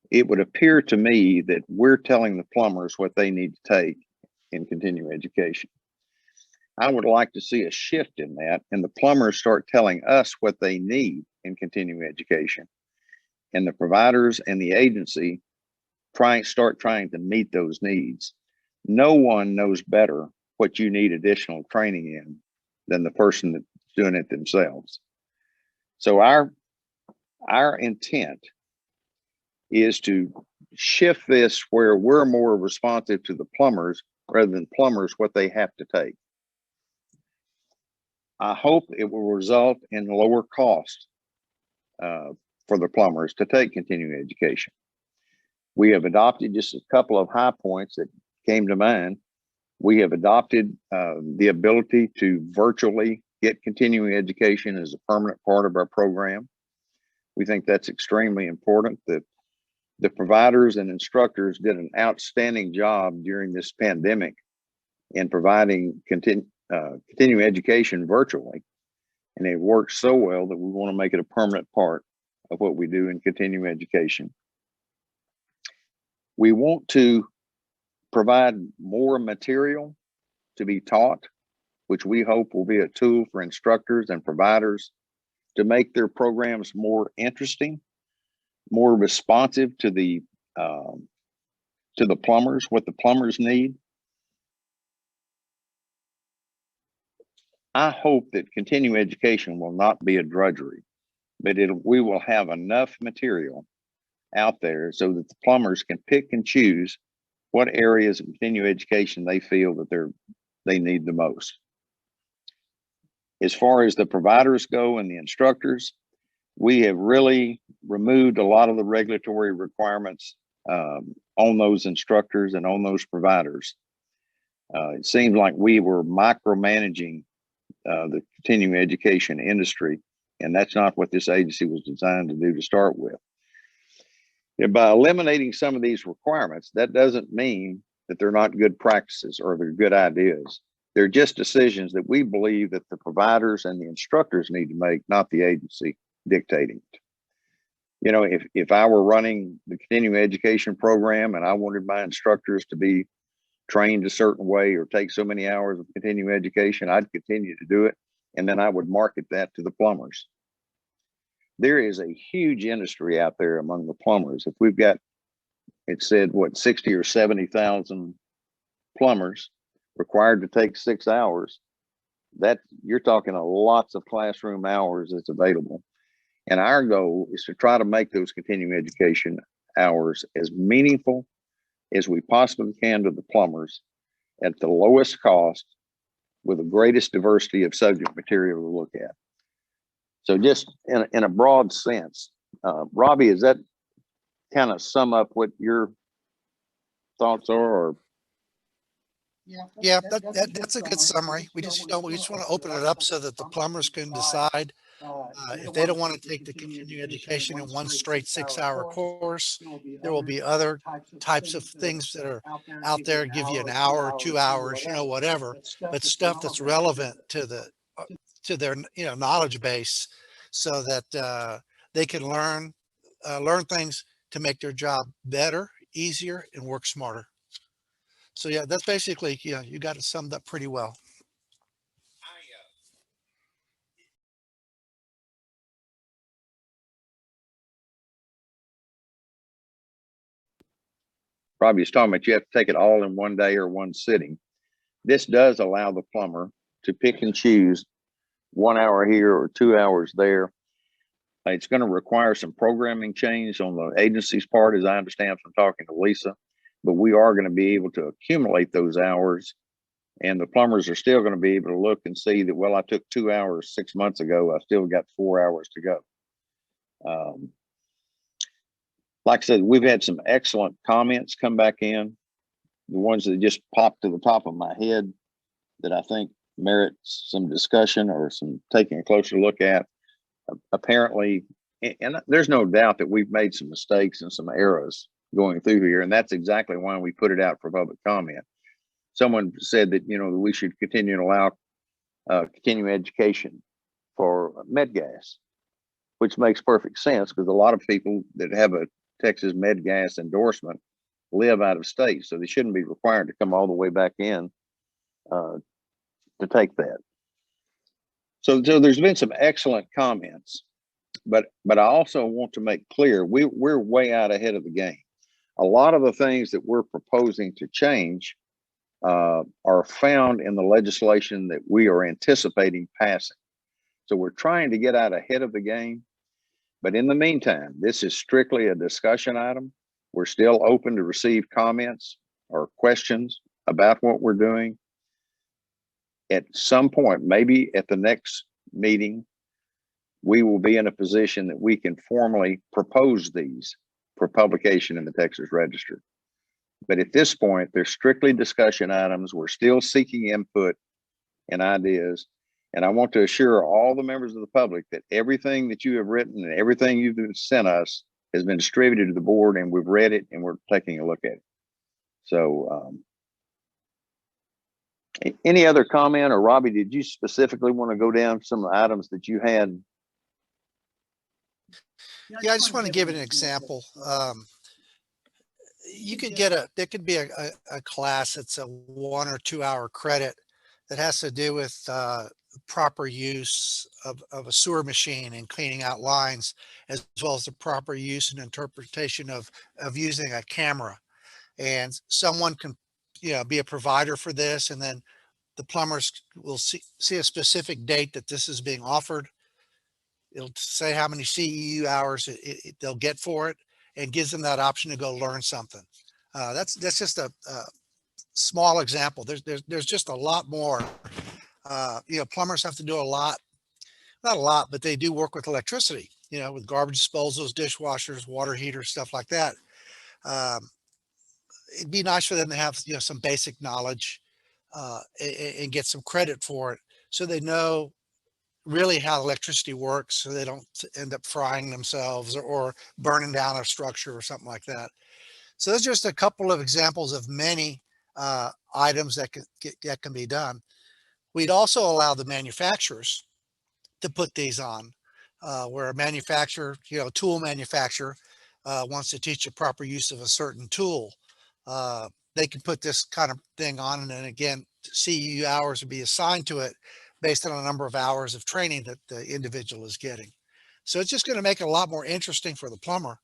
it would appear to me that we're telling the plumbers what they need to take in continuing education. I would like to see a shift in that, and the plumbers start telling us what they need in continuing education, and the providers and the agency start trying to meet those needs. No one knows better what you need additional training in than the person that's doing it themselves. So our intent is to shift this where we're more responsive to the plumbers rather than plumbers what they have to take. I hope it will result in lower cost for the plumbers to take continuing education. We have adopted just a couple of high points that came to mind. We have adopted the ability to virtually get continuing education as a permanent part of our program. We think that's extremely important. That the providers and instructors did an outstanding job during this pandemic in providing continuing education virtually. And it worked so well that we want to make it a permanent part of what we do in continuing education. We want to provide more material to be taught, which we hope will be a tool for instructors and providers to make their programs more interesting, more responsive to the plumbers, what the plumbers need. I hope that continuing education will not be a drudgery, but we will have enough material out there so that the plumbers can pick and choose what areas of continuing education they feel that they need the most. As far as the providers go and the instructors, we have really removed a lot of the regulatory requirements on those instructors and on those providers. It seemed like we were micromanaging the continuing education industry, and that's not what this agency was designed to do to start with. And by eliminating some of these requirements, that doesn't mean that they're not good practices or they're good ideas. They're just decisions that we believe that the providers and the instructors need to make, not the agency dictating it. You know, if I were running the continuing education program and I wanted my instructors to be trained a certain way or take so many hours of continuing education, I'd continue to do it. And then I would market that to the plumbers. There is a huge industry out there among the plumbers. If we've got, it said, what, 60 or 70,000 plumbers required to take 6 hours, that you're talking lots of classroom hours that's available. And our goal is to try to make those continuing education hours as meaningful as we possibly can to the plumbers at the lowest cost with the greatest diversity of subject material to look at. So just in a broad sense, Robbie, is that kind of sum up what your thoughts are? Or Yeah, that's a good summary. We just want to open it up so that the plumbers can decide if they don't want to take the continuing education in one straight 6-hour course. There will be other types of things that are out there, give you an hour, 2 hours, you know, whatever, but stuff that's relevant to their knowledge base, so that they can learn things to make their job better, easier, and work smarter. So yeah, that's basically, you got it summed up pretty well. Robbie was talking about you have to take it all in one day or one sitting. This does allow the plumber to pick and choose 1 hour here or 2 hours there. It's going to require some programming change on the agency's part, as I understand from talking to Lisa, but we are going to be able to accumulate those hours, and the plumbers are still going to be able to look and see that, well, I took 2 hours 6 months ago. I still got 4 hours to go. Like I said, we've had some excellent comments come back in. The ones that just popped to the top of my head that I think merit some discussion or some taking a closer look at. Apparently, and there's no doubt that we've made some mistakes and some errors going through here, and that's exactly why we put it out for public comment. Someone said that, we should continue to allow continuing education for med gas, which makes perfect sense because a lot of people that have a Texas med gas endorsement live out of state, so they shouldn't be required to come all the way back in to take that. So there's been some excellent comments, but I also want to make clear we're way out ahead of the game. A lot of the things that we're proposing to change are found in the legislation that we are anticipating passing. So we're trying to get out ahead of the game. But in the meantime, this is strictly a discussion item. We're still open to receive comments or questions about what we're doing. At some point, maybe at the next meeting, we will be in a position that we can formally propose these for publication in the Texas Register. But at this point, they're strictly discussion items. We're still seeking input and ideas. And I want to assure all the members of the public that everything that you have written and everything you've sent us has been distributed to the board, and we've read it and we're taking a look at it. So any other comment, or Robbie, did you specifically want to go down some of the items that you had? Yeah, I just want to give it an example. You could there could be a class that's a 1 or 2 hour credit that has to do with proper use of a sewer machine and cleaning out lines, as well as the proper use and interpretation of using a camera. And someone can, be a provider for this, and then the plumbers will see a specific date that this is being offered. It'll say how many CEU hours they'll get for it, and gives them that option to go learn something. That's just a small example. There's just a lot more. Plumbers have to do a lot, not a lot, but they do work with electricity, with garbage disposals, dishwashers, water heaters, stuff like that. It'd be nice for them to have, some basic knowledge and get some credit for it, so they know really how electricity works, so they don't end up frying themselves or burning down a structure or something like that. So there's just a couple of examples of many items that can be done. We'd also allow the manufacturers to put these on, where a manufacturer, tool manufacturer, wants to teach a proper use of a certain tool. They can put this kind of thing on, and then again, CEU hours would be assigned to it based on a number of hours of training that the individual is getting. So it's just going to make it a lot more interesting for the plumber.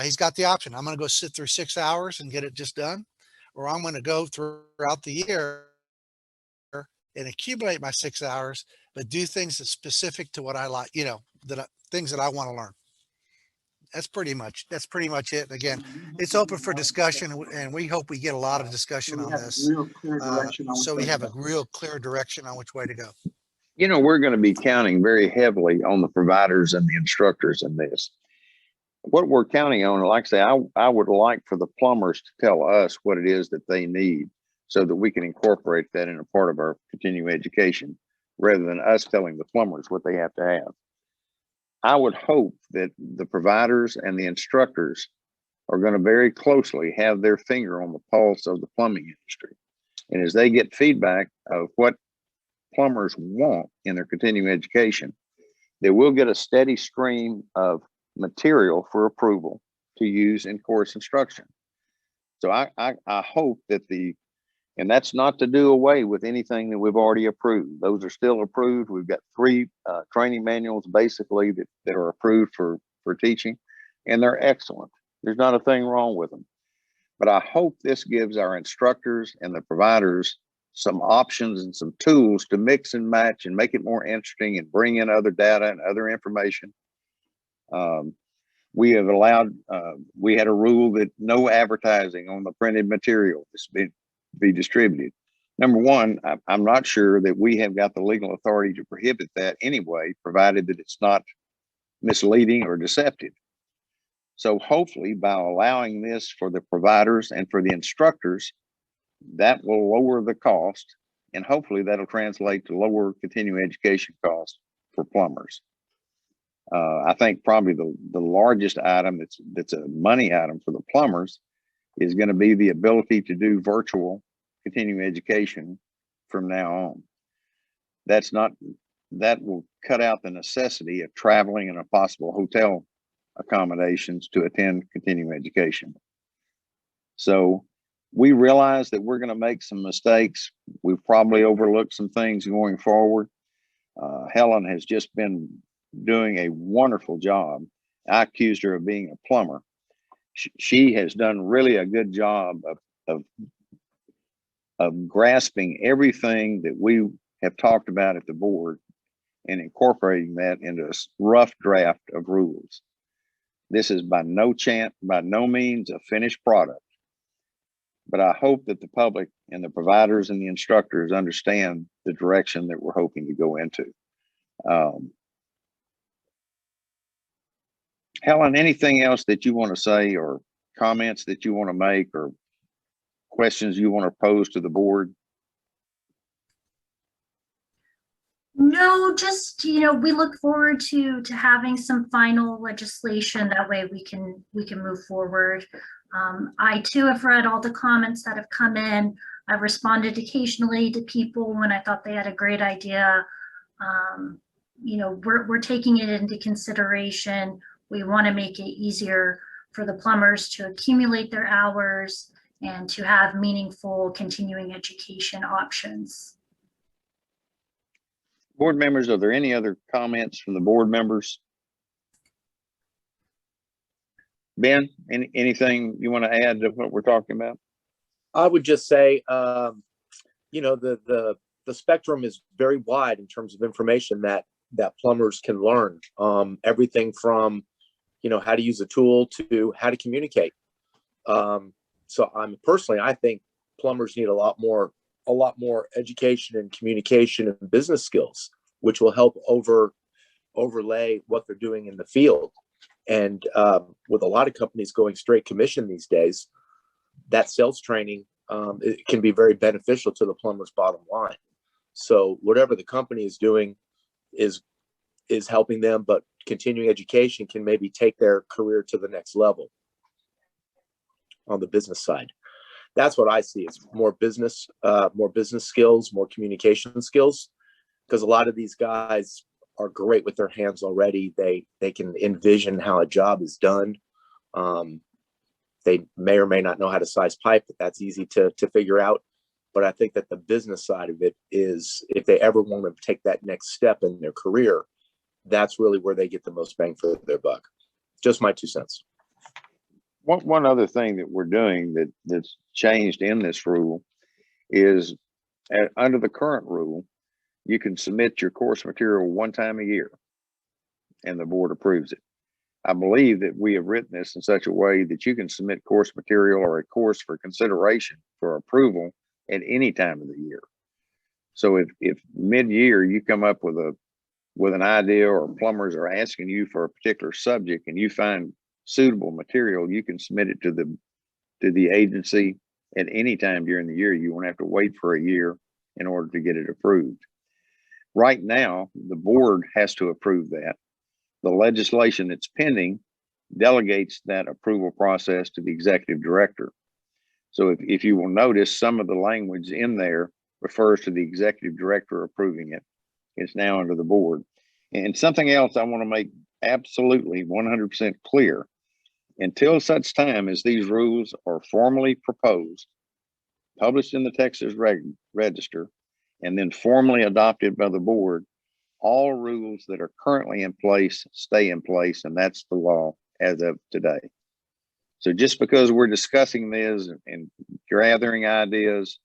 He's got the option. I'm going to go sit through 6 hours and get it just done, or I'm going to go throughout the year and accumulate my 6 hours, but do things that's specific to what I like, things that I want to learn. That's pretty much it. Again, it's open for discussion, and we hope we get a lot of discussion on this. So we have a real clear direction on which way to go. You know, we're going to be counting very heavily on the providers and the instructors in this. What we're counting on, like I say, I would like for the plumbers to tell us what it is that they need so that we can incorporate that in a part of our continuing education rather than us telling the plumbers what they have to have. I would hope that the providers and the instructors are going to very closely have their finger on the pulse of the plumbing industry. And as they get feedback of what plumbers want in their continuing education, they will get a steady stream of material for approval to use in course instruction. So I hope that and that's not to do away with anything that we've already approved. Those are still approved. We've got 3 training manuals basically that are approved for teaching, and they're excellent. There's not a thing wrong with them. But I hope this gives our instructors and the providers some options and some tools to mix and match and make it more interesting and bring in other data and other information. We have allowed, we had a rule that no advertising on the printed material is be distributed. Number one, I'm not sure that we have got the legal authority to prohibit that anyway, provided that it's not misleading or deceptive. So hopefully by allowing this for the providers and for the instructors, that will lower the cost, and hopefully that'll translate to lower continuing education costs for plumbers. I think probably the largest item that's a money item for the plumbers is going to be the ability to do virtual continuing education from now on. That will cut out the necessity of traveling and a possible hotel accommodations to attend continuing education. So we realize that we're going to make some mistakes. We've probably overlooked some things going forward. Helen has just been doing a wonderful job. I accused her of being a plumber. She has done really a good job of grasping everything that we have talked about at the board and incorporating that into a rough draft of rules. This is by no means a finished product, but I hope that the public and the providers and the instructors understand the direction that we're hoping to go into. Helen, anything else that you want to say, or comments that you want to make, or questions you want to pose to the board? No, just, we look forward to having some final legislation. That way we can move forward. I too have read all the comments that have come in. I've responded occasionally to people when I thought they had a great idea. We're taking it into consideration. We want to make it easier for the plumbers to accumulate their hours and to have meaningful continuing education options. Board members, are there any other comments from the board members? Ben, anything you want to add to what we're talking about? I would just say, the spectrum is very wide in terms of information that plumbers can learn. Everything from, how to use a tool to how to communicate. So I think plumbers need a lot more education and communication and business skills, which will help overlay what they're doing in the field. And with a lot of companies going straight commission these days, that sales training it can be very beneficial to the plumber's bottom line. So whatever the company is doing is helping them, but continuing education can maybe take their career to the next level on the business side. That's what I see. It's more business skills, more communication skills, because a lot of these guys are great with their hands already. They can envision how a job is done. They may or may not know how to size pipe, but that's easy to figure out. But I think that the business side of it is, if they ever want to take that next step in their career, that's really where they get the most bang for their buck. Just my 2 cents. One other thing that we're doing that's changed in this rule is under the current rule, you can submit your course material one time a year and the board approves it. I believe that we have written this in such a way that you can submit course material or a course for consideration for approval at any time of the year. So if mid-year you come up with an idea, or plumbers are asking you for a particular subject and you find suitable material, you can submit it to the agency at any time during the year. You won't have to wait for a year in order to get it approved. Right now, the board has to approve that. The legislation that's pending delegates that approval process to the executive director. So if you will notice, some of the language in there refers to the executive director approving it. It's now under the board. And something else I want to make absolutely 100% clear: until such time as these rules are formally proposed, published in the Texas Register, and then formally adopted by the board, all rules that are currently in place stay in place, and that's the law as of today. So just because we're discussing this and gathering ideas,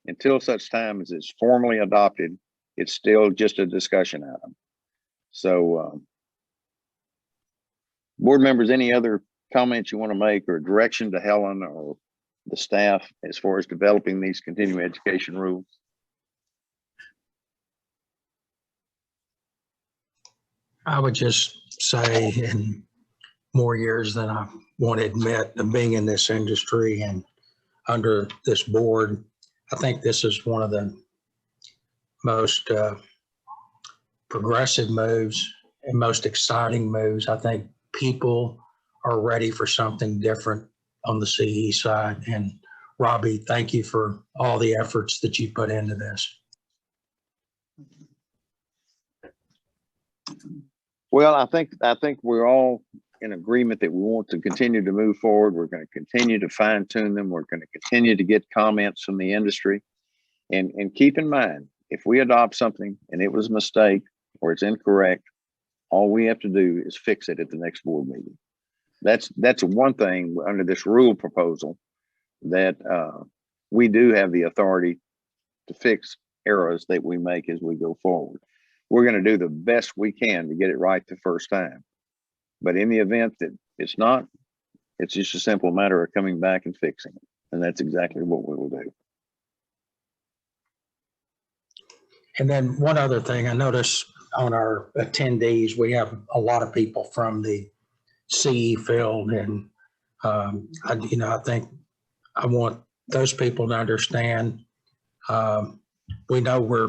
until such time as it's formally adopted, it's still just a discussion item. So board members, any other comments you want to make or direction to Helen or the staff as far as developing these continuing education rules? I would just say, in more years than I want to admit of being in this industry and under this board, I think this is one of the most progressive moves and most exciting moves. I think people are ready for something different on the CE side. And Robbie, thank you for all the efforts that you put into this. Well, I think we're all in agreement that we want to continue to move forward. We're going to continue to fine tune them. We're going to continue to get comments from the industry. And keep in mind, if we adopt something and it was a mistake or it's incorrect, all we have to do is fix it at the next board meeting. That's one thing under this rule proposal, that we do have the authority to fix errors that we make as we go forward. We're going to do the best we can to get it right the first time. But in the event that it's not, it's just a simple matter of coming back and fixing it. And that's exactly what we will do. And then one other thing, I noticed on our attendees, we have a lot of people from the CE field. And, I think I want those people to understand, we know we're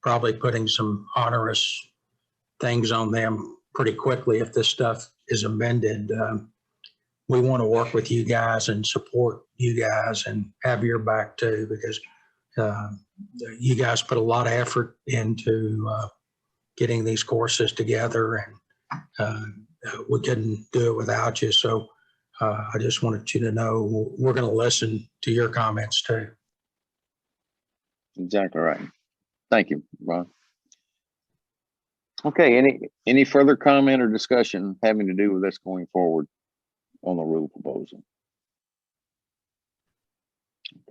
probably putting some onerous things on them pretty quickly if this stuff is amended. We want to work with you guys and support you guys and have your back too, because you guys put a lot of effort into getting these courses together, and we couldn't do it without you. So I just wanted you to know we're going to listen to your comments too. Exactly right. Thank you, Ron. Okay, any further comment or discussion having to do with us going forward on the rule proposal?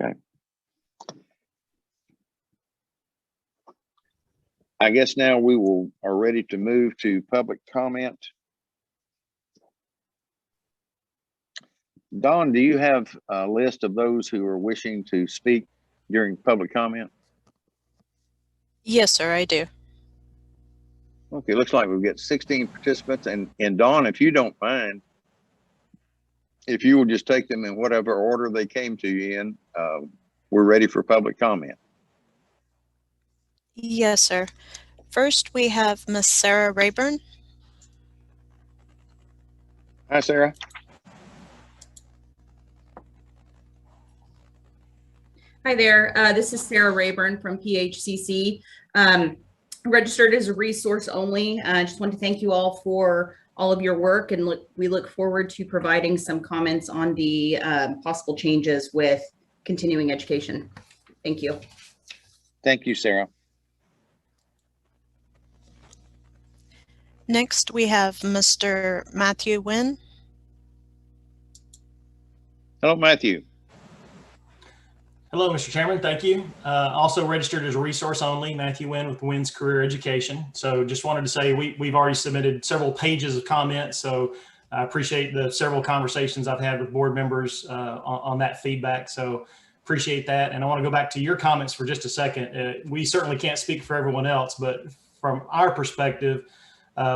Okay. I guess now we are ready to move to public comment. Dawn, do you have a list of those who are wishing to speak during public comment? Yes, sir, I do. Okay, looks like we've got 16 participants, and Dawn, if you don't mind, if you will just take them in whatever order they came to you in, we're ready for public comment. Yes, sir. First, we have Miss Sarah Rayburn. Hi, Sarah. Hi there. This is Sarah Rayburn from PHCC. Registered as a resource only. I just want to thank you all for all of your work, and we look forward to providing some comments on the possible changes with continuing education. Thank you. Thank you, Sarah. Next, we have Mr. Matthew Wynn. Hello, Matthew. Hello, Mr. Chairman. Thank you. Also registered as a resource only, Matthew Wynn with Wynn's Career Education. So just wanted to say we've already submitted several pages of comments. So I appreciate the several conversations I've had with board members on that feedback. So appreciate that. And I want to go back to your comments for just a second. We certainly can't speak for everyone else, but from our perspective,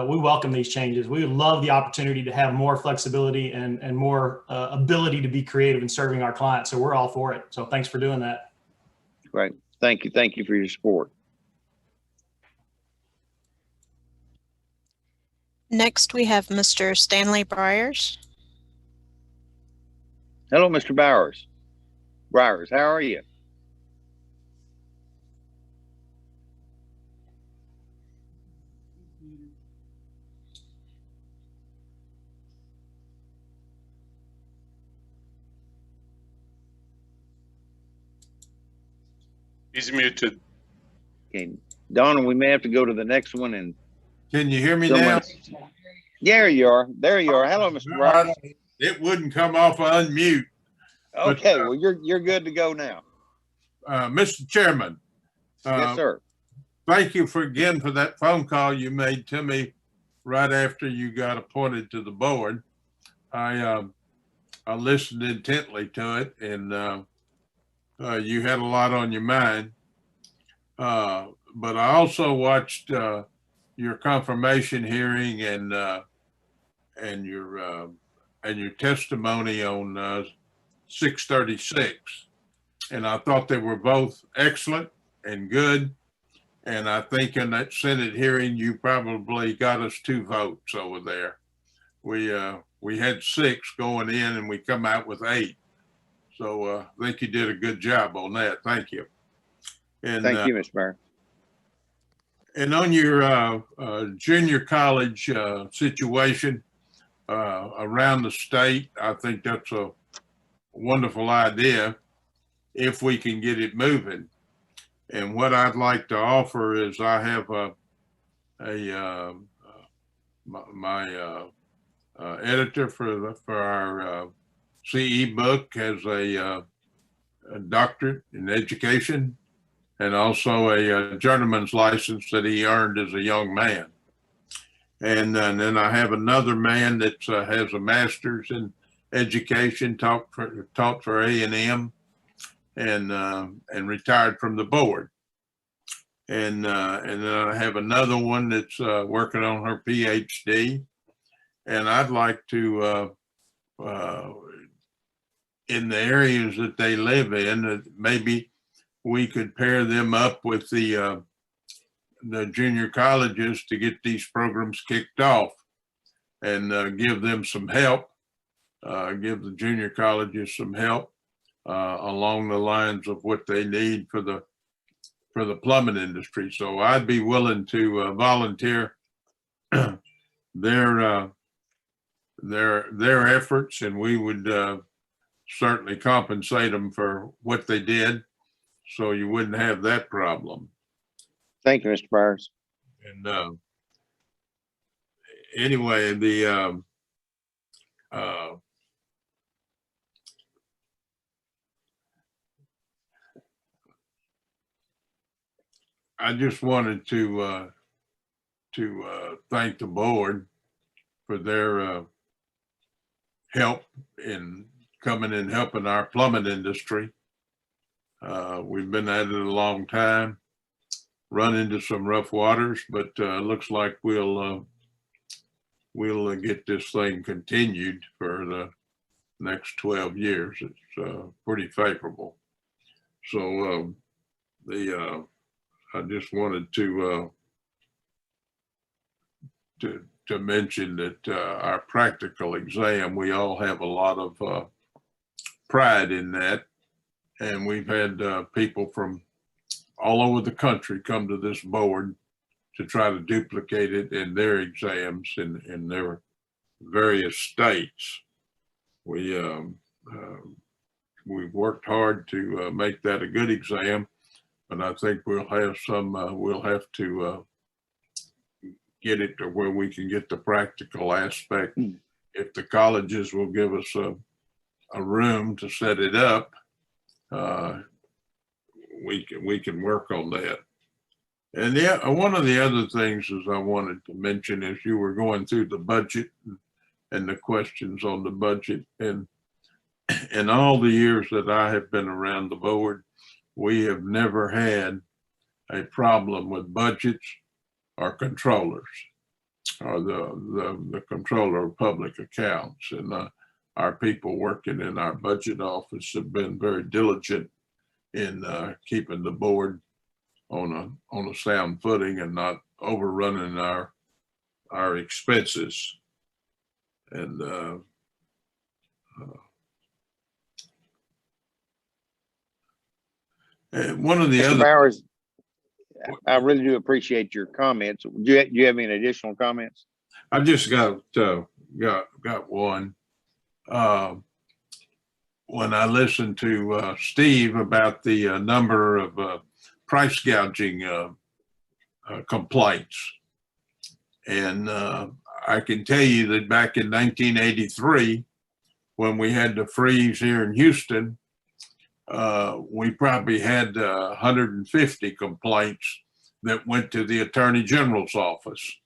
we welcome these changes. We would love the opportunity to have more flexibility and more ability to be creative in serving our clients. So we're all for it. So thanks for doing that. Great. Thank you. Thank you for your support. Next, we have Mr. Stanley Briers. Hello, Mr. Briers. How are you? He's muted. Okay, Donna, we may have to go to the next one. And can you hear me now? There you are. There you are. Hello, Mr. Briers. It wouldn't come off unmute. Okay, well, you're good to go now. Mr. Chairman. Yes, sir. Thank you again for that phone call you made to me right after you got appointed to the board. I listened intently to it, and you had a lot on your mind. But I also watched your confirmation hearing and your testimony on 636, and I thought they were both excellent and good. And I think in that Senate hearing, you probably got us 2 votes over there. We had 6 going in, and we come out with 8. So I think you did a good job on that. Thank you. And thank you, Mr. Mayor. And on your junior college situation around the state, I think that's a wonderful idea if we can get it moving. And what I'd like to offer is I have my editor for our CE book has a doctorate in education and also a journeyman's license that he earned as a young man. And then I have another man that has a master's in education, taught for A&M, and retired from the board. And then I have another one that's working on her PhD. And I'd like to, in the areas that they live in, maybe we could pair them up with the junior colleges to get these programs kicked off and give them some help, give the junior colleges some help along the lines of what they need for the plumbing industry. So I'd be willing to volunteer their efforts, and we would certainly compensate them for what they did, so you wouldn't have that problem. Thank you, Mr. Briers. And anyway, the I just wanted to thank the board for their help in coming and helping our plumbing industry. We've been at it a long time, run into some rough waters, but looks like we'll get this thing continued for the next 12 years. It's pretty favorable. So I just wanted to mention that our practical exam, we all have a lot of pride in that, And we've had people from all over the country come to this board to try to duplicate it in their exams in their various states. We've worked hard to make that a good exam, but I think we'll have to get it to where we can get the practical aspect. If the colleges will give us a room to set it up, we can work on that. And yeah, one of the other things is I wanted to mention as you were going through the budget and the questions on the budget, and in all the years that I have been around the board, we have never had a problem with budgets or controllers or the controller of public accounts. And our people working in our budget office have been very diligent in keeping the board on a sound footing and not overrunning our expenses. And one of the Mr. other Bowers, I really do appreciate your comments. Do you have any additional comments? I just got one. When I listened to Steve about the number of price gouging complaints, and I can tell you that back in 1983, when we had the freeze here in Houston, we probably had 150 complaints that went to the Attorney General's office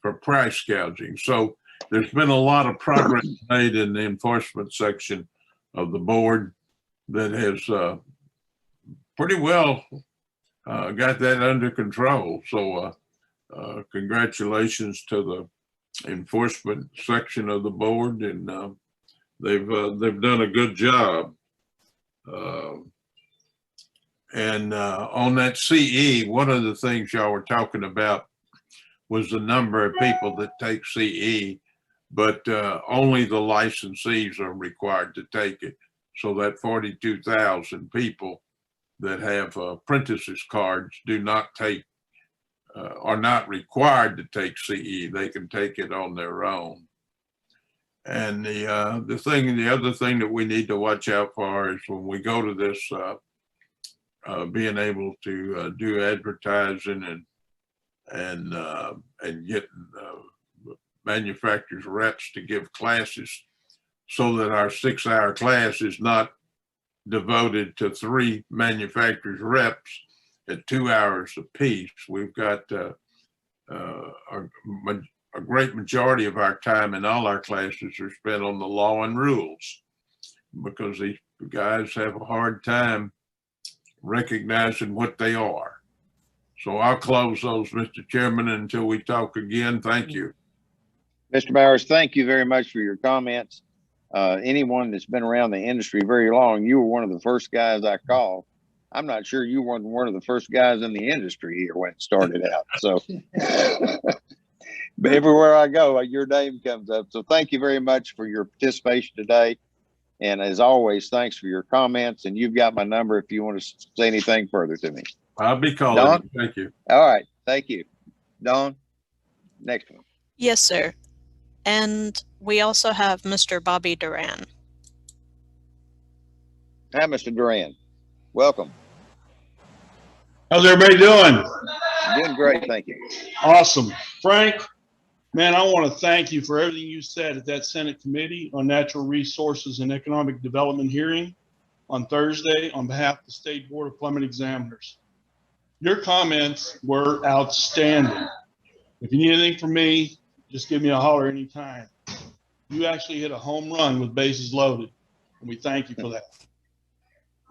for price gouging. So there's been a lot of progress made in the enforcement section of the board that has pretty well got that under control. So congratulations to the enforcement section of the board, and they've done a good job. And on that CE, one of the things y'all were talking about was the number of people that take CE, but only the licensees are required to take it. So that 42,000 people that have apprentices cards do not take, are not required to take CE. They can take it on their own. And the other thing that we need to watch out for is when we go to this, being able to do advertising and get manufacturers reps to give classes, so that our 6-hour class is not devoted to 3 manufacturers reps at 2 hours apiece. We've got a great majority of our time in all our classes are spent on the law and rules, because these guys have a hard time recognizing what they are. So I'll close those, Mr. Chairman, until we talk again. Thank you. Mr. Bowers, thank you very much for your comments. Anyone that's been around the industry very long, you were one of the first guys I called. I'm not sure you weren't one of the first guys in the industry here when it started out. So but everywhere I go, your name comes up. So thank you very much for your participation today. And as always, thanks for your comments. And you've got my number if you want to say anything further to me. I'll be calling. Dawn? Thank you. All right. Thank you. Dawn, next one. Yes, sir. And we also have Mr. Bobby Duran. Hi, Mr. Duran. Welcome. How's everybody doing? Doing great, thank you. Awesome. Frank, man, I want to thank you for everything you said at that Senate Committee on Natural Resources and Economic Development hearing on Thursday on behalf of the State Board of Plumbing Examiners. Your comments were outstanding. If you need anything from me, just give me a holler anytime. You actually hit a home run with bases loaded, and we thank you for that.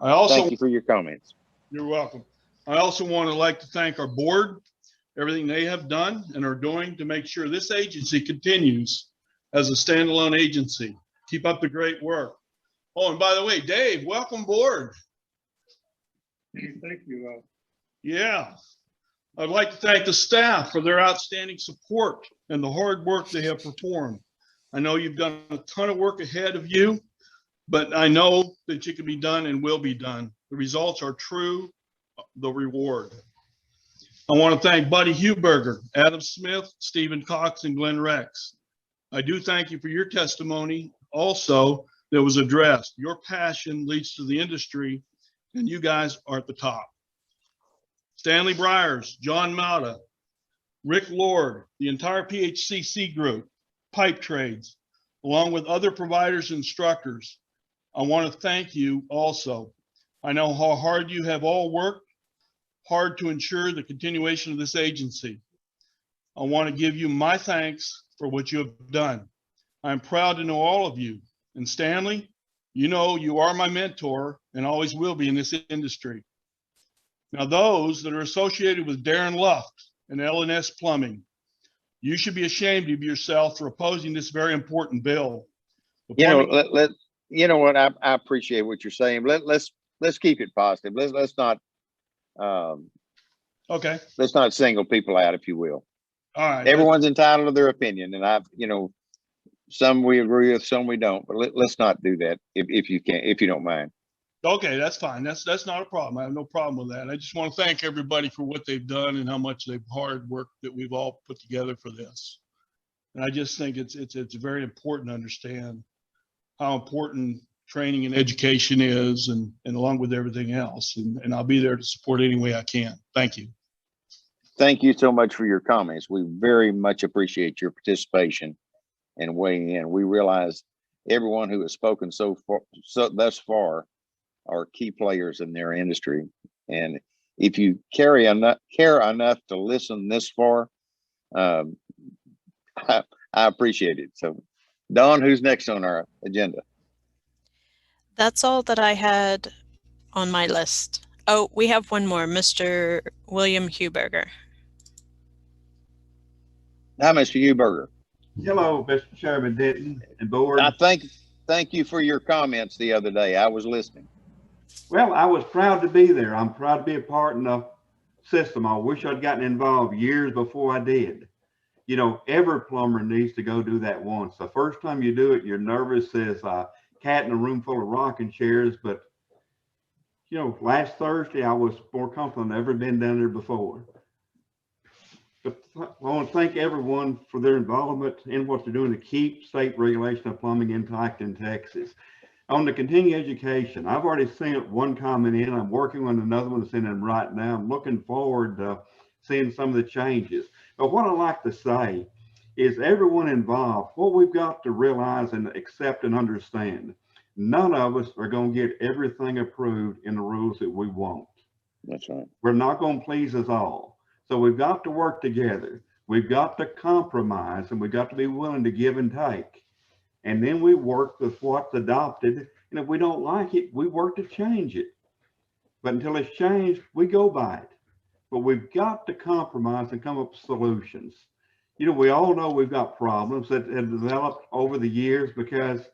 I also thank you for your comments. You're welcome. I also want to like to thank our board, everything they have done and are doing to make sure this agency continues as a standalone agency. Keep up the great work. Oh, and by the way, Dave, welcome aboard. Thank you. Yeah. I'd like to thank the staff for their outstanding support and the hard work they have performed. I know you've done a ton of work ahead of you, but I know that you can be done and will be done. The results are true, the reward. I want to thank Buddy Huberger, Adam Smith, Stephen Cox, and Glenn Rex. I do thank you for your testimony also that was addressed. Your passion leads to the industry, and you guys are at the top. Stanley Briers, John Mauda, Rick Lord, the entire PHCC group, Pipe Trades, along with other providers and instructors, I want to thank you also. I know how hard you have all worked, hard to ensure the continuation of this agency. I want to give you my thanks for what you have done. I'm proud to know all of you. And Stanley, you know you are my mentor and always will be in this industry. Now, those that are associated with Darren Luft and L&S Plumbing, you should be ashamed of yourself for opposing this very important bill. You know, you know what? I appreciate what you're saying. Let's keep it positive. Let's not okay. Let's not single people out, if you will. All right. Everyone's entitled to their opinion, and some we agree with, some we don't. But let's not do that if you don't mind. Okay, that's fine. That's not a problem. I have no problem with that. I just want to thank everybody for what they've done and how much they've hard work that we've all put together for this. And I just think it's very important to understand how important training and education is, and along with everything else. And I'll be there to support any way I can. Thank you. Thank you so much for your comments. We very much appreciate your participation and weighing in. We realize everyone who has spoken thus far are key players in their industry. And if you care enough to listen this far, I appreciate it. So, Dawn, who's next on our agenda? That's all that I had on my list. Oh, we have one more, Mr. William Huberger. Hi, Mr. Huberger. Hello, Mr. Chairman Denton and board. I thank you for your comments the other day. I was listening. Well, I was proud to be there. I'm proud to be a part in the system. I wish I'd gotten involved years before I did. You know, every plumber needs to go do that once. The first time you do it, you're nervous as a cat in a room full of rocking chairs. But, you know, last Thursday, I was more confident than I've ever been down there before. But I want to thank everyone for their involvement in what they're doing to keep state regulation of plumbing intact in Texas. On the continuing education, I've already sent one comment in. I'm working on another one to send in right now. I'm looking forward to seeing some of the changes. But what I like to say is everyone involved, what we've got to realize and accept and understand, none of us are going to get everything approved in the rules that we want. That's right. We're not going to please us all. So we've got to work together. We've got to compromise, and we've got to be willing to give and take. And then we work with what's adopted. And if we don't like it, we work to change it. But until it's changed, we go by it. But we've got to compromise and come up with solutions. You know, we all know we've got problems that have developed over the years because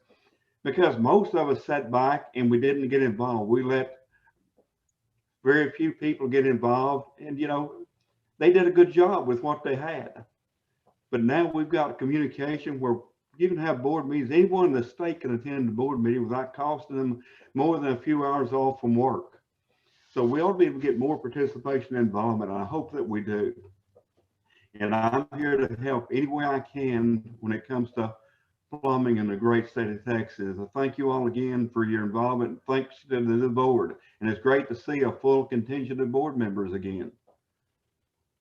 most of us sat back and we didn't get involved. We let very few people get involved, and, you know, they did a good job with what they had. But now we've got communication where you can have board meetings. Anyone in the state can attend the board meeting without costing them more than a few hours off from work. So we ought to be able to get more participation and involvement, and I hope that we do. And I'm here to help any way I can when it comes to plumbing in the great state of Texas. I thank you all again for your involvement. Thanks to the board. And it's great to see a full contingent of board members again.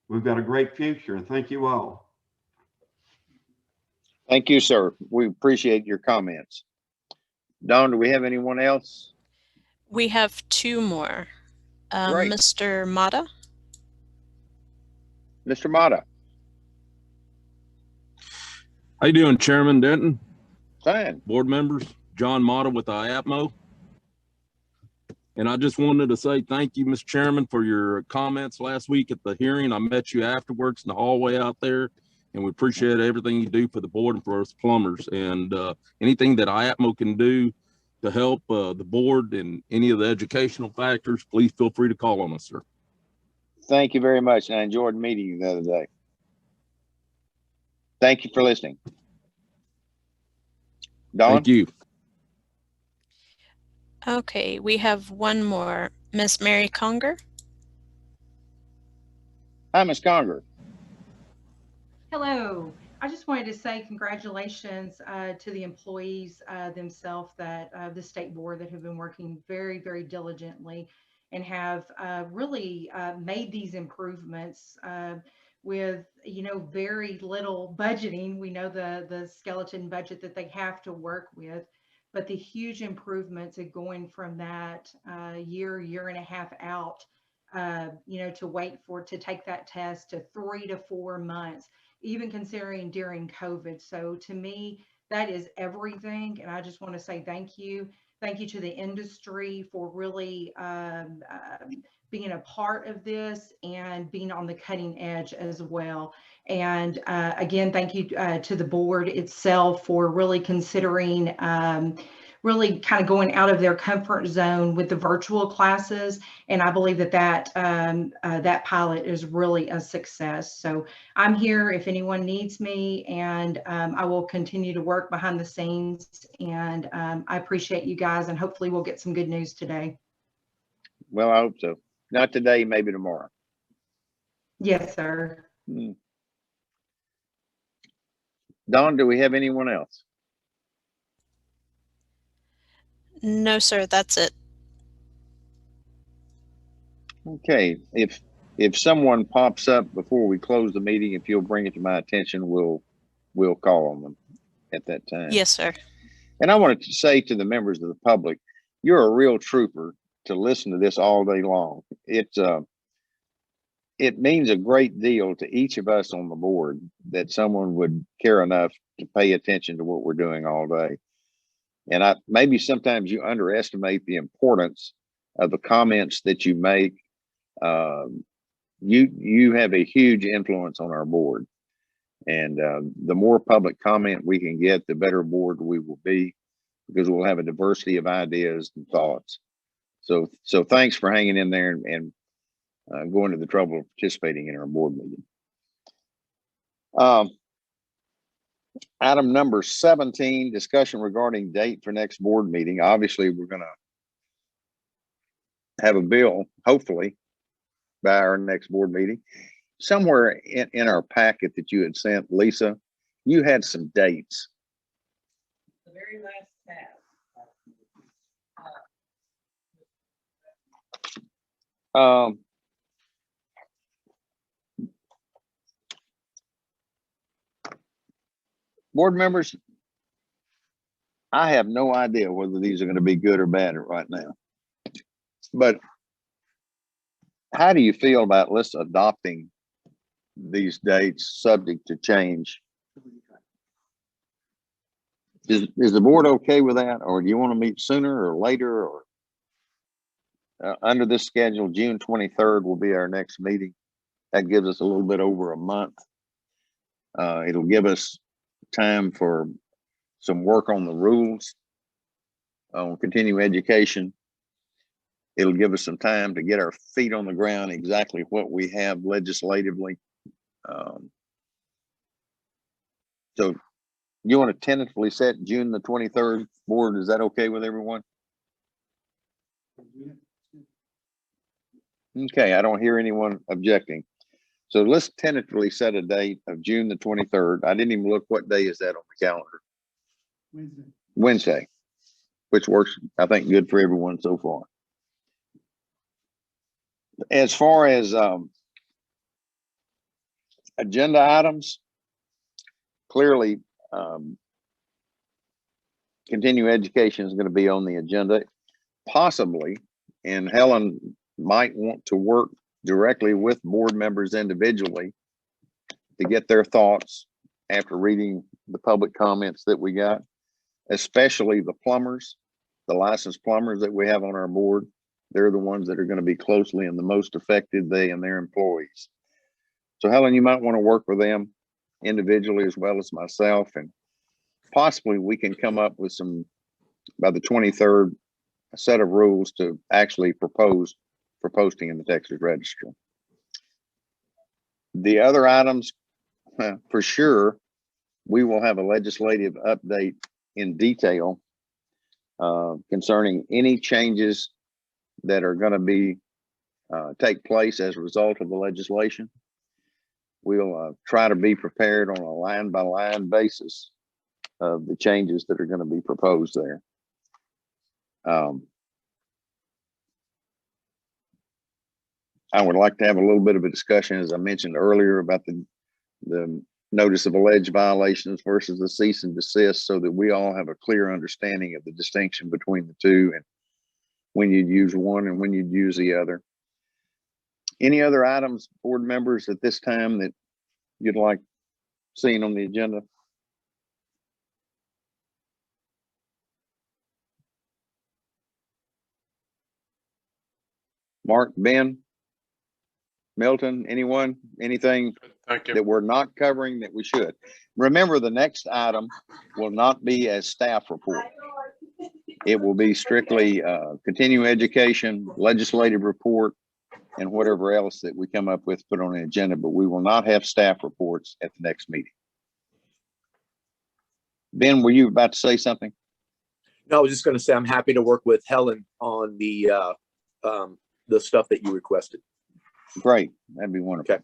We've got a great future, and thank you all. Thank you, sir. We appreciate your comments. Dawn, do we have anyone else? We have two more. Great. Mr. Mata. Mr. Mata. How you doing, Chairman Denton? Fine. Board members, John Mata with IAPMO. And I just wanted to say thank you, Mr. Chairman, for your comments last week at the hearing. I met you afterwards in the hallway out there, and we appreciate everything you do for the board and for us plumbers. And anything that IAPMO can do to help the board and any of the educational factors, please feel free to call on us, sir. Thank you very much. I enjoyed meeting you the other day. Thank you for listening. Dawn? Thank you. Okay, we have one more. Miss Mary Conger. Hi, Ms. Conger. Hello. I just wanted to say congratulations to the employees themselves that the state board that have been working very, very diligently and have really made these improvements with, you know, very little budgeting. We know the skeleton budget that they have to work with, but the huge improvements of going from that year and a half out, you know, to wait for to take that test to 3 to 4 months, even considering during COVID. So to me, that is everything. And I just want to say thank you. Thank you to the industry for really being a part of this and being on the cutting edge as well. And again, thank you to the board itself for really considering really kind of going out of their comfort zone with the virtual classes. And I believe that that pilot is really a success. So I'm here if anyone needs me, and I will continue to work behind the scenes. And I appreciate you guys, and hopefully we'll get some good news today. Well, I hope so. Not today, maybe tomorrow. Yes, sir. Dawn, do we have anyone else? No, sir, that's it. Okay, if someone pops up before we close the meeting, if you'll bring it to my attention, we'll call on them at that time. Yes, sir. And I wanted to say to the members of the public, you're a real trooper to listen to this all day long. It means a great deal to each of us on the board that someone would care enough to pay attention to what we're doing all day. And maybe sometimes you underestimate the importance of the comments that you make. You have a huge influence on our board, and the more public comment we can get, the better board we will be, because we'll have a diversity of ideas and thoughts. So thanks for hanging in there and going to the trouble of participating in our board meeting. Item number 17, discussion regarding date for next board meeting. Obviously, we're going to have a bill, hopefully, by our next board meeting. Somewhere in our packet that you had sent, Lisa, you had some dates. The very last tab. Board members, I have no idea whether these are going to be good or bad right now. But how do you feel about us adopting these dates subject to change? Is the board okay with that, or do you want to meet sooner or later, or under this schedule? June 23rd will be our next meeting. That gives us a little bit over a month. It'll give us time for some work on the rules on continuing education. It'll give us some time to get our feet on the ground, exactly what we have legislatively. So you want to tentatively set June the 23rd, board? Is that okay with everyone? Okay, I don't hear anyone objecting. So let's tentatively set a date of June the 23rd. I didn't even look, what day is that on the calendar? Wednesday, which works, I think, good for everyone so far. As far as agenda items, clearly continuing education is going to be on the agenda, possibly, and Helen might want to work directly with board members individually to get their thoughts after reading the public comments that we got, especially the plumbers, the licensed plumbers that we have on our board. They're the ones that are going to be closely and the most affected, they and their employees. So Helen, you might want to work with them individually as well as myself, and possibly we can come up with some, by the 23rd, a set of rules to actually propose for posting in the Texas Register. The other items, for sure, we will have a legislative update in detail concerning any changes that are going to be take place as a result of the legislation. We'll try to be prepared on a line by line basis of the changes that are going to be proposed there. I would like to have a little bit of a discussion, as I mentioned earlier, about the notice of alleged violations versus the cease and desist, so that we all have a clear understanding of the distinction between the two and when you'd use one and when you'd use the other. Any other items, board members, at this time that you'd like seen on the agenda? Mark, Ben, Milton, anyone, anything that we're not covering that we should? Remember, the next item will not be a staff report. It will be strictly continuing education, legislative report, and whatever else that we come up with, put on the agenda, but we will not have staff reports at the next meeting. Ben, were you about to say something? No, I was just going to say I'm happy to work with Helen on the stuff that you requested. Great, that'd be wonderful. Okay.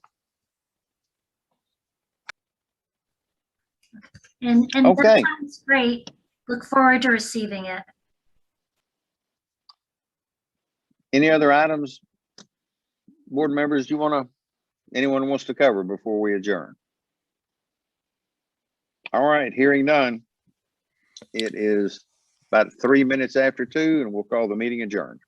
And Okay. that sounds great. Look forward to receiving it. Any other items, board members, anyone wants to cover before we adjourn? All right, hearing none. It is about 3 minutes after 2, and we'll call the meeting adjourned.